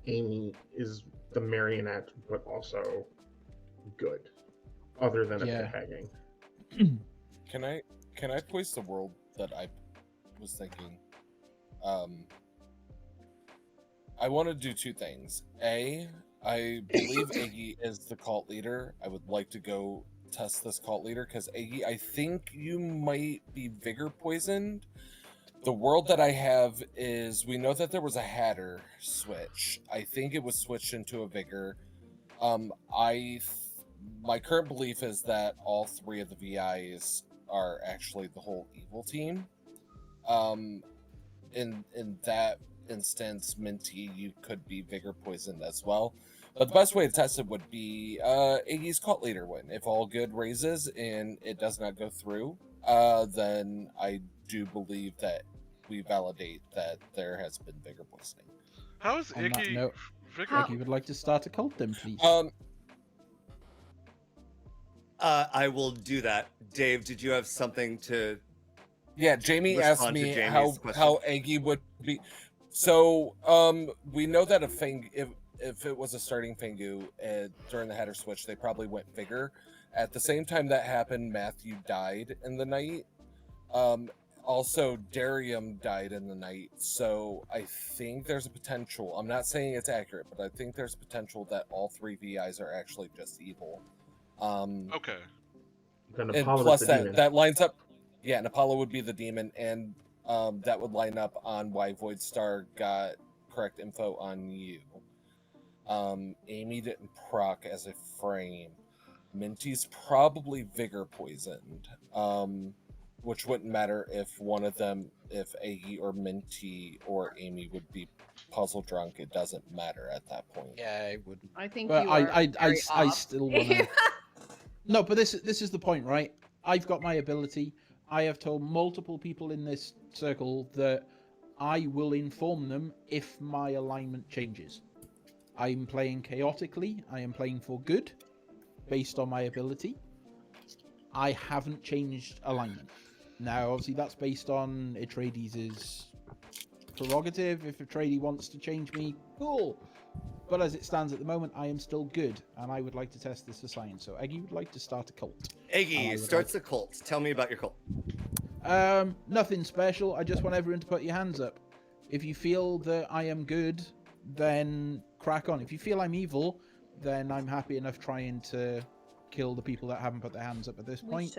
Amy is the marionette, but also good, other than a pit hagging. Can I place the world that I was thinking? I want to do 2 things. A, I believe Iggy is the cult leader. I would like to go test this cult leader because Aggie, I think you might be vigor poisoned. The world that I have is we know that there was a Hatter switch. I think it was switched into a vigor. My current belief is that all 3 of the VIs are actually the whole evil team. In that instance, Minty, you could be vigor poisoned as well. But the best way to test it would be Iggy's cult leader win. If all good raises and it does not go through, then I do believe that we validate that there has been vigor poisoning. How is On that Iggy note, vigor? Iggy would like to start a cult then, please. I will do that. Dave, did you have something to? Yeah, Jamie asked respond to me Jamie's how question? Aggie would be. So we know that if it was a starting Fangu during the Hatter switch, they probably went vigor. At the same time that happened, Matthew died in the night. Also, Darium died in the night. So I think there's a potential. I'm not saying it's accurate, but I think there's potential that all 3 VIs are actually just evil. Okay. Then And Apollo plus is the demon. that lines up. Yeah, and Apollo would be the demon, and that would line up on why Voidstar got correct info on you. Amy didn't proc as a frame. Minty's probably vigor poisoned, which wouldn't matter if one of them, if Aggie or Minty or Amy would be puzzle drunk. It doesn't matter at that point. Yeah, I wouldn't. I think But you are I very off. still want to. No, but this is the point, right? I've got my ability. I have told multiple people in this circle that I will inform them if my alignment changes. I'm playing chaotically. I am playing for good, based on my ability. I haven't changed alignment. Now, obviously, that's based on Atreides' prerogative. If Atreides wants to change me, cool. But as it stands at the moment, I am still good, and I would like to test this for science. So, Eggy would like to start a cult. Eggy starts a cult. Tell me about your cult. Nothing special. I just want everyone to put your hands up. If you feel that I am good, then crack on. If you feel I'm evil, then I'm happy enough trying to kill the people that haven't put their hands up at this point.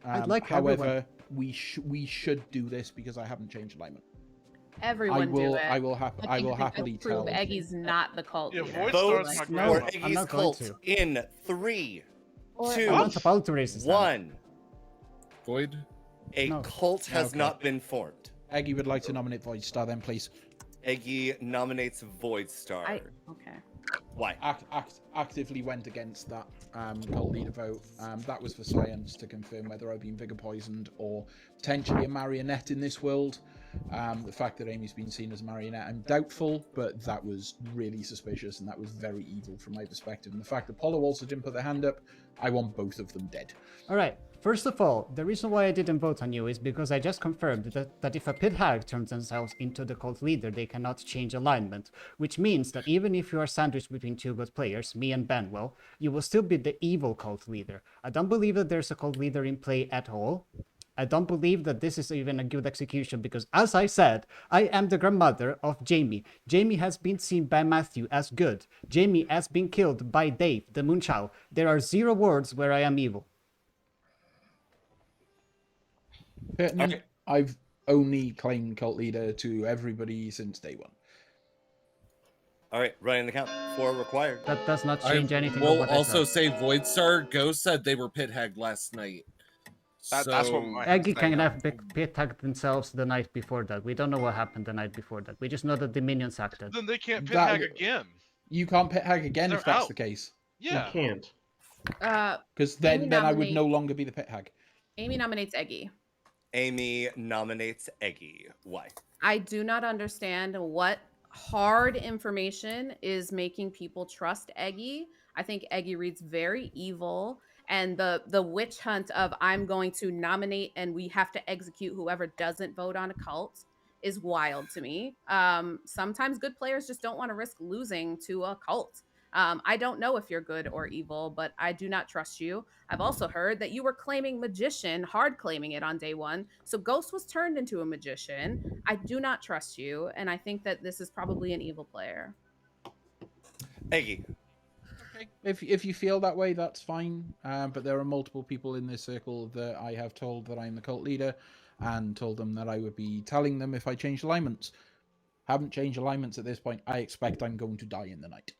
I'd like however, we should do this because I haven't changed alignment. Everyone do it. I will happily tell. Prove Eggy's not the cult leader. Votes for No, I'm Eggy's not going cult to. in 3, Or- 2, I want Apollo to raise his hand. 1. Void. A No. cult has Okay. not been formed. Eggy would like to nominate Voidstar then, please. Eggy nominates Voidstar. Okay. Why? Actively went against that cult leader vote. That was for science to confirm whether I've been vigor poisoned or potentially a marionette in this world. The fact that Amy's been seen as a marionette, I'm doubtful, but that was really suspicious and that was very evil from my perspective. And the fact that Apollo also didn't put their hand up, I want both of them dead. Alright, first of all, the reason why I didn't vote on you is because I just confirmed that if a pit hag turns themselves into the cult leader, they cannot change alignment, which means that even if you are sandwiched between 2 good players, me and Benwell, you will still be the evil cult leader. I don't believe that there's a cult leader in play at all. I don't believe that this is even a good execution because, as I said, I am the grandmother of Jamie. Jamie has been seen by Matthew as good. Jamie has been killed by Dave, the Moonchild. There are 0 words where I am evil. Pertinent, I've only claimed cult leader to everybody since day 1. All right, running the count. 4 required. That does not change anything. We'll of what I also said. say Voidstar Ghost said they were pit hag last night. That's what my Eggy can have pit tagged themselves the night before that. We don't know what happened the night before that. We just know that the minions acted. Then they can't pit That- hag again. You can't pit hag again They're if that's out. the case. Yeah. You can't. Because Amy then I would no nominate- longer be the pit hag. Amy nominates Eggy. Amy nominates Eggy. Why? I do not understand what hard information is making people trust Eggy. I think Eggy reads very evil, and the witch hunt of I'm going to nominate and we have to execute whoever doesn't vote on a cult is wild to me. Sometimes good players just don't want to risk losing to a cult. I don't know if you're good or evil, but I do not trust you. I've also heard that you were claiming magician, hard claiming it on day 1. So Ghost was turned into a magician. I do not trust you, and I think that this is probably an evil player. Eggy. If you feel that way, that's fine. But there are multiple people in this circle that I have told that I'm the cult leader, and told them that I would be telling them if I changed alignments. Haven't changed alignments at this point. I expect I'm going to die in the night.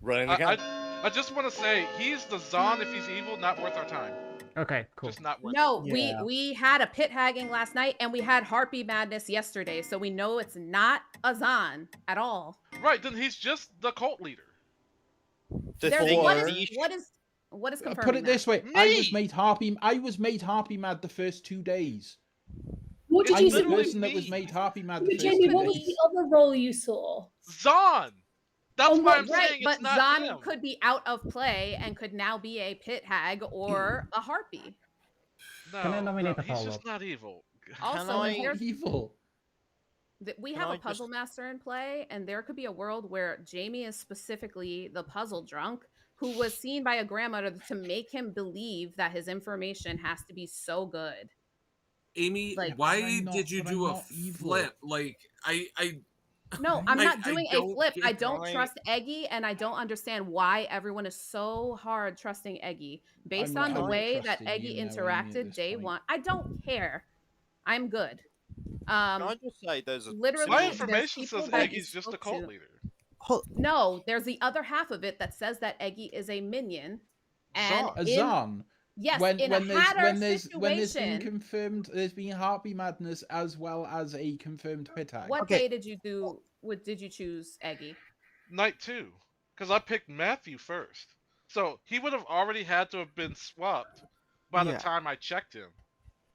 Running the count. I just want to say he's the Zon. If he's evil, not worth our time. Okay, cool. Just not worth No, it. we had a pit hagging last night, and we had Harpy Madness yesterday, so we know it's not a Zon at all. Right, then he's just the cult leader. What is confirming Put it this way: that? I was made Harpy mad the first 2 days. What did I'm you the say? person that was made Harpy mad the first Jamie, 2 what was days. the other role you saw? Zon. That's why I'm Right, saying but it's not him. Zon could be out of play and could now be a pit hag or a harpy. No, Can I nominate he's Apollo? just not evil. Also, here's evil. We Can have I a puzzle master in play, and there could be a world where Jamie is specifically the puzzle drunk who was seen by a grandmother to make him believe that his information has to be so good. Amy, Like- why did you do a flip? Like, No, I'm not I doing a don't flip. get I don't why- trust Eggy, and I don't understand why everyone is so hard trusting Eggy. Based I'm on the not way that trusting Eggy you now, Amy, at interacted this day point. one, I don't care. I'm good. Can I just say there's a literally, My there's information people says that he Eggy's just a spoke cult to- leader. No, there's the other half of it that says that Eggy is a minion. And A in- Zon. Yes, when in a Hatter when there's been situation. confirmed, there's been Harpy Madness as well as a confirmed pit hag. What day did you do? What did you choose, Eggy? Night 2, because I picked Matthew first, so he would have already had to have been swapped by the Yeah. time I checked him,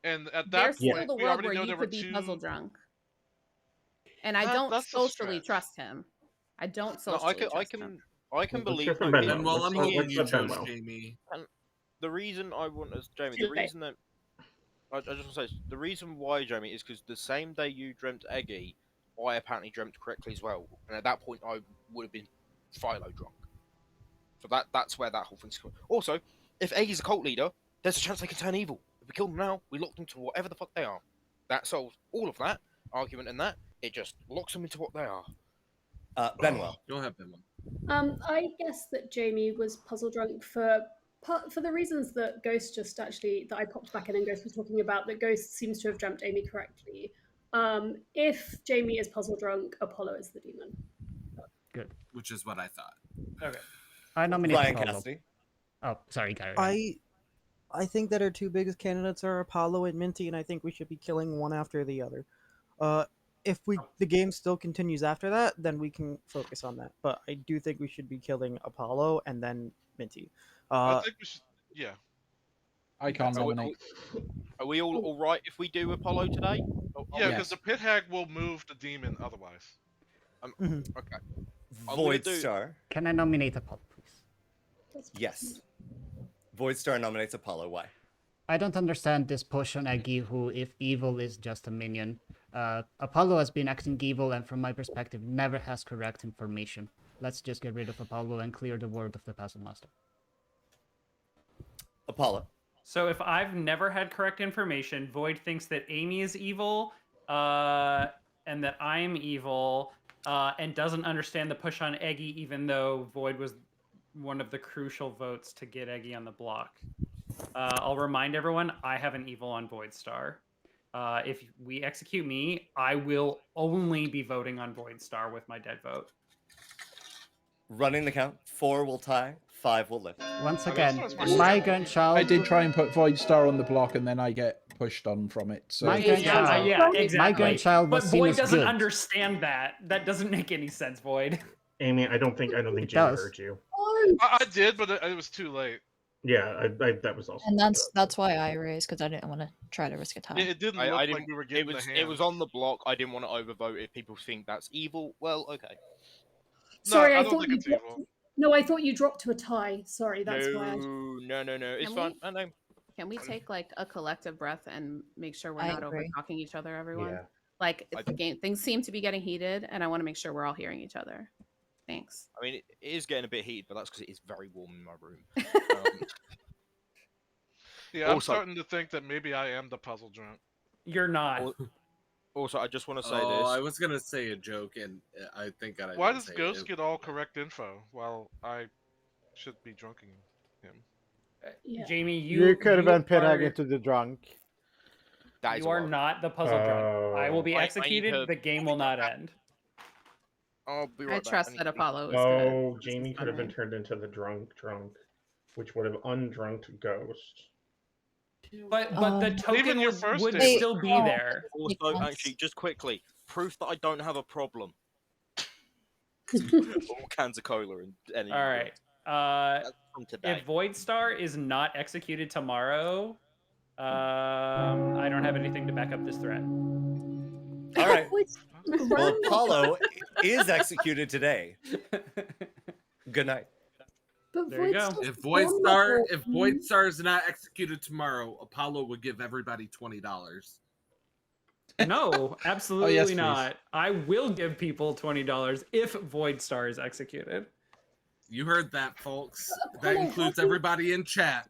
and at that There's point, still the we world already where know you there were could be two. puzzle drunk, and I That- don't that's a socially stretch. trust him. I don't No, socially I can trust him. believe. Let's hear no, from the Benmo. And while I'm thing holding is- you, Let's let Judge Benmo. Jamie. And the reason I want us, Jamie, Too the late. reason that I just want to say the reason why, Jamie, is because the same day you dreamt Eggy, I apparently dreamt correctly as well, and at that point I would have been Philo drunk. So that's where that whole thing's coming. Also, if Eggy's a cult leader, there's a chance they can turn evil. If we kill them now, we lock them to whatever the fuck they are. That solves all of that argument and that. It just locks them into what they are. Benwell. Go ahead, Benwell. I guess that Jamie was puzzle drunk for the reasons that Ghost just actually that I popped back in and Ghost was talking about. That Ghost seems to have dreamt Amy correctly. If Jamie is puzzle drunk, Apollo is the demon. Good. Which is what I thought. Okay. I nominate Ryan Apollo. Cassidy. Oh, sorry, Gary. I think that our two biggest candidates are Apollo and Minty, and I think we should be killing one after the other. If the game still continues after that, then we can focus on that. But I do think we should be killing Apollo and then Minty. I think we should. Yeah. I can't Are we- nominate. Are we all right if we do Apollo today? Yeah, Yes. because the pit hag will move the demon otherwise. Okay. I'm gonna Void do- Star. Can I nominate Apollo, please? Yes. Void Star nominates Apollo. Why? I don't understand this push on Eggy, who, if evil, is just a minion. Apollo has been acting evil, and from my perspective, never has correct information. Let's just get rid of Apollo and clear the world of the Puzzle Master. Apollo. So if I've never had correct information, Void thinks that Amy is evil, and that I'm evil, and doesn't understand the push on Eggy, even though Void was one of the crucial votes to get Eggy on the block. I'll remind everyone, I have an evil on Void Star. If we execute me, I will only be voting on Void Star with my dead vote. Running the count. 4 will tie. 5 will lift. Once I mean, again, it's not my much. grandchild. I did try and put Void Star on the block, and then I get pushed on from it. So My Yeah, grandchild. yeah, exactly. My grandchild But was seen Void as doesn't good. understand that. That doesn't make any sense, Void. Amy, I don't think Jamie does. heard you. I did, but it was too late. Yeah, I that was also. And that's why I raised, because I didn't want to try to risk a tie. It didn't I look didn't. like we were It getting was. the It hand. was on the block. I didn't want to overvote. If people think that's evil, well, okay. Sorry, I I don't thought think you it's dropped. evil. No, I thought you dropped to a tie. Sorry, that's no, why. no. It's Can fine. we- I know. Can we take like a collective breath and make sure we're I not over agree. talking each other, everyone? Yeah. Like it's the game, things seem to be getting heated, and I want to make sure we're all hearing each other. Thanks. I mean, it is getting a bit heated, but that's because it is very warm in my room. Yeah, I'm Also- starting to think that maybe I am the puzzle drunk. You're not. Also, I just want to say Oh, I this. was gonna say a joke, and I think I. Why didn't does say Ghost it. get all correct info while I should be drunking him. Yeah. Jamie, You could have been pit are, into the drunk. That is you are what not the puzzle drunk. I will be I need executed. to- The game will not end. I'll be right I back. trust need that to be- Apollo is gonna. Oh, Jamie could have been turned into the drunk, which would have undrunked Ghost. But the token Even your would, first would day. still be there. Also, actually, just quickly, proof that I don't have a problem. All cans of cola and any. All right. From today. If Voidstar is not executed tomorrow, I don't have anything to back up this threat. All right. Well, Grandmother. Apollo is executed today. Good night. But There you go. Voidstar's If Voidstar grandmother- if Voidstar is not executed tomorrow, Apollo would give everybody $20. No, absolutely yes, please. not. I will give people $20 if Voidstar is executed. You heard that, folks. That Apollo, includes how do- everybody in chat.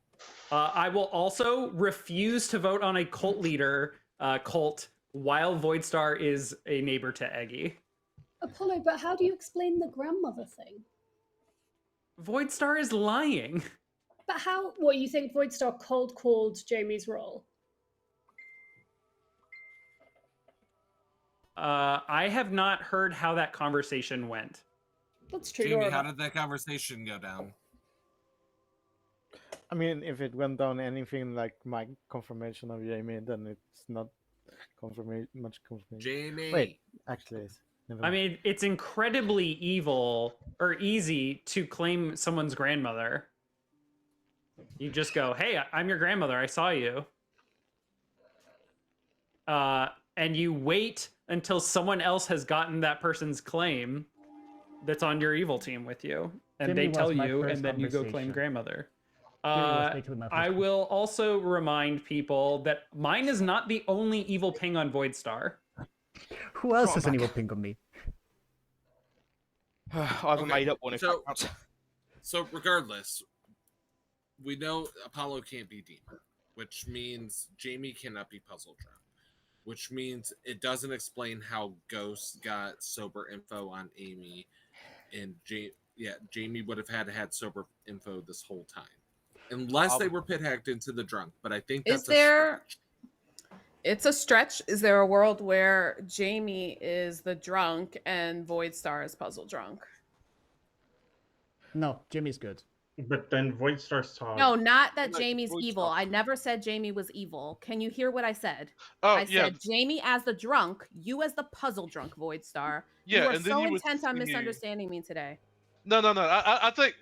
I will also refuse to vote on a cult leader, cult, while Voidstar is a neighbor to Eggy. Apollo, but how do you explain the grandmother thing? Voidstar is lying. But how? What you think? Voidstar cold called Jamie's role? I have not heard how that conversation went. That's true. Jamie, Nora. how did that conversation go down? I mean, if it went down anything like my confirmation of Jamie, then it's not much confirmation. Jamie. Wait, actually, never I mind. mean, it's incredibly evil or easy to claim someone's grandmother. You just go, "Hey, I'm your grandmother. I saw you." And you wait until someone else has gotten that person's claim that's on your evil team with you, and Jimmy they was tell my you, first and then you go claim conversation. grandmother. Jimmy was basically my first I will also remind people that mine is not the only evil ping on Voidstar. Who else has an evil ping on me? I haven't made up one. If So, that counts. so regardless, we know Apollo can't be demon, which means Jamie cannot be puzzle drunk, which means it doesn't explain how Ghost got sober info on Amy, and Jamie would have had sober info this whole time, unless they were pit hacked into the drunk. But I think that's Is there? It's a stretch. Is there a world where Jamie is the drunk and Voidstar is puzzle drunk? No, Jimmy's good. But then Voidstar's talk. No, not that Like, Jamie's Voidstar. evil. I never said Jamie was evil. Can you hear what I said? Oh I yeah, said Jamie as the drunk, you as the puzzle drunk, Voidstar. yeah, You are and then so you would intent on see- misunderstanding me today. No. I think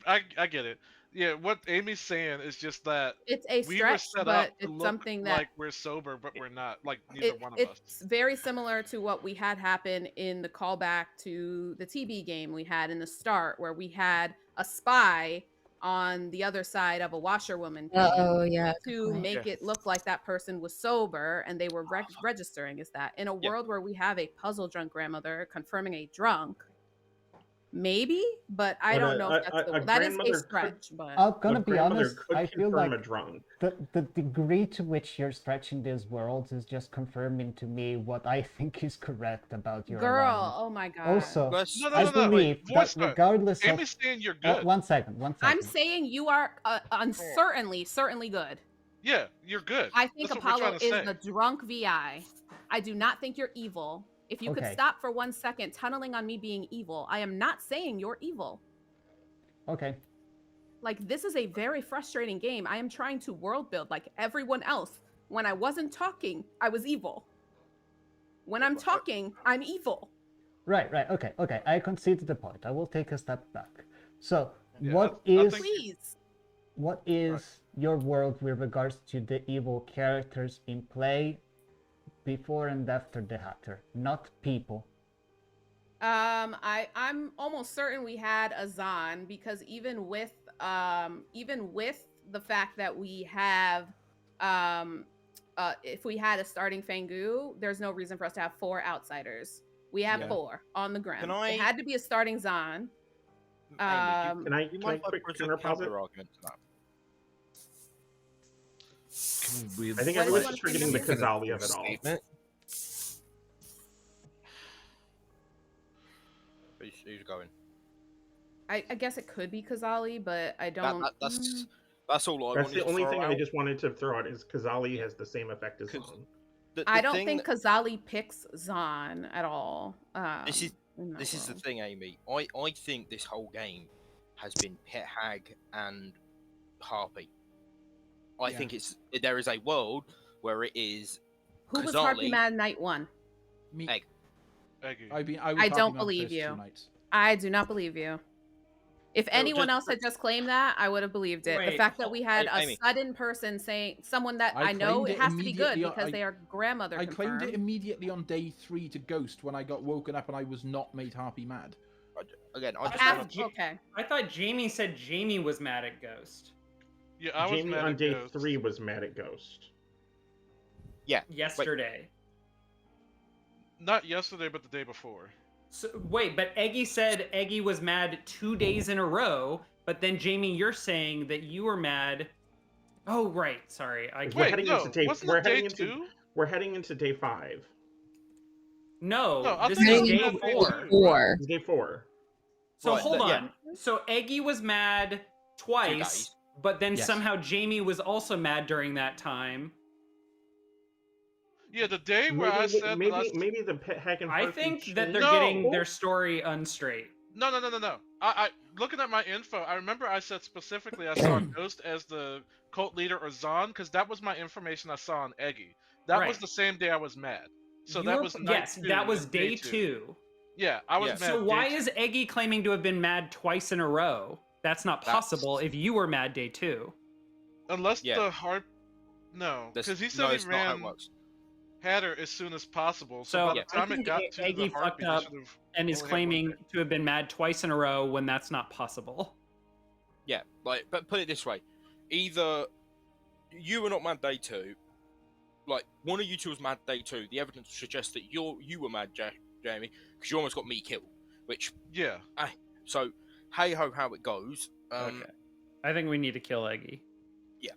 I get it. Yeah, what Amy's saying is just that It's a we were stretch, set but up to it's look something that like we're sober, but we're not. Like neither one of us. it's very similar to what we had happen in the callback to the TB game we had in the start, where we had a spy on the other side of a washerwoman Oh yeah. to make it look like that person was sober and they were registering as that. In a world where we have a puzzle drunk grandmother confirming a drunk, maybe, but I don't know if that's that is a grandmother stretch. But I'm gonna A be grandmother honest. could I feel confirm like a drunk. the degree to which you're stretching these worlds is just confirming to me what I think is correct about your girl, alignment. oh my god. Also, No, I wait, believe that Voidstar. regardless of Amy's saying you're good. one second. I'm saying you are certainly good. Yeah, you're good. I think That's what we're Apollo trying to is say. the drunk VI. I do not think you're evil. If you could Okay. stop for 1 second tunneling on me being evil, I am not saying you're evil. Okay. Like, this is a very frustrating game. I am trying to world build like everyone else. When I wasn't talking, I was evil. When I'm talking, I'm evil. Right. Okay. I concede the point. I will take a step back. So, Yeah, what I is think- Please. what is your world with regards to the evil characters in play before and after the Hatter, not people? I'm almost certain we had a Zahn, because even with the fact that we have if we had a starting Fangu, there's no reason for us to have 4 outsiders. We have 4 on the ground. It had to be a starting Zahn. Can I You might quick present counter-posit? counter argument to that. I think everyone's just forgetting the Kazali of it all. Statement. Who's going? I guess it could be Kazali, but I don't. That's all I That's wanted the only to throw thing out. I just wanted to throw out is Kazali has the same effect as Zahn. I don't think Kazali picks Zahn at all. This is in that the world. thing, Amy. I think this whole game has been Pet Hag and Harpy. I think there is a world where it is Who was Kazali, Harpy Mad Night 1? Me. Egg. I don't believe you. I do not believe you. If anyone else had just claimed that, I would have believed it. The Wait, fact that we had a Amy. sudden person saying, someone that I know claimed it has to be good because they are grandmother I claimed it confirmed. immediately on day 3 to Ghost when I got woken up and I was not made Harpy mad. Again, I thought Jamie said Jamie was mad at Ghost. Yeah, I was Jamie mad on at day Ghost. 3 was mad at Ghost. Yeah. Yesterday. Not yesterday, but the day before. So, wait, but Eggy said Eggy was mad 2 days in a row, but then Jamie, you're saying that you were mad. Oh, right. Sorry. We're heading into day 5. No, this is is day day 4. 4. Day 4. So Right, hold yeah. on. So Eggy was mad twice, but then Yes. somehow Jamie was also mad during that time. Yeah, the day where I said maybe the Pet Hag and I Harpy think that they're No. getting their story unstraight. No. I looking at my info, I remember I said specifically I saw Ghost as the cult leader or Zahn because that was my information I saw on Eggy. That was Right. the same day I was mad. So You that were- was night yes, 2 that was and day 2. Yeah, I was mad. So day why 2. is Eggy claiming to have been mad twice in a row? That's not possible if you were mad day 2. Unless the harp? No, because he said he ran Hatter as soon as possible. So, by the I time it think got to Eggy the harpy, fucked they up should have and is only had one claiming to have been mad twice in a row when that's not possible. Yeah, but put it this way: either you were not mad day 2, like one of you two was mad day 2. The evidence suggests that you were mad, Jamie, because you almost got me killed. Which so hey ho, how it goes. Okay. I think we need to kill Eggy. Yeah.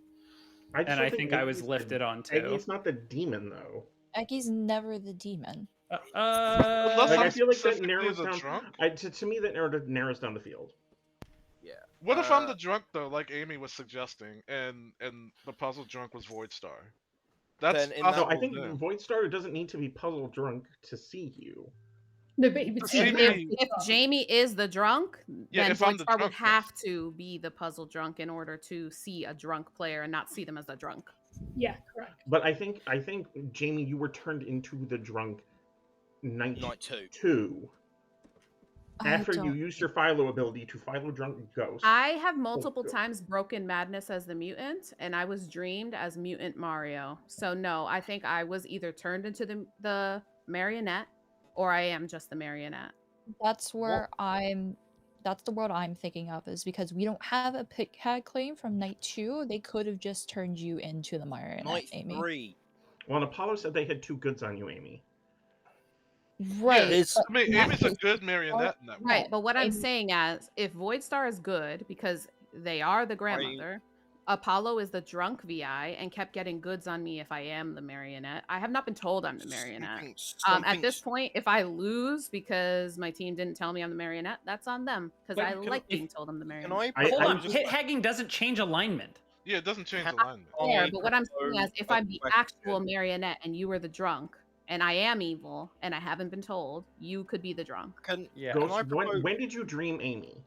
And I think I was lifted on too. Eggy's not the demon though. Eggy's never the demon. I feel like that specifically narrows the down. drunk? To me, that narrows down the field. Yeah. What if I'm the drunk though, like Amy was suggesting, and the puzzle drunk was Voidstar? That's Also, I think Voidstar doesn't need to be puzzle drunk to see you. No, but he would see If Jamie is the drunk, Yeah, then if I'm the Voidstar would drunk, have to be the puzzle drunk in order to see a drunk player and not see them as a drunk. Yeah, correct. But I think Jamie, you were turned into the drunk night 2. After you used your Philo ability to Philo drunk Ghost. I have multiple times broken Madness as the mutant, and I was dreamed as mutant Mario. So no, I think I was either turned into the marionette, or I am just the marionette. That's where that's the world I'm thinking of, is because we don't have a Pit Hag claim from night 2. They could have just turned you into the marionette, Night Amy. 3. Well, and Apollo said they had 2 goods on you, Amy. Right. I mean, Amy's a good marionette in that world. Right, but what I'm saying is, if Voidstar is good because they are the grandmother, Apollo is the drunk VI and kept getting goods on me if I am the marionette. I have not been told I'm the marionette. At this point, if I lose because my team didn't tell me I'm the marionette, that's on them because I like being told I'm the marionette. Hold on, hit hagging doesn't change alignment. Yeah, it doesn't change alignment. Fair, but what I'm saying is, if I'm the actual marionette and you were the drunk, and I am evil, and I haven't been told, you could be the drunk. Ghost, when did you dream Amy?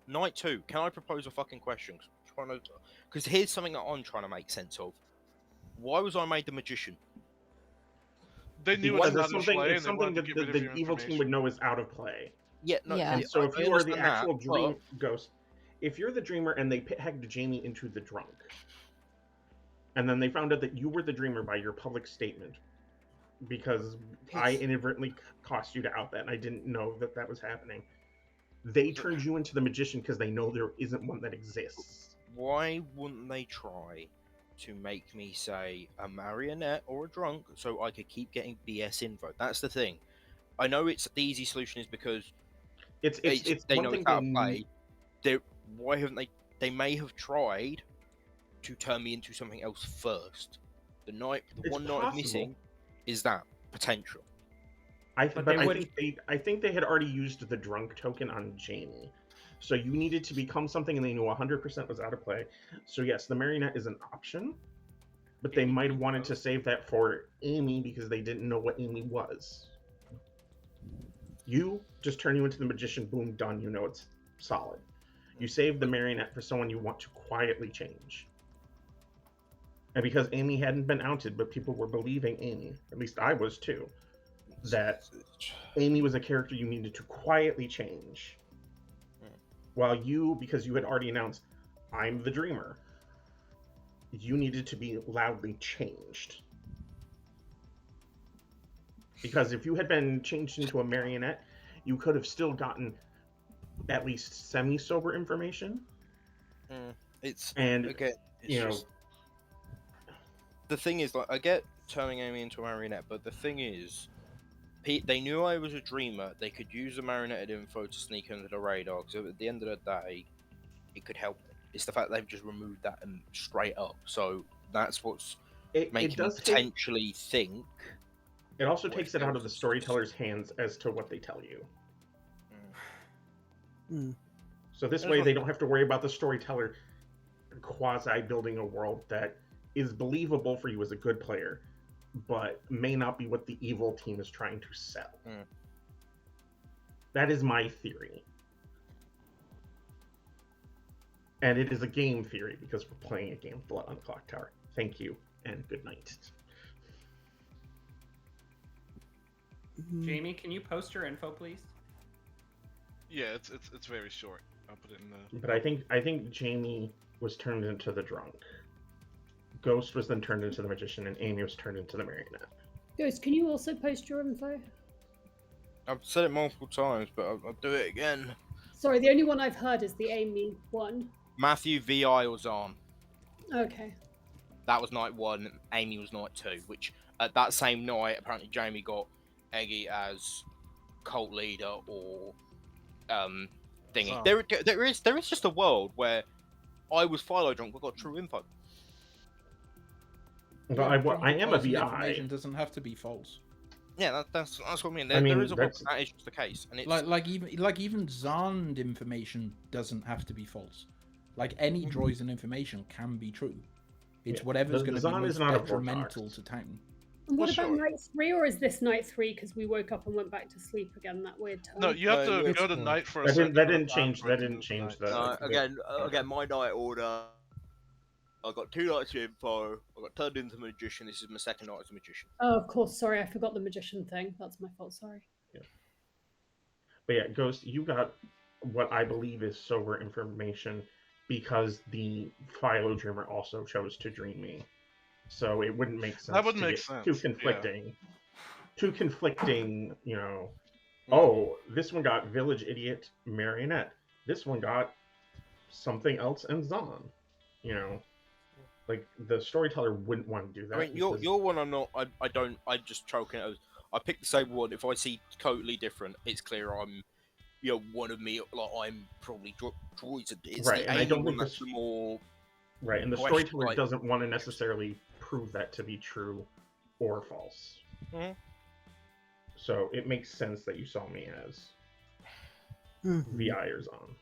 Night 2. Can I propose a fucking question? Because here's something that I'm trying to make sense of. Why was I made the magician? They knew Because it was it's something that the evil team would know is out of play. Yeah, no, And so if I you are the understand that, actual dream but- Ghost, if you're the dreamer and they pegged Jamie into the drunk, and then they found out that you were the dreamer by your public statement, because I inadvertently cost you to out that, and I didn't know that that was happening. They turned you into the magician because they know there isn't one that exists. Why wouldn't they try to make me say a marionette or a drunk so I could keep getting BS info? That's the thing. I know it's the easy solution is because it's they one know thing it's out of they play. Why haven't they? They may have tried to turn me into something else first. The It's one night of missing is that potential. I think they had already used the drunk token on Jamie. So you needed to become something, and they knew 100% was out of play. So yes, the marionette is an option, but they might have wanted to save that for Amy because they didn't know what Amy was. You just turn you into the magician, boom, done. You know it's solid. You save the marionette for someone you want to quietly change. And because Amy hadn't been outed, but people were believing Amy, at least I was too, that Amy was a character you needed to quietly change. While you, because you had already announced, I'm the dreamer, you needed to be loudly changed. Because if you had been changed into a marionette, you could have still gotten at least semi-sober information. It's and again, it's you know, just, the thing is, like, I get turning Amy into a marionette, but the thing is, they knew I was a dreamer. They could use the marionette info to sneak under the radar. So at the end of the day, it could help them. It's the fact they've just removed that and straight up. So that's what's making me potentially think. It also takes it out of the storyteller's hands as to what they tell you. So this way, they don't have to worry about the storyteller quasi building a world that is believable for you as a good player, but may not be what the evil team is trying to sell. That is my theory. And it is a game theory because we're playing a game of Blood on Clocktower. Thank you, and good night. Jamie, can you post your info, please? Yeah, it's very short. I'll put it in the. But I think Jamie was turned into the drunk. Ghost was then turned into the magician, and Amy was turned into the marionette. Ghost, can you also post your info? I've said it multiple times, but I'll do it again. Sorry, the only one I've heard is the Amy one. Matthew VI was on. Okay. That was night 1. Amy was night 2. Which at that same night, apparently Jamie got Eggy as cult leader or thingy. Oh. There is just a world where I was Philo drunk but got true info. Well, I am a VI. Information doesn't have to be false. Yeah, that's what I mean. I mean, there is a world that's- where that is just the case, and it's Like even Zand information doesn't have to be false. Like any Droizen information can be true. It's Yeah. whatever's The going to Zahn be is most not a detrimental Vortex. to town. And what Well, about sure. night 3, or is this night 3 because we woke up and went back to sleep again that weird time? No, you have to it's go to cool. night for a That second. didn't change. That didn't change that. again, my night order. I got 2 nights of info. I got turned into magician. This is my second night as a magician. Oh, of course. Sorry, I forgot the magician thing. That's my fault. Sorry. But yeah, Ghost, you got what I believe is sober information because the Philo Dreamer also chose to dream me. So it wouldn't make sense. That would to make get sense, Too yeah. conflicting. Too conflicting, you know. Oh, this one got Village Idiot Marionette. This one got something else and Zahn. You know. Like, the storyteller wouldn't want to do that. I mean, because- your one, I'm not. I don't. I'm just choking it. I picked the same one. If I see totally different, it's clear I'm, one of me. Like I'm probably droids. It's Right, the and I Amy don't one think that's the- more. Right, and the question, storyteller like- doesn't want to necessarily prove that to be true or false. Mhm. So it makes sense that you saw me as VI or Zahn.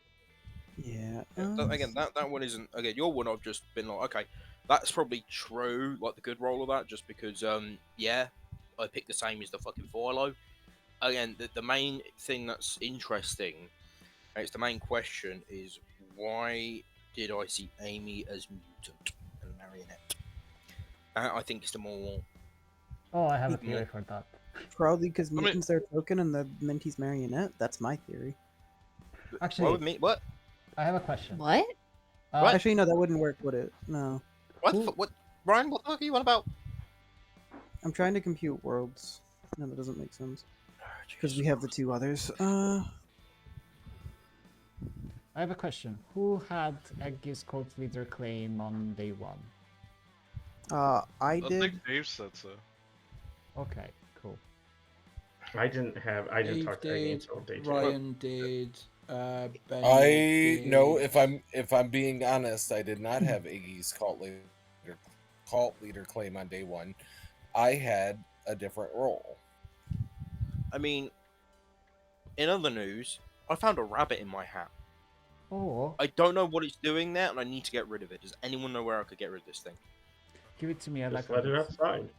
Yeah. Again, that one isn't. Again, your one, I've just been like, okay, that's probably true. Like the good roll of that, just because, yeah, I picked the same as the fucking Philo. Again, the main thing that's interesting, and it's the main question, is why did I see Amy as mutant and marionette? I think it's the more. Oh, I have a theory for that. Probably because mean- mutants are token and the Mentee's marionette. That's my theory. Actually, What? I have a question. What? Actually, no, that wouldn't work, would it? No. What? Ryan, what the fuck are you on about? I'm trying to compute worlds. No, that doesn't make sense. Because we have the 2 others. I have a question. Who had Eggy's cult leader claim on day 1? I I did. think Dave said so. Okay, cool. I didn't Dave talk to Eggy did, until day 2. Ryan did. Ben I know did. if I'm being honest, I did not have Iggy's cult leader claim on day 1. I had a different role. I mean, in other news, I found a rabbit in my hat. Or I don't know what it's doing there, and I need to get rid of it. Does anyone know where I could get rid of this thing? give it to me. I Just like let it it. outside.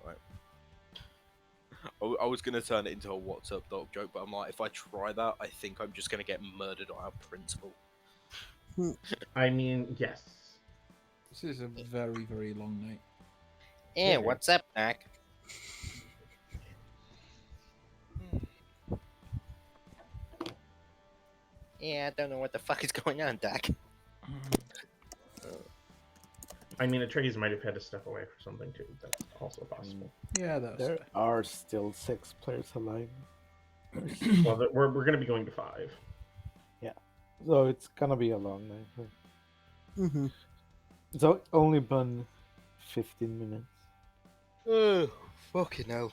Right. I was gonna turn it into a "What's up, dog" joke, but I'm like, if I try that, I think I'm just gonna get murdered on our principle. I mean, yes. This is a very, very long night. Yeah, what's up, Mac? Yeah, I don't know what the fuck is going on, Dak. I mean, Atreides might have had to step away for something too. That's also possible. Yeah, that's There are still 6 players alive. Well, we're going to be going to 5. Yeah, so it's gonna be a long night. Mm-hmm. It's only been 15 minutes. Oh, fucking hell.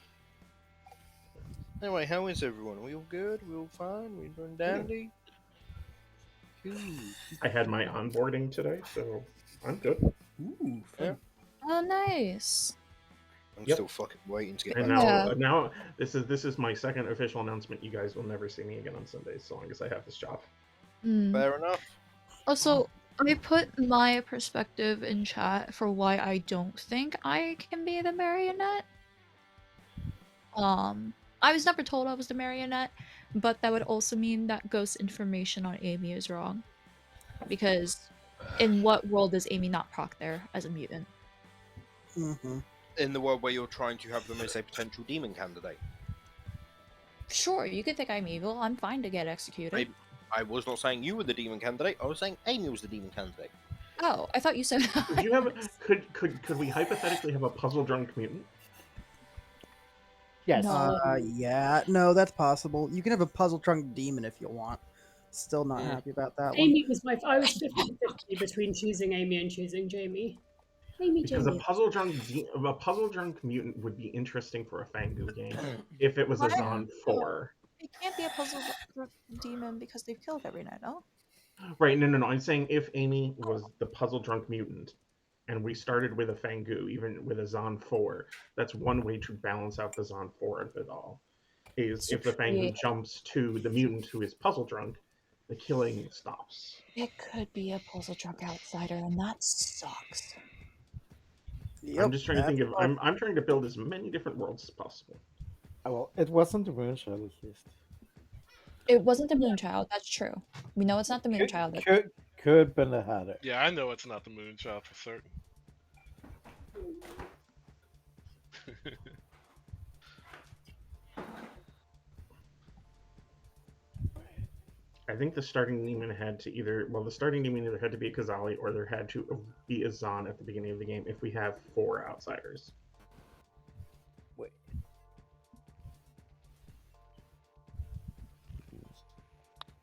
Anyway, how is everyone? Are we all good? We all fine? We doing dandy? I had my onboarding today, so I'm good. Ooh, fun. Oh, nice. I'm Yep. still fucking waiting to get And back. now this is my second official announcement. You guys will never see me again on Sundays so long as I have this job. Fair enough. Also, I put my perspective in chat for why I don't think I can be the marionette. I was never told I was the marionette, but that would also mean that Ghost's information on Amy is wrong. Because in what world does Amy not proc there as a mutant? Mm-hmm. In the world where you're trying to have them as a potential demon candidate. Sure, you could think I'm evil. I'm fine to get executed. I was not saying you were the demon candidate. I was saying Amy was the demon candidate. Oh, I thought you said. Could you have? Could we hypothetically have a puzzle drunk mutant? Yes. Yeah, no, that's possible. You can have a puzzle trunk demon if you want. Still not happy about that one. Amy was I was 50-50 between choosing Amy and choosing Jamie. Amy, Because Jamie. a puzzle drunk mutant would be interesting for a Fangu game if it was a Zon 4. It can't be a puzzle demon because they've killed every night, no? Right? No. I'm saying if Amy was the puzzle drunk mutant, and we started with a Fangu, even with a Zon 4, that's one way to balance out the Zon 4 of it all. Is if the Fangu jumps to the mutant who is puzzle drunk, the killing stops. It could be a puzzle drunk outsider, and that sucks. I'm just trying to think of. I'm trying to build as many different worlds as possible. Oh, well, it wasn't the Moonchild at least. It wasn't the Moonchild, that's true. We know it's not the Moonchild. Could have been the Hatter. Yeah, I know it's not the Moonchild for certain. I think the starting demon had to the starting demon either had to be a Kazali or there had to be a Zon at the beginning of the game if we have 4 outsiders. Wait.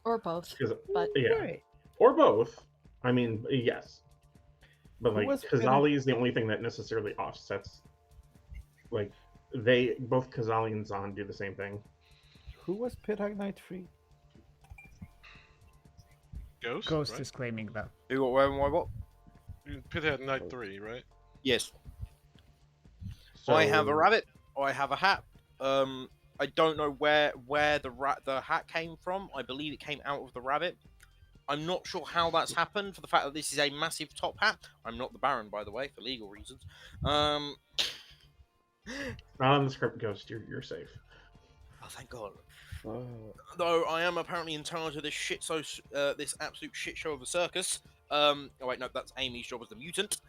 Or both. But yeah, or both. I mean, yes. But like Kazali is the only thing that necessarily offsets. Like both Kazali and Zon do the same thing. Who was Pithag Knight 3? Ghost Ghost right? is claiming that. Who got where and why what? Pithead Knight 3, right? Yes. So, I have a rabbit. I have a hat. I don't know where the hat came from. I believe it came out of the rabbit. I'm not sure how that's happened for the fact that this is a massive top hat. I'm not the Baron, by the way, for legal reasons. Not on the script, Ghost. You're safe. Oh, thank God. Though I am apparently in charge of this this absolute shit show of a circus. Oh wait, no, that's Amy's job as the mutant.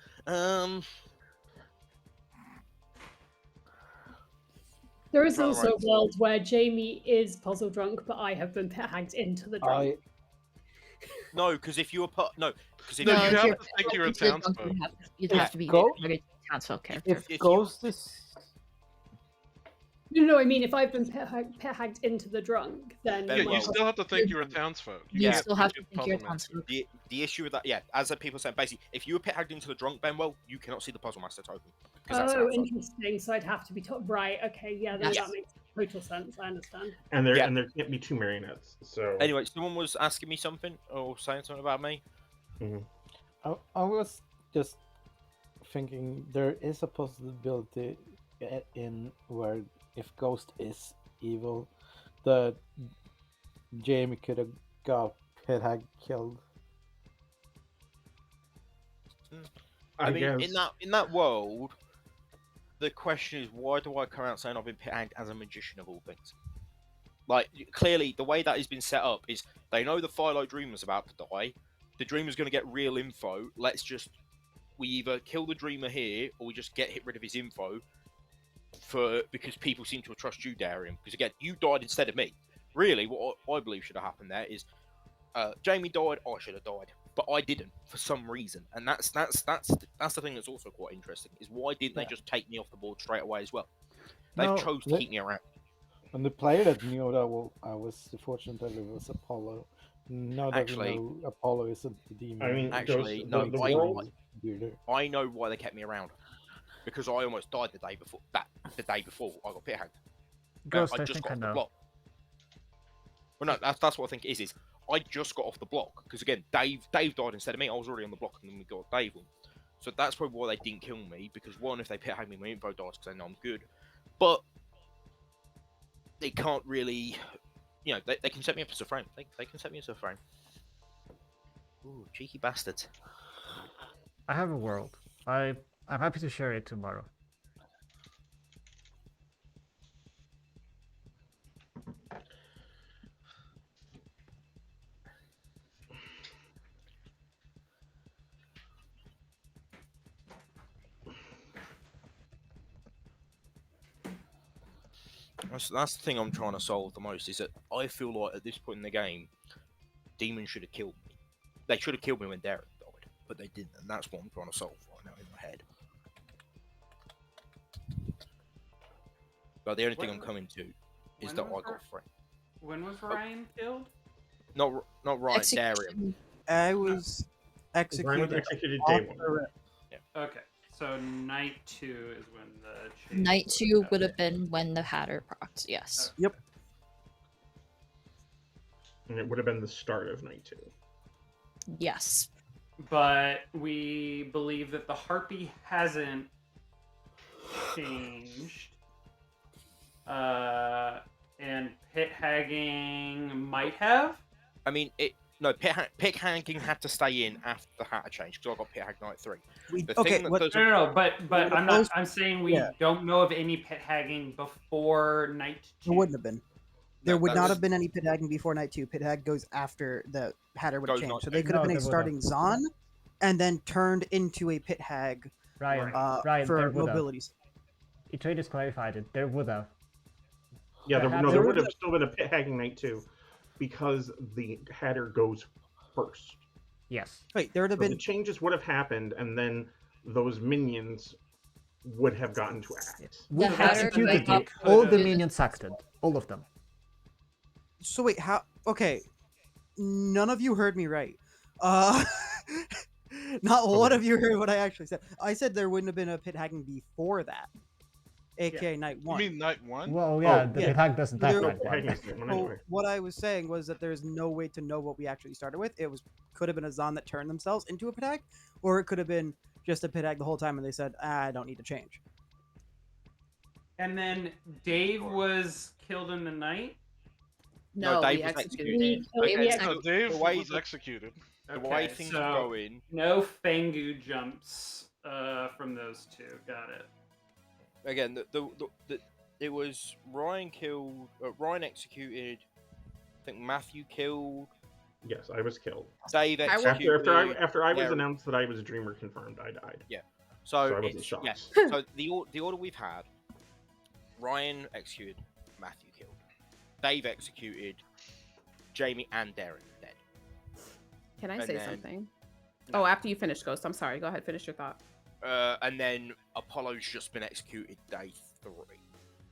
There is also a world where Jamie is puzzle drunk, but I have been hacked into the drunk. No, because if you were because if No, you you have to think you're a townsfolk. You'd have to be a townsfolk character. If Ghost is... No, I mean, if I've been hacked into the drunk, then... Yeah, you still have to think you're a townsfolk. You still have to think you're a townsfolk. The issue with that, yeah, as people said, basically, if you were pit hacked into the drunk, Benwell, you cannot see the puzzle master token. Oh, interesting. So I'd have to be right. Okay, yeah, that makes total sense. I understand. And there can't be 2 marionettes. So anyway, someone was asking me something or saying something about me. I was just thinking there is a possibility in where if Ghost is evil that Jamie could have got Pithag killed. I mean, guess. in that world, the question is, why do I come out saying I've been pegged as a magician of all things? Like, clearly, the way that has been set up is they know the Philo Dreamer's about to die. The Dreamer's going to get real info. We either kill the Dreamer here, or we just get rid of his info because people seem to trust you, Darian. Because again, you died instead of me. Really, what I believe should have happened there is Jamie died, I should have died, but I didn't for some reason, and that's the thing that's also quite interesting. Is why didn't they just take me off the board straight away as well? They chose to keep me around. And the player that knew that I was fortunate was Apollo. Now that Actually, we know Apollo is a demon. I mean, actually, no. the world. I know why they kept me around, because I almost died the day before I got pit hacked. Ghost, I I just think got I off the know. block. Well, no, that's what I think it is I just got off the block because again, Dave died instead of me. I was already on the block, and then we got Dave on. So that's probably why they didn't kill me, because one, if they pit hacked me, my info dies because they know I'm good, but they can't really, they can set me up as a frame. They can set me as a frame. Ooh, cheeky bastards. I have a world. I'm happy to share it tomorrow. That's the thing I'm trying to solve the most, is that I feel like at this point in the game, demons should have killed me. They should have killed me when Derek died, but they didn't, and that's what I'm trying to solve right now in my head. But the only thing I'm coming to is that I got free. When was Ryan killed? Not Ryan, Darian. I was executed. Ryan was executed day one. Okay, so night 2 is when the chase Night was 2 would happening. have been when the Hatter procs, yes. Yep. And it would have been the start of night 2. Yes. But we believe that the Harpy hasn't changed. And pit hagging might have. I mean, pit hacking had to stay in after the Hatter change, because I got pit hacked night 3. No, but I'm saying we don't know of any pit hagging before night 2. There wouldn't have been. There would not have been any pit hagging before night 2. Pit hag goes after the Hatter would have changed. So they could have been a starting Zon, and then turned into a pit hag. Ryan, for mobilities. It just clarified it. There would have. Yeah, there would have still been a pit hagging night 2, because the Hatter goes first. Yes. Wait, there would have So been the changes would have happened, and then those minions would have gotten to act. We executed you. All the minions acted. All of them. So wait, how? Okay, none of you heard me right. Not one of you heard what I actually said. I said there wouldn't have been a pit hagging before that, aka night 1. You mean night 1? Well, yeah, the pit hag doesn't have night 1. So what I was saying was that there's no way to know what we actually started with. It could have been a Zon that turned themselves into a pit hag, or it could have been just a pit hag the whole time, and they said, I don't need to change. And then Dave was killed in the night. No, Dave was executed. Dave was executed. The way things are going. No Fangu jumps from those two. Got it. Again, it was Ryan killed, Ryan executed. I think Matthew killed. Yes, I was killed. Dave executed. After I was announced that I was a dreamer confirmed, I died. Yeah. So I wasn't shocked. Yeah. So the order we've had: Ryan executed, Matthew killed, Dave executed, Jamie and Darren dead. Can I say something? No. Oh, after you finish, Ghost. I'm sorry. Go ahead. Finish your thought. And then Apollo's just been executed day 3.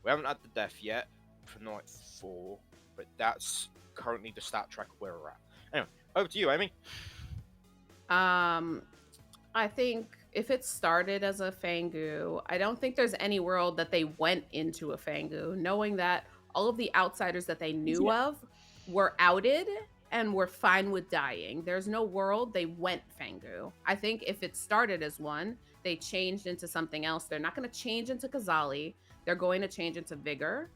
We haven't had the death yet for night 4, but that's currently the stat track where we're at. Anyway, over to you, Amy. I think if it started as a Fangu, I don't think there's any world that they went into a Fangu, knowing that all of the outsiders that they knew of were outed and were fine with dying. There's no world they went Fangu. I think if it started as one, they changed into something else. They're not going to change into Kazali. They're going to change into Vigor.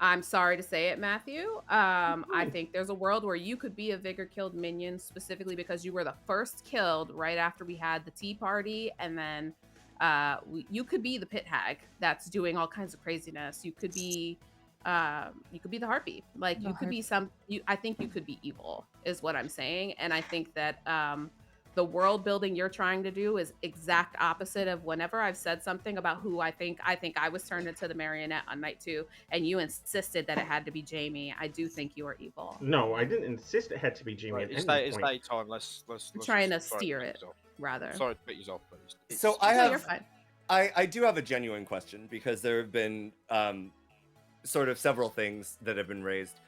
I'm sorry to say it, Matthew. I think there's a world where you could be a Vigor killed minion specifically because you were the first killed right after we had the tea party, and then you could be the pit hag that's doing all kinds of craziness. You could be the harpy. Like you could be I think you could be evil is what I'm saying, and I think that the world building you're trying to do is exact opposite of whenever I've said something about who I think I was turned into the marionette on night 2, and you insisted that it had to be Jamie. I do think you are evil. No, I didn't insist it had to be Jamie. Right, At it's any point. daytime. Let's I'm trying to steer it, rather. Sorry to put you off, but So you're fine. I do have a genuine question because there have been sort of several things that have been raised.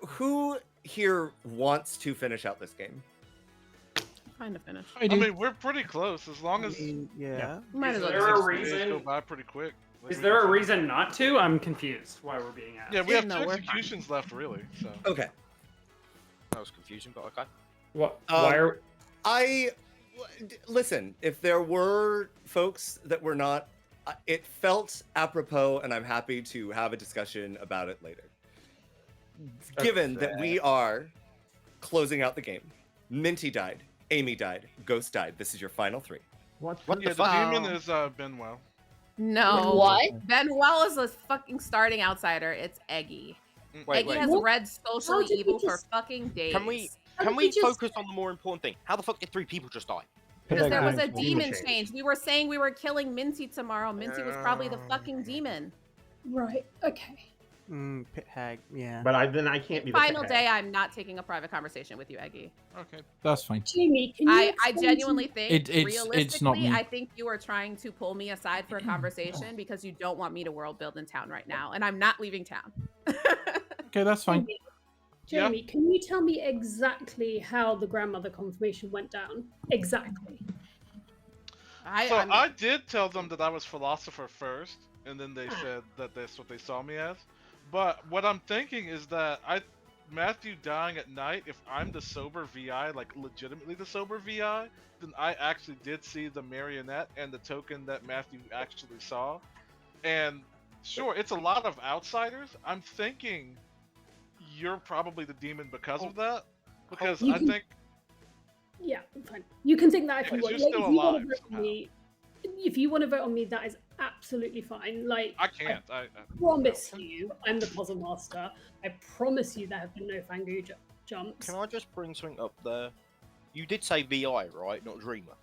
Who here wants to finish out this game? Trying to finish. I mean, we're pretty close. As long as yeah. Might as well Is there a days reason? go by pretty quick. Like, Is there a reason not to? I'm confused why we're being asked. Yeah, we have No, 2 we're fine. executions left, really. So. Okay. that was confusing, but okay. What? Why are? Listen, if there were folks that were not, it felt apropos, and I'm happy to have a discussion about it later. Given that we are closing out the game, Minty died, Amy died, Ghost died. This is your final 3. What? Yeah, the demon is Benwell. No. What? Benwell is a fucking starting outsider. It's Eggy. Wait, Eggy has What? read How socially did we evil for just- fucking days. Can we How did we just- focus on the more important thing? How the fuck did 3 people just die? Because there was a Demon demon change. change. We were saying we were killing Minty tomorrow. Minty was probably the fucking demon. Right. Okay. Pit hag. Yeah. But then I can't be the Final pit day, hag. I'm not taking a private conversation with you, Eggy. Okay. That's fine. Jamie, can you? I explain to genuinely me- think, It's not realistically, me. I think you are trying to pull me aside for a conversation because you don't want me to world build in town right now, and I'm not leaving town. Okay, that's fine. Jamie, can you tell me exactly how the grandmother confirmation went down? Exactly. I did tell them that I was philosopher first, and then they said that that's what they saw me as. But what I'm thinking is that Matthew dying at night, if I'm the sober VI, like legitimately the sober VI, then I actually did see the marionette and the token that Matthew actually saw. And sure, it's a lot of outsiders. I'm thinking you're probably the demon because of that. Because You I can- think Yeah, fine. You can think that if you Yeah, want. you're Like, still if you want alive to vote on somehow. me, if you want to vote on me, that is absolutely fine. Like I can't. I promise you, I'm the puzzle master. I promise you, there have been no Fangu jumps. Can I just bring something up there? You did say VI, right? Not Dreamer.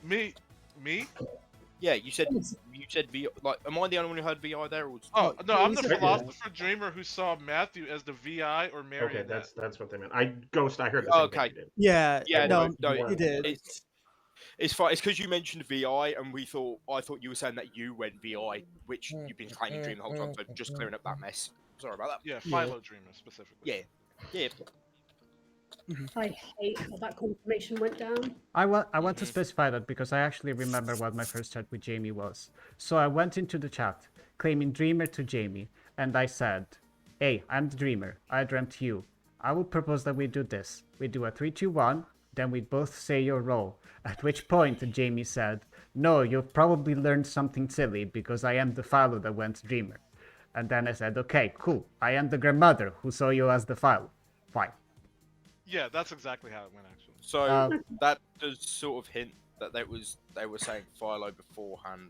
Me? Yeah, you said VI. Like, am I the only one who heard VI there? Or was... Oh no, I'm the said- philosopher dreamer who saw Matthew as the VI or Okay, marionette. that's what they meant. I heard the same thing Okay. you did. Yeah. Yeah, No, no, you did. It's fine. It's because you mentioned VI, and I thought you were saying that you went VI, which you've been claiming Dream the whole time. So just clearing up that mess. Sorry about that. Yeah, Philo dreamer specifically. Yeah. I hate how that confirmation went down. I want to specify that because I actually remember what my first chat with Jamie was. So I went into the chat claiming Dreamer to Jamie, and I said, "Hey, I'm the Dreamer. I dreamt you. I would propose that we do this. We do a 3, 2, 1, then we both say your role." At which point Jamie said, "No, you've probably learned something silly because I am the Philo that went Dreamer." And then I said, "Okay, cool. I am the grandmother who saw you as the Philo. Fine." Yeah, that's exactly how it went actually. So that does sort of hint that they were saying Philo beforehand.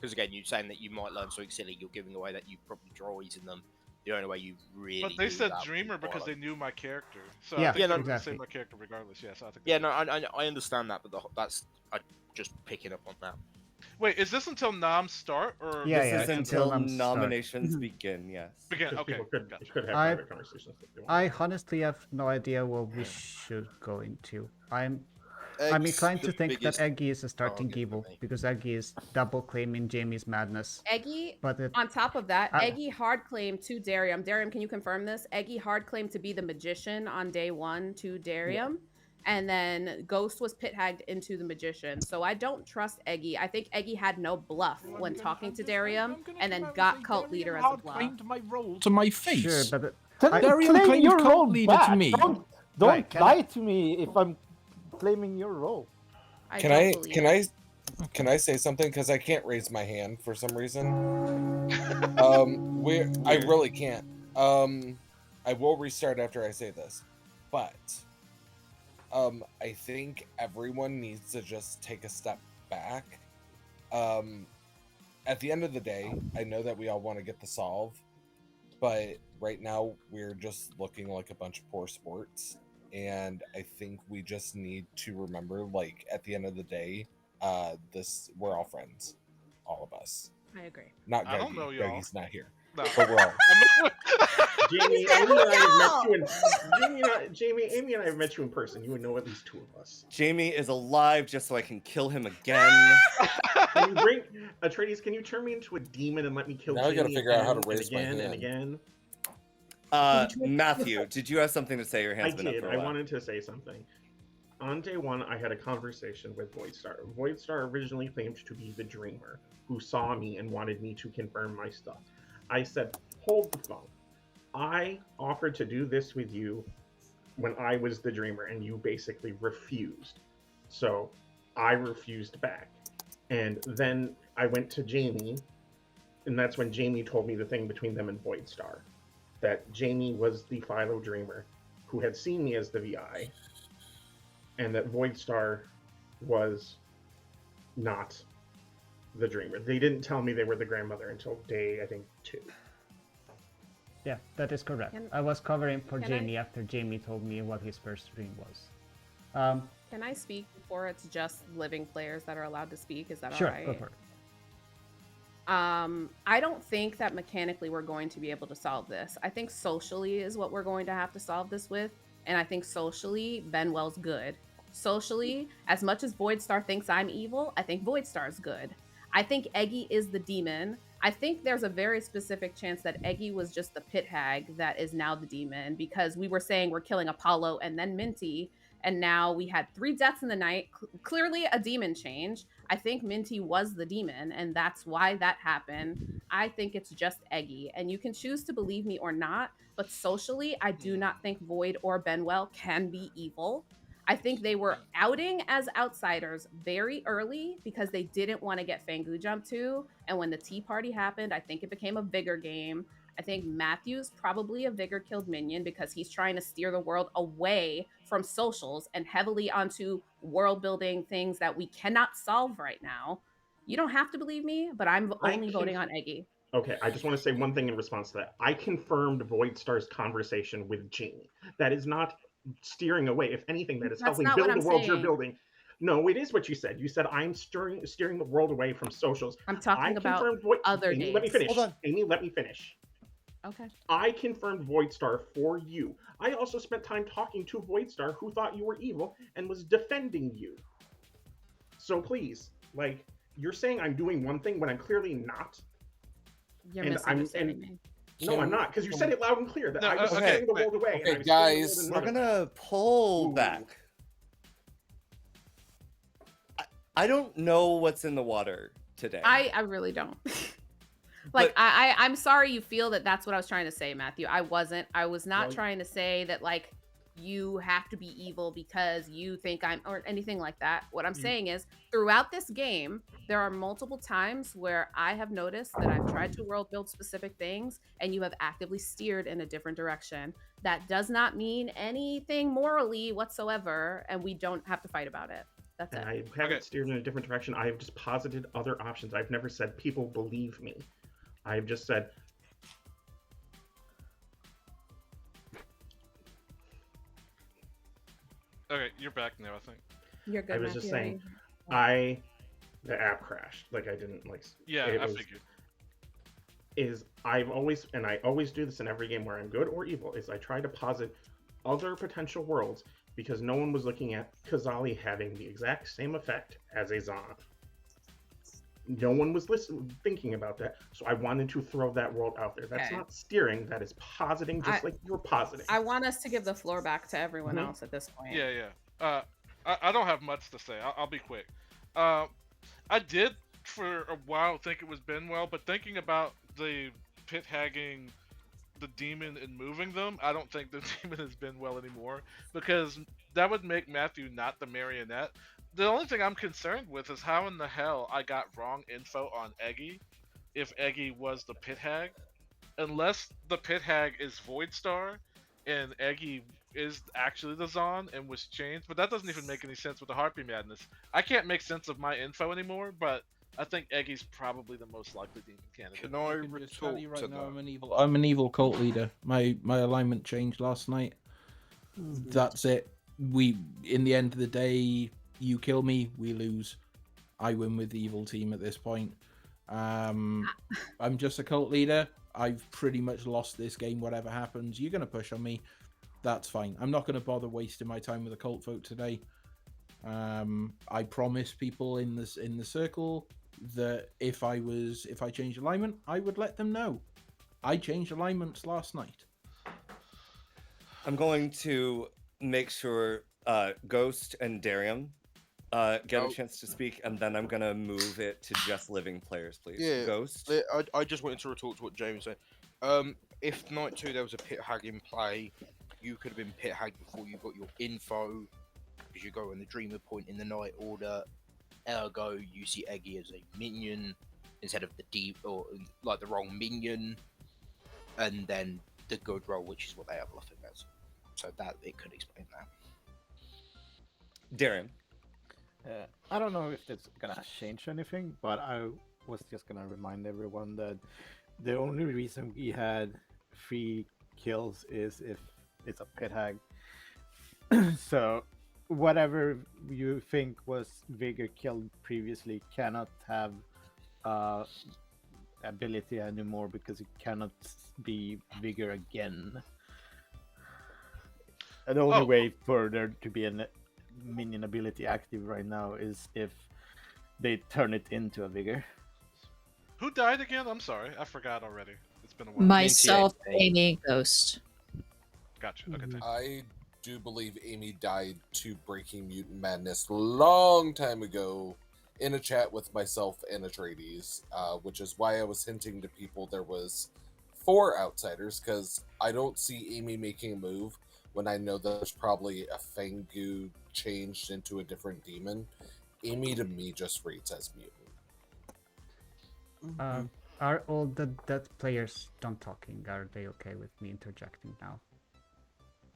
Because again, you're saying that you might learn something silly. You're giving away that you probably droids in them. The only way you really. But they do said that dreamer would be because Philo. they knew my character. So Yeah, I think yeah, they no, were gonna say exactly. my character regardless. Yes, I think. Yeah, no, I understand that, but that's just picking up on that. Wait, is this until noms start or? Yeah, This yeah, is until until noms start. nominations begin, yes. Begin. Because Okay. people could have I- private conversations if they want. I honestly have no idea what we should go into. I'm inclined to think that Eggy is a starting argument evil for me. because Eggy is double claiming Jamie's madness. Eggy, But it, on top of that, I- Eggy hard claimed to Darium. Darium, can you confirm this? Eggy hard claimed to be the magician on day 1 to Darium. And then Ghost was pit hagged into the magician. So I don't trust Eggy. I think Eggy had no bluff when talking to Darium and then got cult leader as a bluff. Claimed my role to my face. sure, but Darium Claim claimed your cult role leader back. to me. Don't Right, can lie to me if I'm claiming your role. Can I Can I say something? Because I can't raise my hand for some reason. I really can't. I will restart after I say this, but I think everyone needs to just take a step back. At the end of the day, I know that we all want to get the solve, but right now we're just looking like a bunch of poor sports, and I think we just need to remember, like, at the end of the day, we're all friends, all of us. I agree. Not I don't Greggy. know y'all. Greggy's not here. No. But we're all. Jamie, Amy and I have met you in Amy and I have met you in person. You would know at least two of us. Jamie is alive just so I can kill him again. Can you bring Atreides? Can you turn me into a demon and let me kill Now I Jamie gotta figure out how to again raise my and hand. again? Matthew, did you have something to say? Your I hand's been up did. for a I while. wanted to say something. On day one, I had a conversation with Voidstar. Voidstar originally claimed to be the dreamer who saw me and wanted me to confirm my stuff. I said, hold the phone. I offered to do this with you when I was the dreamer, and you basically refused. So I refused back. And then I went to Jamie, and that's when Jamie told me the thing between them and Voidstar. That Jamie was the Philo dreamer who had seen me as the VI, and that Voidstar was not the dreamer. They didn't tell me they were the grandmother until day, I think, 2. Yeah, that is correct. I was covering for Jamie after Jamie told me what his first dream was. Can I speak before it's just living players that are allowed to speak? Is that Sure, all right? go for it. I don't think that mechanically we're going to be able to solve this. I think socially is what we're going to have to solve this with. And I think socially, Benwell's good. Socially, as much as Voidstar thinks I'm evil, I think Voidstar's good. I think Eggy is the demon. I think there's a very specific chance that Eggy was just the pit hag that is now the demon, because we were saying we're killing Apollo and then Minty, and now we had 3 deaths in the night. Clearly a demon change. I think Minty was the demon, and that's why that happened. I think it's just Eggy, and you can choose to believe me or not, but socially, I do not think Void or Benwell can be evil. I think they were outing as outsiders very early because they didn't want to get Fangu jumped to. And when the tea party happened, I think it became a Vigor game. I think Matthew's probably a Vigor killed minion because he's trying to steer the world away from socials and heavily onto world building things that we cannot solve right now. You don't have to believe me, but I'm only voting on Eggy. Okay, I just want to say one thing in response to that. I confirmed Voidstar's conversation with Jamie. That is not steering away. If anything, that is That's helping not build what the I'm world you're saying. building. No, it is what you said. You said I'm steering the world away from socials. I'm talking about other Amy, days. let me finish. Hold on. Amy, let me finish. Okay. I confirmed Voidstar for you. I also spent time talking to Voidstar, who thought you were evil and was defending you. So please, like, you're saying I'm doing one thing when I'm clearly not. You're And misunderstanding me. No, I'm not, because you said it loud and clear that I was okay, steering the world away. okay, and I was guys, steering the We're world another way. gonna pull back. I don't know what's in the water today. I really don't. Like, I'm sorry you feel that that's what I was trying to say, Matthew. I wasn't. I was not Well, trying to say that, like, you have to be evil because you think I'm, or anything like that. What I'm saying is, throughout this game, there are multiple times where I have noticed that I've tried to world build specific things and you have actively steered in a different direction. That does not mean anything morally whatsoever, and we don't have to fight about it. That's And it. I haven't steered in a different direction. I have just posited other options. I've never said people believe me. I've just said Okay, you're back now, I think. You're good. I was just Matthew. saying the app crashed. Like I didn't like. Yeah, it I was- figured. I always do this in every game where I'm good or evil, is I try to posit other potential worlds because no one was looking at Kazali having the exact same effect as a Zon. No one was thinking about that, so I wanted to throw that world out there. That's Okay. not steering, that is positing, just like you're positing. I want us to give the floor back to everyone Mhm. else at this point. Yeah. I don't have much to say. I'll be quick. I did for a while think it was Benwell, but thinking about the pit hagging the demon and moving them, I don't think the demon has Benwell anymore, because that would make Matthew not the marionette. the only thing I'm concerned with is how in the hell I got wrong info on Eggy, if Eggy was the pit hag, unless the pit hag is Voidstar, and Eggy is actually the Zon and was changed. But that doesn't even make any sense with the Harpy Madness. I can't make sense of my info anymore, but I think Eggy's probably the most likely demon candidate. Can I can just tell retort you right to now, that? I'm an evil cult leader. My alignment changed last night. That's it. In the end of the day, you kill me, we lose. I win with the evil team at this point. I'm just a cult leader. I've pretty much lost this game. Whatever happens, you're gonna push on me. That's fine. I'm not gonna bother wasting my time with a cult vote today. I promise people in the circle that if I changed alignment, I would let them know. I changed alignments last night. I'm going to make sure Ghost and Darium get a chance to speak, and then I'm gonna move it to just living players, please. Yeah, Ghost. I just wanted to retort to what James said. If night 2 there was a pit hag in play, you could have been pit hag before you got your info, because you go on the dreamer point in the night order. Ergo, you see Eggy as a minion instead of the deep or like the wrong minion, and then the good role, which is what they are bluffing as. So that it could explain that. Darren. I don't know if it's gonna change anything, but I was just gonna remind everyone that the only reason we had 3 kills is if it's a pit hag. So whatever you think was Vigor killed previously cannot have ability anymore because it cannot be Vigor again. And the only way for there to be a minion ability active right now is if they turn it into a Vigor. Who died again? I'm sorry, I forgot already. It's been a while. Myself, Amy, Ghost. Gotcha. Okay, thanks. I do believe Amy died to Breaking Mutant Madness long time ago in a chat with myself and Atreides, which is why I was hinting to people there was 4 outsiders, because I don't see Amy making a move when I know there's probably a Fangu changed into a different demon. Amy to me just rates as mutant. Are all the dead players done talking? Are they okay with me interjecting now?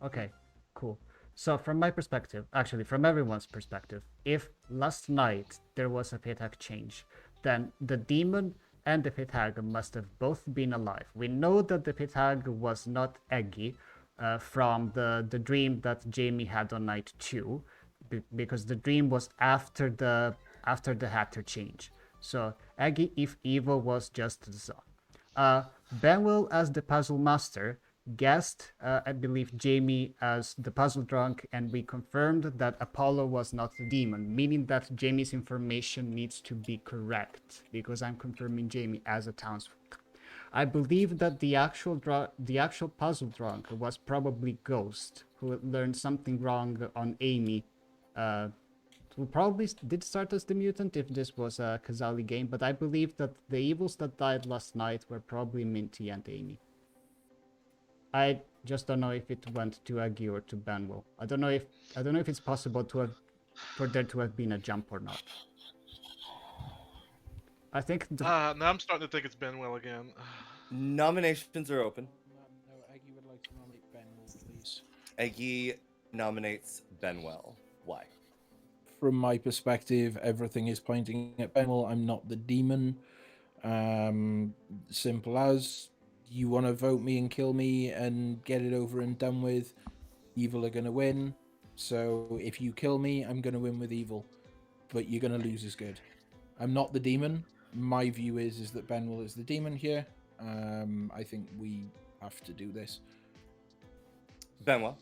Okay, cool. So from my perspective, actually from everyone's perspective, if last night there was a pit hag change, then the demon and the pit hag must have both been alive. We know that the pit hag was not Eggy from the dream that Jamie had on night 2, because the dream was after the Hatter change. So Eggy, if evil, was just the Zon. Benwell as the puzzle master guessed, I believe, Jamie as the puzzle drunk, and we confirmed that Apollo was not the demon, meaning that Jamie's information needs to be correct, because I'm confirming Jamie as a townsfolk. I believe that the actual puzzle drunk was probably Ghost, who learned something wrong on Amy, who probably did start as the mutant if this was a Kazali game, but I believe that the evils that died last night were probably Minty and Amy. I just don't know if it went to Aggie or to Benwell. I don't know if it's possible for there to have been a jump or not. I think. Now I'm starting to think it's Benwell again. Nominations are open. No, Eggy would like to nominate Benwell, please. Eggy nominates Benwell. Why? From my perspective, everything is pointing at Benwell. I'm not the demon. Simple as. You want to vote me and kill me and get it over and done with, evil are going to win. So if you kill me, I'm going to win with evil. But you're going to lose as good. I'm not the demon. My view is that Benwell is the demon here. I think we have to do this. Benwell.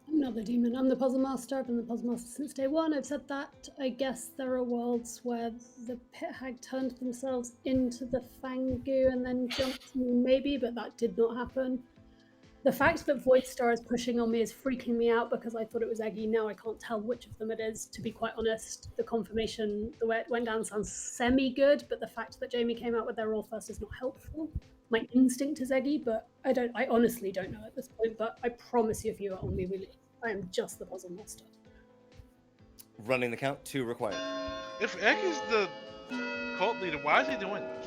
I'm not the demon. I'm the puzzle master. I've been the puzzle master since day 1. I've said that. I guess there are worlds where the pit hag turned themselves into the Fangu and then jumped me, maybe, but that did not happen. The fact that Voidstar is pushing on me is freaking me out because I thought it was Eggy. Now I can't tell which of them it is, to be quite honest. The confirmation, the way it went down sounds semi-good, but the fact that Jamie came out with their roll first is not helpful. My instinct is Eggy, but I honestly don't know at this point, but I promise you if you are on me, I am just the puzzle master. Running the count, 2 required. If Eggy's the cult leader, why is he doing this?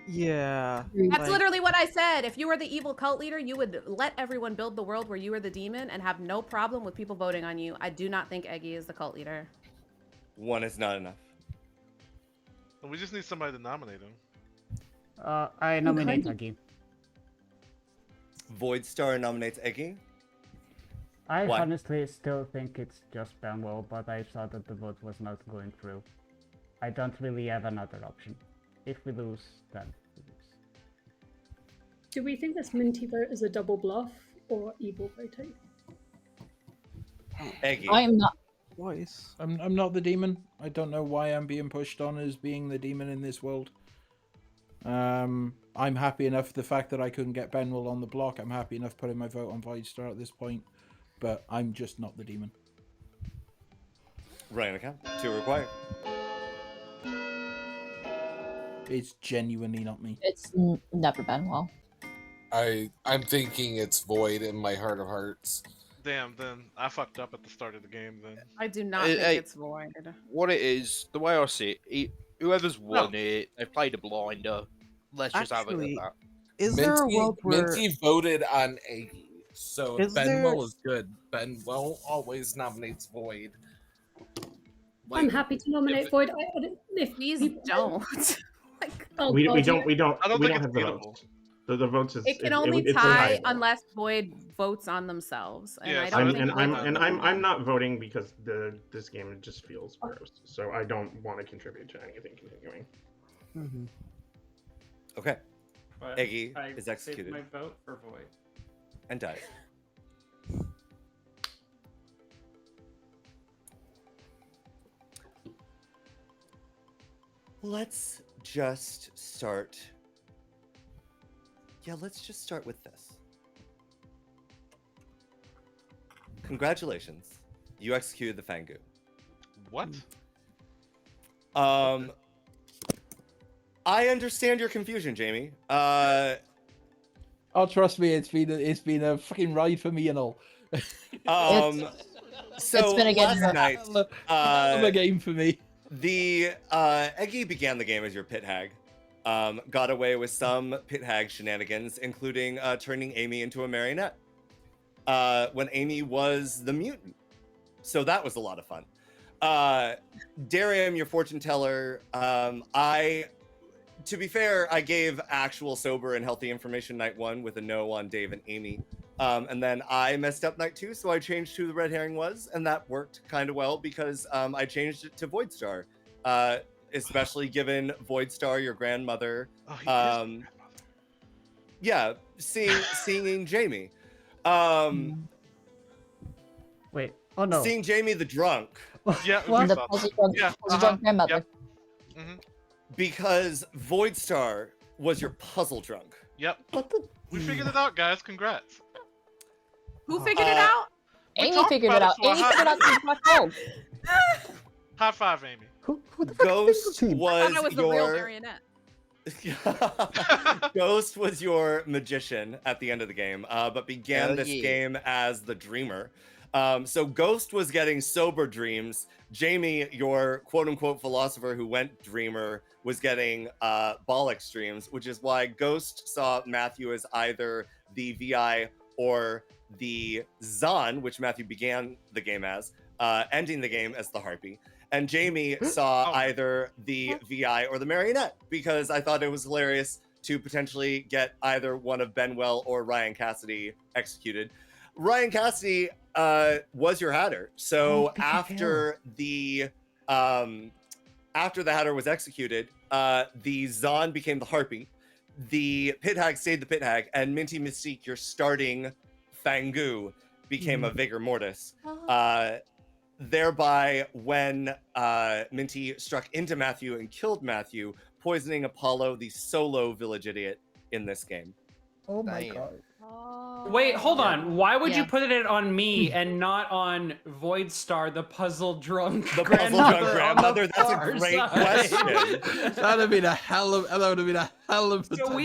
Yeah. That's literally what I said. If you were the evil cult leader, you would let everyone build the world where you were the demon and have no problem with people voting on you. I do not think Eggy is the cult leader. 1 is not enough. We just need somebody to nominate him. I nominate Agi. Voidstar nominates Eggy. I Why? honestly still think it's just Benwell, but I saw that the vote was not going through. I don't really have another option. If we lose, then we lose. Do we think this Minty vote is a double bluff or evil voting? Eggy. I am not. Voice. I'm not the demon. I don't know why I'm being pushed on as being the demon in this world. I'm happy enough the fact that I couldn't get Benwell on the block. I'm happy enough putting my vote on Voidstar at this point, but I'm just not the demon. Running the count, 2 required. It's genuinely not me. It's never been well. I'm thinking it's Void in my heart of hearts. Damn, then I fucked up at the start of the game then. I do not think it's Void. What it is, the way I see it, whoever's won it, they've played a blinder. Let's just have it at that. Is there a world where Minty voted on Eggy, so if Is there- Benwell is good, Benwell always nominates Void. I'm happy to nominate Void. If Please don't. Oh, We God, don't you- have the votes. So the votes is It can it- only it's tie untiable. unless Void votes on themselves, and I I'm, don't think. and I'm Void and will. I'm not voting because this game just feels gross. So I don't want to contribute to anything continuing. Okay. But Eggy I is saved executed my vote for Void. and dies. Let's just start. Yeah, let's just start with this. Congratulations. You executed the Fangu. What? I understand your confusion, Jamie. Oh, trust me, it's been a fucking ride for me and all. So it's been a good last night, hell of a game for me. The Eggy began the game as your pit hag. Got away with some pit hag shenanigans, including turning Amy into a marionette when Amy was the mutant. So that was a lot of fun. Darium, your fortune teller, to be fair, I gave actual sober and healthy information night 1 with a no on Dave and Amy. And then I messed up night 2, so I changed who the red herring was, and that worked kind of well because I changed it to Voidstar, especially given Voidstar, your grandmother. Yeah, seeing Jamie. Wait, oh no. Seeing Jamie the drunk. Yeah, What? The puzzle drunk grandmother. Because Voidstar was your puzzle drunk. Yep. We figured it out, guys. Congrats. Who figured it out? Amy figured it out. Amy figured out the black hole. High five, Amy. Ghost I was thought I was the real your marionette. Ghost was your magician at the end of the game, but began Hell this yeah. game as the dreamer. So Ghost was getting sober dreams. Jamie, your quote-unquote philosopher who went dreamer, was getting bollocks dreams, which is why Ghost saw Matthew as either the VI or the Zon, which Matthew began the game as, ending the game as the Harpy. And Jamie saw either the VI or the Marionette, because I thought it was hilarious to potentially get either one of Benwell or Ryan Cassidy executed. Ryan Cassidy was your Hatter. So after the Hatter was executed, the Zon became the Harpy. The Pit Hag stayed the Pit Hag, and Minty Mystique, your starting Fangu, became a Vigor Mortis. Thereby, when Minty struck into Matthew and killed Matthew, poisoning Apollo, the solo village idiot in this game. Oh my god. Wait, hold on. Why would you Yeah. put it on me and not on Voidstar, the puzzle drunk The puzzle drunk on the grandmother? That's a far great side? question. That would have been a hell of a So we